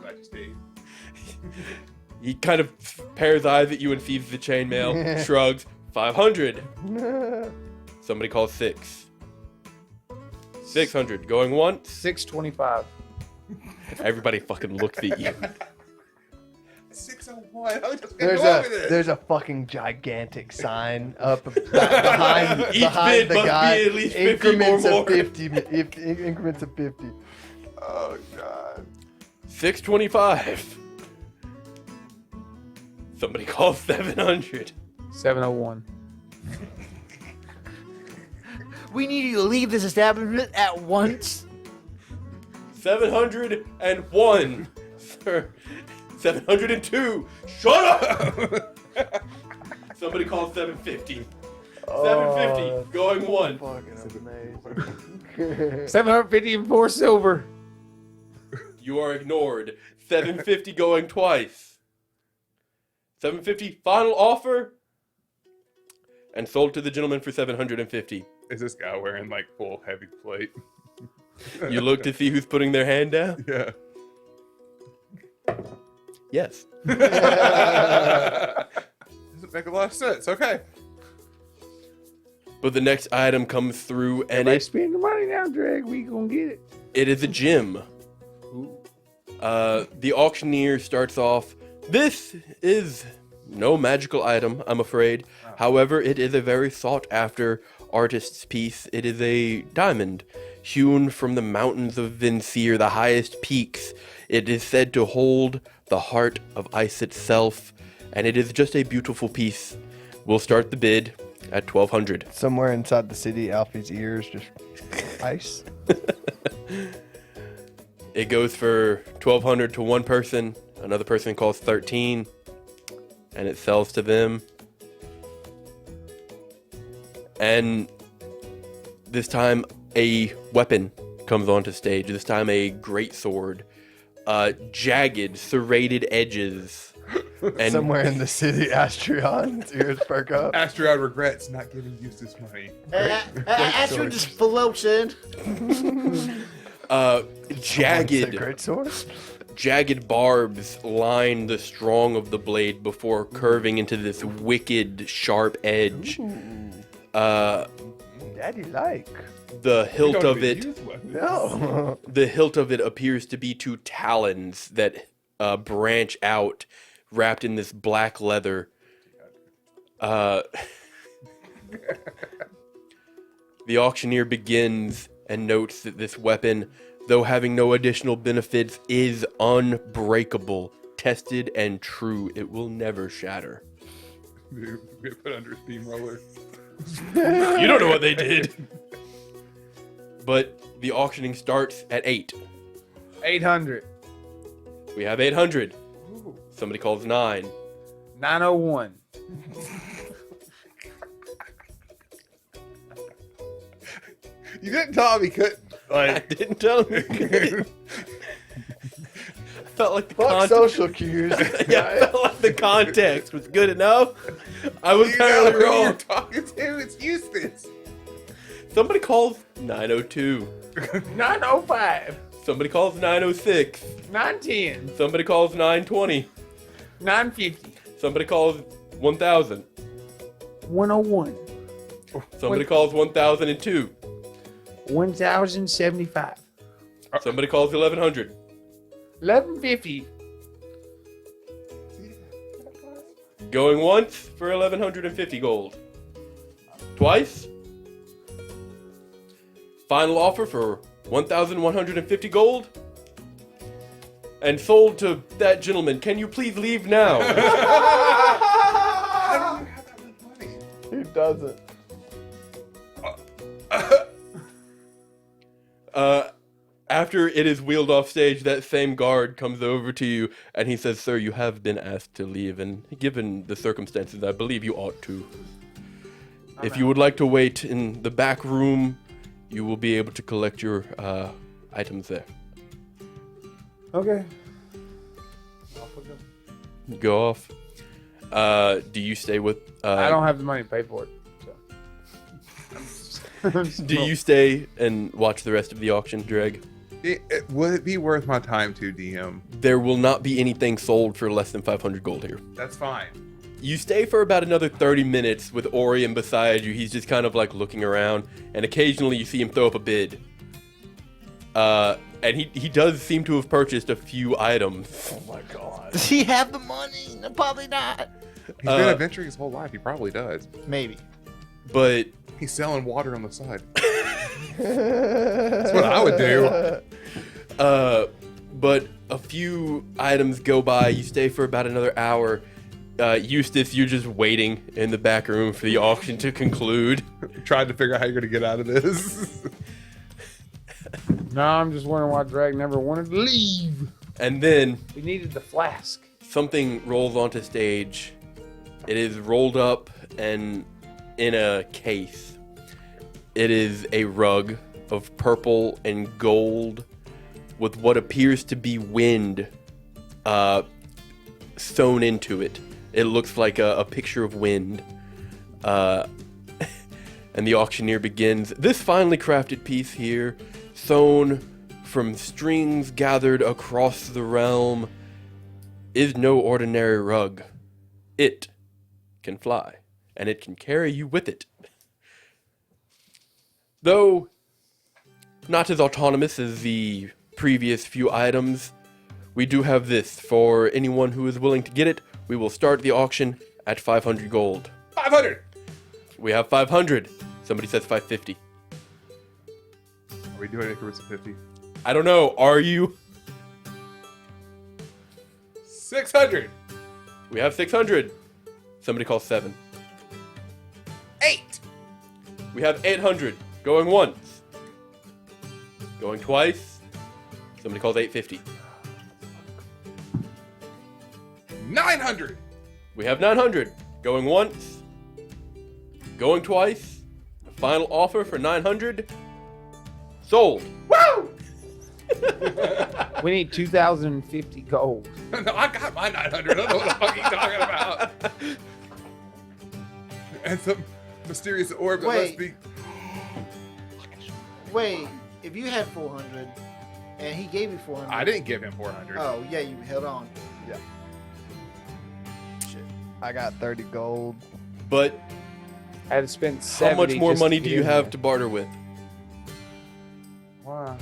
[SPEAKER 4] Majesty.
[SPEAKER 1] He kind of pairs eyes at you and sees the chainmail, shrugs. 500. Somebody calls 6. 600. Going once.
[SPEAKER 3] 625.
[SPEAKER 1] Everybody fucking looks at you.
[SPEAKER 4] 601. I was just gonna go over this.
[SPEAKER 2] There's a fucking gigantic sign up behind
[SPEAKER 1] Each
[SPEAKER 2] behind
[SPEAKER 1] bid
[SPEAKER 2] the
[SPEAKER 1] must
[SPEAKER 2] guy.
[SPEAKER 1] be at least 50
[SPEAKER 2] increments
[SPEAKER 1] or
[SPEAKER 2] of
[SPEAKER 1] more.
[SPEAKER 2] 50. Increments of 50.
[SPEAKER 4] Oh god.
[SPEAKER 1] 625. Somebody calls 700.
[SPEAKER 3] 701.
[SPEAKER 5] We need you to leave this establishment at once.
[SPEAKER 1] 701. Sir. 702. Shut up! Somebody calls 750. 750. Going one.
[SPEAKER 2] Fucking amazing.
[SPEAKER 3] 750 and 4 silver.
[SPEAKER 1] You are ignored. 750 going twice. 750 final offer, and sold to the gentleman for 750.
[SPEAKER 4] Is this guy wearing like full heavy plate?
[SPEAKER 1] You look to see who's putting their hand down?
[SPEAKER 4] Yeah.
[SPEAKER 1] Yes.
[SPEAKER 4] Doesn't make a lot of sense. Okay.
[SPEAKER 1] But the next item comes through, and
[SPEAKER 3] Everybody spend the money now, Dregg. We gonna get it.
[SPEAKER 1] it is a gem. The auctioneer starts off, this is no magical item, I'm afraid. However, it is a very sought after artist's piece. It is a diamond hewn from the mountains of Vincere, the highest peaks. It is said to hold the heart of ice itself, and it is just a beautiful piece. We'll start the bid at 1,200.
[SPEAKER 2] Somewhere inside the city, Alfie's ears just ice.
[SPEAKER 1] It goes for 1,200 to one person. Another person calls 13, and it sells to them. And this time, a weapon comes onto stage. This time, a greatsword, jagged, serrated edges. And
[SPEAKER 2] Somewhere in the city, Astrion, ears perk up.
[SPEAKER 4] Astrion regrets not giving Eustace money.
[SPEAKER 5] Astrid just floats in.
[SPEAKER 1] jagged,
[SPEAKER 2] Great sword.
[SPEAKER 1] jagged barbs line the strong of the blade before curving into this wicked, sharp edge.
[SPEAKER 2] Daddy like.
[SPEAKER 1] The hilt
[SPEAKER 4] Don't
[SPEAKER 1] of
[SPEAKER 4] even
[SPEAKER 1] it,
[SPEAKER 4] use weapons.
[SPEAKER 2] No.
[SPEAKER 1] the hilt of it appears to be two talons that branch out, wrapped in this black leather. The auctioneer begins and notes that this weapon, though having no additional benefits, is unbreakable, tested and true. It will never shatter.
[SPEAKER 4] Dude, get put under a steamroller.
[SPEAKER 1] You don't know what they did. But the auctioning starts at 8.
[SPEAKER 3] 800.
[SPEAKER 1] We have 800. Somebody calls 9.
[SPEAKER 3] 901.
[SPEAKER 4] You didn't tell me he couldn't.
[SPEAKER 1] I didn't tell him. I felt like the
[SPEAKER 2] Fuck
[SPEAKER 1] context.
[SPEAKER 2] social cues.
[SPEAKER 1] Yeah, I felt like the context was good enough. I was
[SPEAKER 4] You know
[SPEAKER 1] apparently
[SPEAKER 4] who you're
[SPEAKER 1] wrong.
[SPEAKER 4] talking to? It's Eustace.
[SPEAKER 1] Somebody calls 902.
[SPEAKER 3] 905.
[SPEAKER 1] Somebody calls 906.
[SPEAKER 3] 910.
[SPEAKER 1] Somebody calls 920.
[SPEAKER 3] 950.
[SPEAKER 1] Somebody calls 1000.
[SPEAKER 3] 101.
[SPEAKER 1] Somebody calls 1002.
[SPEAKER 3] 1075.
[SPEAKER 1] Somebody calls 1100.
[SPEAKER 3] 1150.
[SPEAKER 1] Going once for 1150 gold. Twice. Final offer for 1150 gold. And sold to that gentleman. Can you please leave now?
[SPEAKER 4] How do you have that much money?
[SPEAKER 2] Who doesn't?
[SPEAKER 1] After it is wheeled off stage, that same guard comes over to you and he says, "Sir, you have been asked to leave, and given the circumstances, I believe you ought to. If you would like to wait in the back room, you will be able to collect your items there."
[SPEAKER 3] Okay.
[SPEAKER 1] You go off. Do you stay with?
[SPEAKER 3] I don't have the money to pay for it. So.
[SPEAKER 1] Do you stay and watch the rest of the auction, Dregg?
[SPEAKER 4] Would it be worth my time to DM?
[SPEAKER 1] There will not be anything sold for less than 500 gold here.
[SPEAKER 4] That's fine.
[SPEAKER 1] You stay for about another 30 minutes with Orion beside you. He's just kind of like looking around, and occasionally you see him throw up a bid. And he does seem to have purchased a few items.
[SPEAKER 2] Oh my god.
[SPEAKER 5] Does he have the money? No, probably not.
[SPEAKER 4] He's been adventuring his whole life. He probably does.
[SPEAKER 5] Maybe.
[SPEAKER 1] But
[SPEAKER 4] He's selling water on the side. That's what I would do.
[SPEAKER 1] but a few items go by. You stay for about another hour. Eustace, you're just waiting in the back room for the auction to conclude.
[SPEAKER 4] Trying to figure out how you're going to get out of this.
[SPEAKER 3] No, I'm just wondering why Dregg never wanted to leave.
[SPEAKER 1] And then
[SPEAKER 3] We needed the flask.
[SPEAKER 1] something rolls onto stage. It is rolled up and in a case. It is a rug of purple and gold with what appears to be wind sewn into it. It looks like a picture of wind. And the auctioneer begins. This finely crafted piece here, sewn from strings gathered across the realm, is no ordinary rug. It can fly, and it can carry you with it. Though not as autonomous as the previous few items, we do have this. For anyone who is willing to get it, we will start the auction at 500 gold.
[SPEAKER 4] 500.
[SPEAKER 1] We have 500. Somebody says 550.
[SPEAKER 4] Are we doing increments of 50?
[SPEAKER 1] I don't know. Are you?
[SPEAKER 4] 600.
[SPEAKER 1] We have 600. Somebody calls 7.
[SPEAKER 4] 8.
[SPEAKER 1] We have 800. Going once. Going twice. Somebody calls 850.
[SPEAKER 4] 900.
[SPEAKER 1] We have 900. Going once. Going twice. The final offer for 900. Sold.
[SPEAKER 4] Woo!
[SPEAKER 3] We need 2,050 gold.
[SPEAKER 4] No, I got my 900. I don't know what the fuck you're talking about. And some mysterious orb that must be.
[SPEAKER 5] Wait, if you had 400 and he gave you 400.
[SPEAKER 4] I didn't give him 400.
[SPEAKER 5] Oh, yeah, you held on.
[SPEAKER 2] Yeah.
[SPEAKER 5] Shit.
[SPEAKER 2] I got 30 gold.
[SPEAKER 1] But
[SPEAKER 3] I had to spend
[SPEAKER 1] how
[SPEAKER 3] 70
[SPEAKER 1] much more
[SPEAKER 3] just to
[SPEAKER 1] money
[SPEAKER 3] get
[SPEAKER 1] do you
[SPEAKER 3] in
[SPEAKER 1] have
[SPEAKER 3] there.
[SPEAKER 1] to barter with?
[SPEAKER 4] Wow.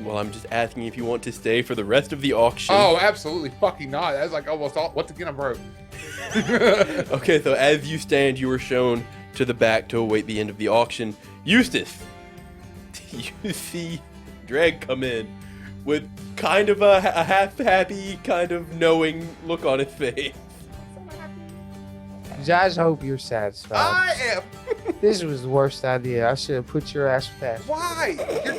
[SPEAKER 1] Well, I'm just asking if you want to stay for the rest of the auction.
[SPEAKER 4] Oh, absolutely fucking not. That's like almost all. Once again, I'm broke.
[SPEAKER 1] Okay, so as you stand, you are shown to the back to await the end of the auction. Eustace, you see Dregg come in with kind of a half-happy, kind of knowing look on his face.
[SPEAKER 3] I just hope you're satisfied.
[SPEAKER 4] I am.
[SPEAKER 3] This was the worst idea. I should have put your ass fast.
[SPEAKER 4] Why?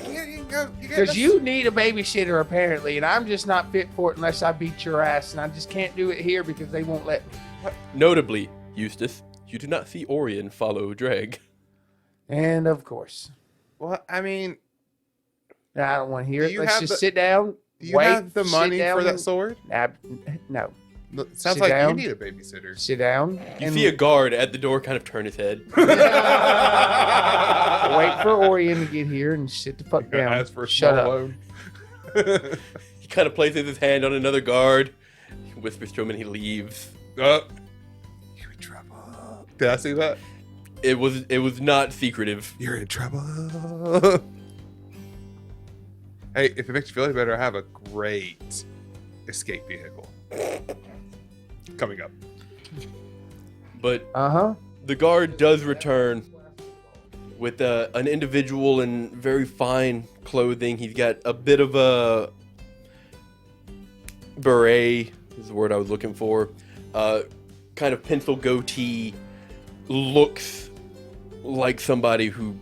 [SPEAKER 4] You
[SPEAKER 3] Because you need a babysitter apparently, and I'm just not fit for it unless I beat your ass, and I just can't do it here because they won't let me.
[SPEAKER 1] Notably, Eustace, you do not see Orion follow Dregg.
[SPEAKER 3] And of course,
[SPEAKER 4] Well, I mean,
[SPEAKER 3] I don't want to hear
[SPEAKER 4] Do
[SPEAKER 3] it.
[SPEAKER 4] you
[SPEAKER 3] Let's
[SPEAKER 4] have
[SPEAKER 3] just
[SPEAKER 4] the-
[SPEAKER 3] sit down.
[SPEAKER 4] do you
[SPEAKER 3] wait,
[SPEAKER 4] have the
[SPEAKER 3] sit
[SPEAKER 4] money
[SPEAKER 3] down
[SPEAKER 4] for that
[SPEAKER 3] and-
[SPEAKER 4] sword?
[SPEAKER 3] No.
[SPEAKER 4] Look, it sounds
[SPEAKER 3] Sit
[SPEAKER 4] like
[SPEAKER 3] down.
[SPEAKER 4] you need a babysitter.
[SPEAKER 3] Sit down.
[SPEAKER 1] You
[SPEAKER 3] and
[SPEAKER 1] see a guard at the door kind of turn his head.
[SPEAKER 3] wait for Orion to get here and sit the fuck down.
[SPEAKER 4] Ask for a
[SPEAKER 3] Shut
[SPEAKER 4] small
[SPEAKER 3] up.
[SPEAKER 4] loan.
[SPEAKER 1] He kind of places his hand on another guard, whispers to him, and he leaves.
[SPEAKER 4] You're in trouble. Did I see that?
[SPEAKER 1] It was not secretive.
[SPEAKER 4] You're in trouble. Hey, if it makes you feel any better, I have a great escape vehicle coming up.
[SPEAKER 1] But
[SPEAKER 3] Uh-huh.
[SPEAKER 1] the guard does return with an individual in very fine clothing. He's got a bit of a beret, is the word I was looking for. Kind of pencil goatee. Looks like somebody who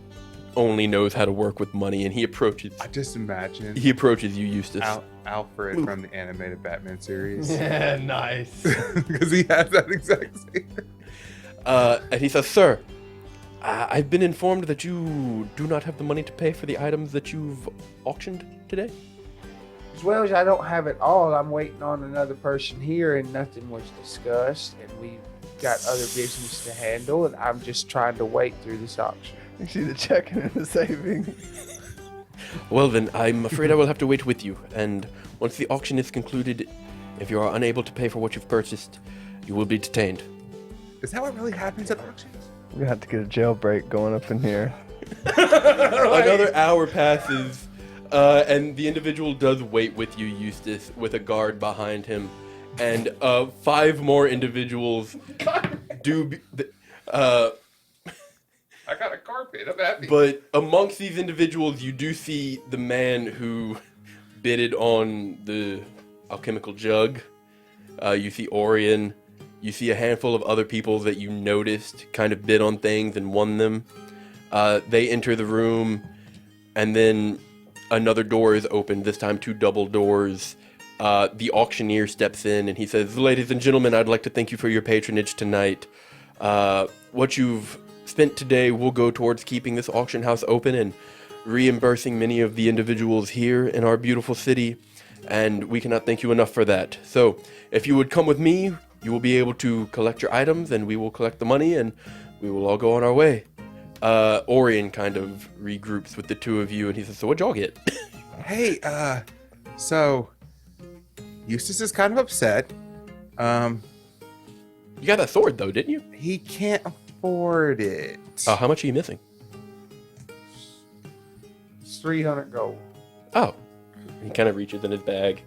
[SPEAKER 1] only knows how to work with money, and he approaches
[SPEAKER 4] I just imagine
[SPEAKER 1] you, Eustace.
[SPEAKER 4] Alfred from the animated Batman series.
[SPEAKER 2] Yeah, nice.
[SPEAKER 4] Because he has that exact same.
[SPEAKER 1] And he says, "Sir, I've been informed that you do not have the money to pay for the items that you've auctioned today."
[SPEAKER 3] As well as I don't have it all, I'm waiting on another person here, and nothing was discussed, and we've got other business to handle, and I'm just trying to wait through this auction.
[SPEAKER 2] You see the checking and the saving.
[SPEAKER 1] Well then, I'm afraid I will have to wait with you, and once the auction is concluded, if you are unable to pay for what you've purchased, you will be detained.
[SPEAKER 4] Is that what really happens at auctions?
[SPEAKER 2] We're gonna have to get a jailbreak going up in here.
[SPEAKER 1] Another hour passes, and the individual does wait with you, Eustace, with a guard behind him, and 5 more individuals
[SPEAKER 4] I got a carpet. I'm happy.
[SPEAKER 1] But amongst these individuals, you do see the man who bidded on the alchemical jug. You see Orion. You see a handful of other people that you noticed kind of bid on things and won them. They enter the room, and then another door is opened, this time 2 double doors. The auctioneer steps in, and he says, "Ladies and gentlemen, I'd like to thank you for your patronage tonight. What you've spent today will go towards keeping this auction house open and reimbursing many of the individuals here in our beautiful city, and we cannot thank you enough for that. So, if you would come with me, you will be able to collect your items, and we will collect the money, and we will all go on our way. Orion kind of regroups with the two of you, and he says, so what'd y'all get?
[SPEAKER 4] Hey, so Eustace is kind of upset.
[SPEAKER 1] You got that sword, though, didn't you?
[SPEAKER 4] He can't afford it.
[SPEAKER 1] How much are you missing?
[SPEAKER 3] It's 300 gold.
[SPEAKER 1] Oh. He kind of reaches in his bag,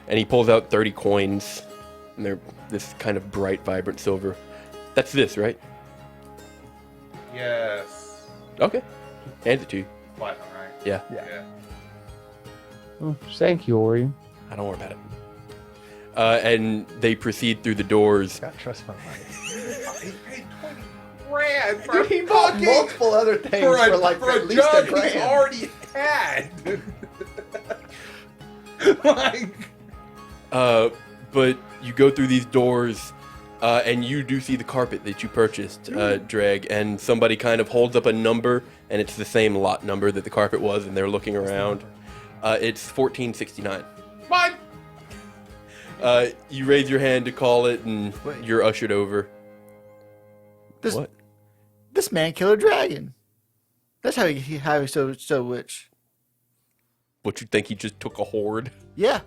[SPEAKER 1] and he pulls out 30 coins, and they're this kind of bright, vibrant silver. That's this, right?
[SPEAKER 4] Yes.
[SPEAKER 1] Okay. Hands it to you.
[SPEAKER 4] Platinum, right?
[SPEAKER 1] Yeah.
[SPEAKER 4] Yeah.
[SPEAKER 3] Oh, thank you, Orion.
[SPEAKER 1] I don't worry about it. And they proceed through the doors.
[SPEAKER 2] Got trust fund money.
[SPEAKER 4] He paid 20 grand for
[SPEAKER 2] Dude, he bought
[SPEAKER 4] fucking-
[SPEAKER 2] multiple other things for,
[SPEAKER 4] for
[SPEAKER 2] at
[SPEAKER 4] a
[SPEAKER 2] least
[SPEAKER 4] jug
[SPEAKER 2] $1,000.
[SPEAKER 4] he's already had. Like,
[SPEAKER 1] But you go through these doors, and you do see the carpet that you purchased, Dregg, and somebody kind of holds up a number, and it's the same lot number that the carpet was, and they're looking around. It's 1469.
[SPEAKER 4] what?
[SPEAKER 1] You raise your hand to call it, and
[SPEAKER 2] Wait.
[SPEAKER 1] you're ushered over.
[SPEAKER 5] This
[SPEAKER 1] What?
[SPEAKER 5] this man killed a dragon. That's how he's so rich.
[SPEAKER 1] What, you think he just took a hoard?
[SPEAKER 5] Yeah.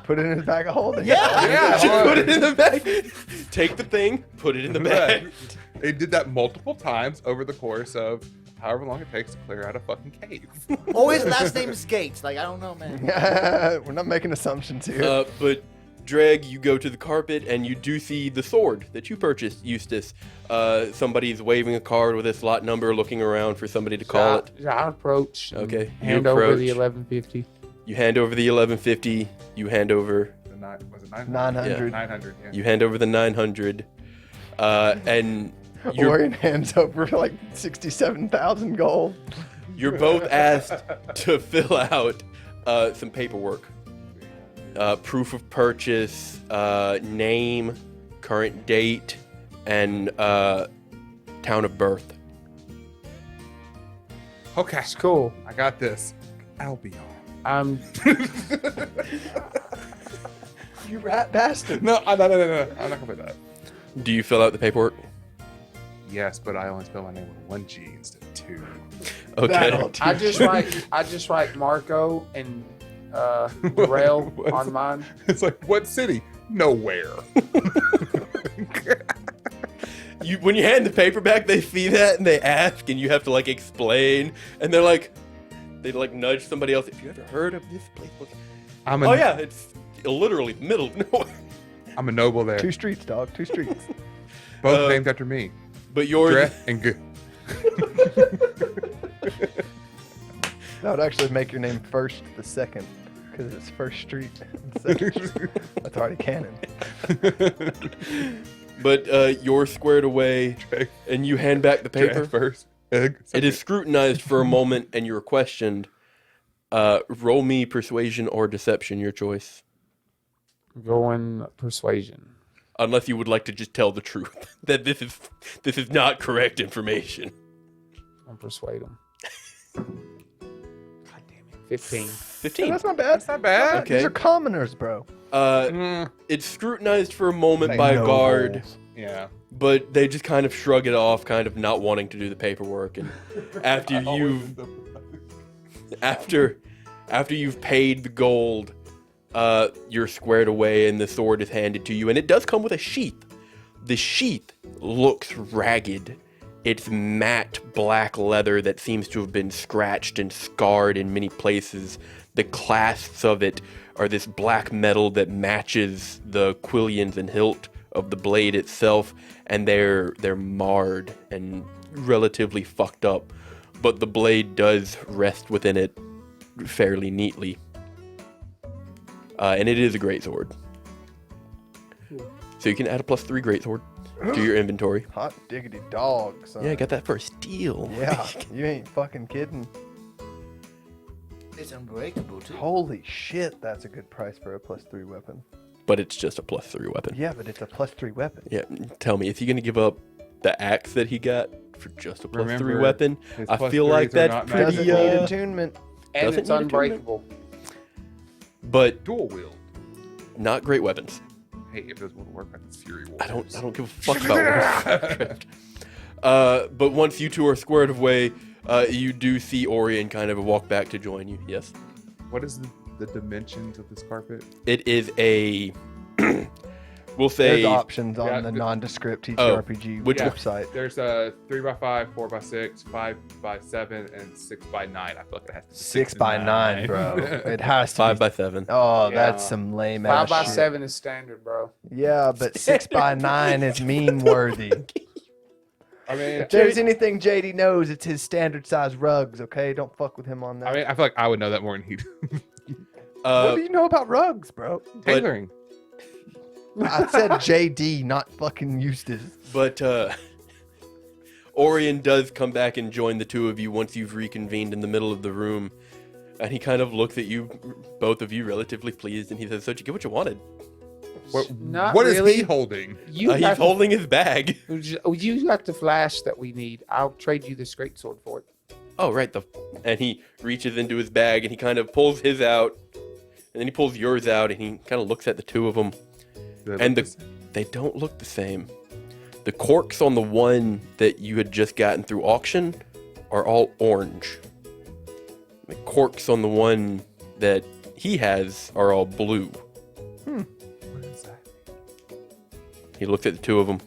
[SPEAKER 2] Put it in his bag of holding.
[SPEAKER 5] Yeah.
[SPEAKER 4] Yeah,
[SPEAKER 1] Just
[SPEAKER 4] well,
[SPEAKER 1] put it in the bag. Take the thing, put it in the bag.
[SPEAKER 4] They did that multiple times over the course of however long it takes to clear out a fucking cave.
[SPEAKER 5] Always last name is Gates. Like, I don't know, man.
[SPEAKER 2] We're not making assumptions here.
[SPEAKER 1] But Dregg, you go to the carpet and you do see the sword that you purchased, Eustace. Somebody's waving a card with a slot number, looking around for somebody to call it.
[SPEAKER 3] I approach. and
[SPEAKER 1] Okay, you
[SPEAKER 3] Hand over the
[SPEAKER 1] approach.
[SPEAKER 3] 1150.
[SPEAKER 1] You hand over the 1150. You hand over.
[SPEAKER 4] Was it 900?
[SPEAKER 2] 900.
[SPEAKER 4] 900, yeah.
[SPEAKER 1] You hand over the 900. And you're,
[SPEAKER 2] Orion hands over like 67,000 gold.
[SPEAKER 1] you're both asked to fill out some paperwork. Proof of purchase, name, current date, and town of birth.
[SPEAKER 4] Okay,
[SPEAKER 3] It's cool.
[SPEAKER 4] I got this. Albion.
[SPEAKER 3] I'm
[SPEAKER 2] You rat bastard.
[SPEAKER 4] No. I'm not gonna put that.
[SPEAKER 1] Do you fill out the paperwork?
[SPEAKER 4] Yes, but I only spell my name with one G instead of two.
[SPEAKER 1] Okay.
[SPEAKER 2] That'll
[SPEAKER 3] I
[SPEAKER 2] teach
[SPEAKER 3] just write Marco and Darrell on mine.
[SPEAKER 4] It's like, what city? Nowhere.
[SPEAKER 1] When you hand the paper back, they see that and they ask, and you have to like explain, and they're like, they like nudge somebody else. If you ever heard of this place?
[SPEAKER 4] I'm
[SPEAKER 1] Oh yeah, it's literally the middle of nowhere.
[SPEAKER 4] I'm a noble there.
[SPEAKER 2] 2 streets, dog. 2 streets.
[SPEAKER 4] Both named after me.
[SPEAKER 1] But yours,
[SPEAKER 4] Dre and G.
[SPEAKER 2] That would actually make your name first the second, because it's First Street. Second Street. That's already canon.
[SPEAKER 1] but you're squared away,
[SPEAKER 4] Dre,
[SPEAKER 1] and you hand back the
[SPEAKER 4] Dre
[SPEAKER 1] paper.
[SPEAKER 4] first. Egg.
[SPEAKER 1] It is scrutinized for a moment, and you're questioned. Roll me persuasion or deception, your choice.
[SPEAKER 3] Going persuasion.
[SPEAKER 1] Unless you would like to just tell the truth that this is not correct information.
[SPEAKER 3] I'll persuade them. God damn it. 15.
[SPEAKER 1] 15.
[SPEAKER 2] That's not bad.
[SPEAKER 4] That's not bad.
[SPEAKER 1] Okay.
[SPEAKER 2] These are commoners, bro.
[SPEAKER 1] It's scrutinized for a moment
[SPEAKER 2] Like
[SPEAKER 1] by a
[SPEAKER 2] nobles.
[SPEAKER 1] guard,
[SPEAKER 4] Yeah.
[SPEAKER 1] but they just kind of shrug it off, kind of not wanting to do the paperwork. And after you've paid the gold, you're squared away and the sword is handed to you, and it does come with a sheath. The sheath looks ragged. It's matte black leather that seems to have been scratched and scarred in many places. The clasps of it are this black metal that matches the quillions and hilt of the blade itself, and they're marred and relatively fucked up. But the blade does rest within it fairly neatly. And it is a greatsword. So you can add a +3 greatsword to your inventory.
[SPEAKER 2] Hot diggity dog, son.
[SPEAKER 1] Yeah, I got that for a steal.
[SPEAKER 2] Yeah, you ain't fucking kidding.
[SPEAKER 5] It's unbreakable, too.
[SPEAKER 2] Holy shit, that's a good price for a +3 weapon.
[SPEAKER 1] But it's just a +3 weapon.
[SPEAKER 2] Yeah, but it's a +3 weapon.
[SPEAKER 1] Yeah, tell me, is he going to give up the axe that he got for just a +3
[SPEAKER 4] Remember,
[SPEAKER 1] weapon?
[SPEAKER 4] his
[SPEAKER 1] I
[SPEAKER 4] plus
[SPEAKER 1] feel like
[SPEAKER 4] threes are
[SPEAKER 1] that's
[SPEAKER 4] not
[SPEAKER 1] pretty,
[SPEAKER 2] Doesn't need attunement.
[SPEAKER 3] And
[SPEAKER 1] Doesn't
[SPEAKER 3] it's
[SPEAKER 1] need attunement.
[SPEAKER 3] unbreakable.
[SPEAKER 1] but
[SPEAKER 4] Dual wield.
[SPEAKER 1] not great weapons.
[SPEAKER 4] Hey, if this would work, that's Fury Wars.
[SPEAKER 1] I don't give a fuck about what. But once you two are squared away, you do see Orion kind of walk back to join you. Yes.
[SPEAKER 4] What is the dimensions of this carpet?
[SPEAKER 1] It is a. We'll say.
[SPEAKER 2] There's options on
[SPEAKER 4] Yeah,
[SPEAKER 2] the
[SPEAKER 4] the-
[SPEAKER 2] nondescript TTRPG
[SPEAKER 1] which one?
[SPEAKER 2] website.
[SPEAKER 4] There's a 3x5, 4x6, 5x7, and 6x9. I feel like it has to be
[SPEAKER 2] 6x9, bro. It has to
[SPEAKER 1] 5x7.
[SPEAKER 2] Oh,
[SPEAKER 3] Yeah.
[SPEAKER 2] that's some lame ass
[SPEAKER 3] 5x7 is standard, bro.
[SPEAKER 2] shit. Yeah, but 6x9 is meme worthy.
[SPEAKER 4] I mean,
[SPEAKER 2] If there's anything JD knows, it's his standard size rugs. Okay, don't fuck with him on that.
[SPEAKER 4] I feel like I would know that more than he do.
[SPEAKER 2] What do you know about rugs, bro?
[SPEAKER 4] Tailoring.
[SPEAKER 2] I said JD, not fucking Eustace.
[SPEAKER 1] But Orion does come back and join the two of you once you've reconvened in the middle of the room. And he kind of looks at you, both of you, relatively pleased, and he says, "So did you get what you wanted?"
[SPEAKER 3] Not
[SPEAKER 4] What is
[SPEAKER 3] really.
[SPEAKER 4] he holding?
[SPEAKER 3] You
[SPEAKER 1] He's
[SPEAKER 3] got
[SPEAKER 1] holding his bag.
[SPEAKER 3] you got the flash that we need. I'll trade you this great sword for it.
[SPEAKER 1] Oh, right. And he reaches into his bag and he kind of pulls his out. And then he pulls yours out and he kind of looks at the two of them. And they don't look the same. The corks on the one that you had just gotten through auction are all orange. The corks on the one that he has are all blue.
[SPEAKER 4] What is that?
[SPEAKER 1] He looks at the two of them.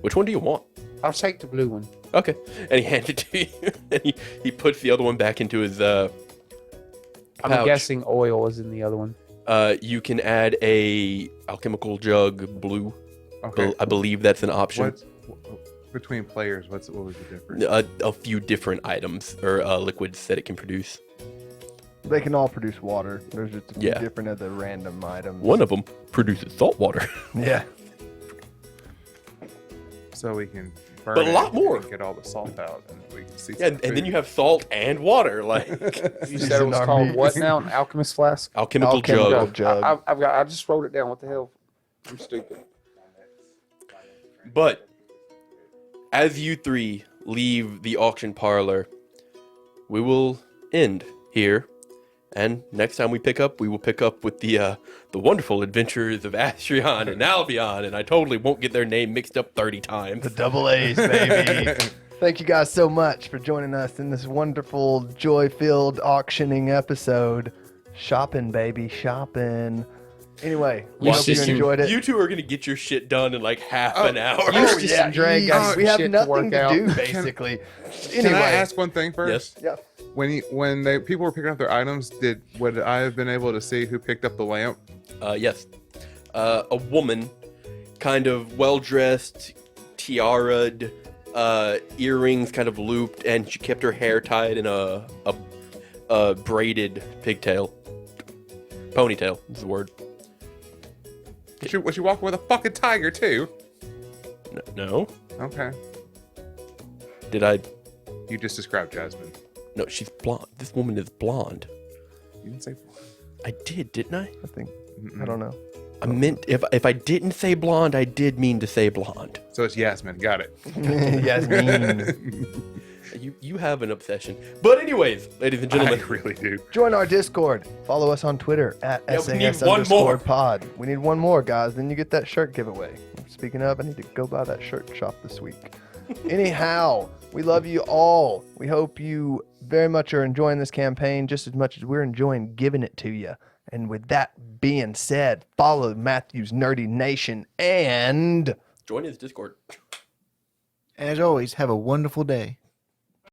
[SPEAKER 1] Which one do you want?
[SPEAKER 3] I'll take the blue one.
[SPEAKER 1] Okay. And he hands it to you. And he puts the other one back into his
[SPEAKER 3] I'm
[SPEAKER 1] pouch.
[SPEAKER 3] guessing oil is in the other one.
[SPEAKER 1] You can add a alchemical jug blue.
[SPEAKER 4] Okay.
[SPEAKER 1] I believe that's an option.
[SPEAKER 4] What's between players? What was the difference?
[SPEAKER 1] A few different items or liquids that it can produce.
[SPEAKER 2] They can all produce water. There's just a few
[SPEAKER 1] Yeah.
[SPEAKER 2] different other random items.
[SPEAKER 1] One of them produces salt water.
[SPEAKER 2] Yeah.
[SPEAKER 4] So we can burn
[SPEAKER 1] But a
[SPEAKER 4] it
[SPEAKER 1] lot more.
[SPEAKER 4] and get all the salt out, and we can see.
[SPEAKER 1] Yeah,
[SPEAKER 4] some
[SPEAKER 1] and then you
[SPEAKER 4] food.
[SPEAKER 1] have salt and water, like
[SPEAKER 3] You said it was
[SPEAKER 2] our
[SPEAKER 3] called
[SPEAKER 2] meat.
[SPEAKER 3] what now? An alchemist flask?
[SPEAKER 1] alchemical
[SPEAKER 2] Alchemical
[SPEAKER 1] jug.
[SPEAKER 2] jug.
[SPEAKER 3] I just wrote it down. What the hell? I'm stupid.
[SPEAKER 1] But as you three leave the auction parlor, we will end here. And next time we pick up, we will pick up with the wonderful adventures of Astrion and Albion, and I totally won't get their name mixed up 30 times.
[SPEAKER 2] The double A's, baby. Thank you guys so much for joining us in this wonderful, joy-filled auctioning episode. Shopping, baby, shopping. Anyway, we hope you
[SPEAKER 3] Eustace,
[SPEAKER 2] enjoyed it.
[SPEAKER 1] You two are gonna get your shit done in like half an hour.
[SPEAKER 3] Eustace and Dregg got
[SPEAKER 2] we have
[SPEAKER 3] shit to
[SPEAKER 2] nothing
[SPEAKER 3] work
[SPEAKER 2] to
[SPEAKER 3] out.
[SPEAKER 2] do, basically.
[SPEAKER 4] Can I
[SPEAKER 2] Anyway,
[SPEAKER 4] ask one thing first?
[SPEAKER 1] Yes.
[SPEAKER 2] yeah.
[SPEAKER 4] When people were picking up their items, would I have been able to see who picked up the lamp?
[SPEAKER 1] Yes. A woman, kind of well-dressed, tiara'd, earrings kind of looped, and she kept her hair tied in a braided pigtail. Ponytail is the word.
[SPEAKER 4] Was she walking with a fucking tiger too?
[SPEAKER 1] No.
[SPEAKER 4] Okay.
[SPEAKER 1] Did I?
[SPEAKER 4] You just described Jasmine.
[SPEAKER 1] No, she's blonde. This woman is blonde.
[SPEAKER 4] You didn't say.
[SPEAKER 1] I did, didn't I?
[SPEAKER 2] I think, I don't know.
[SPEAKER 1] I meant, if I didn't say blonde, I did mean to say blonde.
[SPEAKER 4] So it's Yasmin. Got it.
[SPEAKER 2] Yasmin.
[SPEAKER 1] You have an obsession. But anyways, ladies and
[SPEAKER 4] I
[SPEAKER 1] gentlemen,
[SPEAKER 4] really do.
[SPEAKER 2] Join our Discord. Follow us on Twitter at
[SPEAKER 1] Yeah, we need one
[SPEAKER 2] SAS
[SPEAKER 1] more.
[SPEAKER 2] pod. We need one more, guys. Then you get that shirt giveaway. Speaking of, I need to go buy that shirt shop this week. Anyhow, we love you all. We hope you very much are enjoying this campaign just as much as we're enjoying giving it to you. And with that being said, follow Matthew's Nerdy Nation and
[SPEAKER 1] join his Discord.
[SPEAKER 5] As always, have a wonderful day.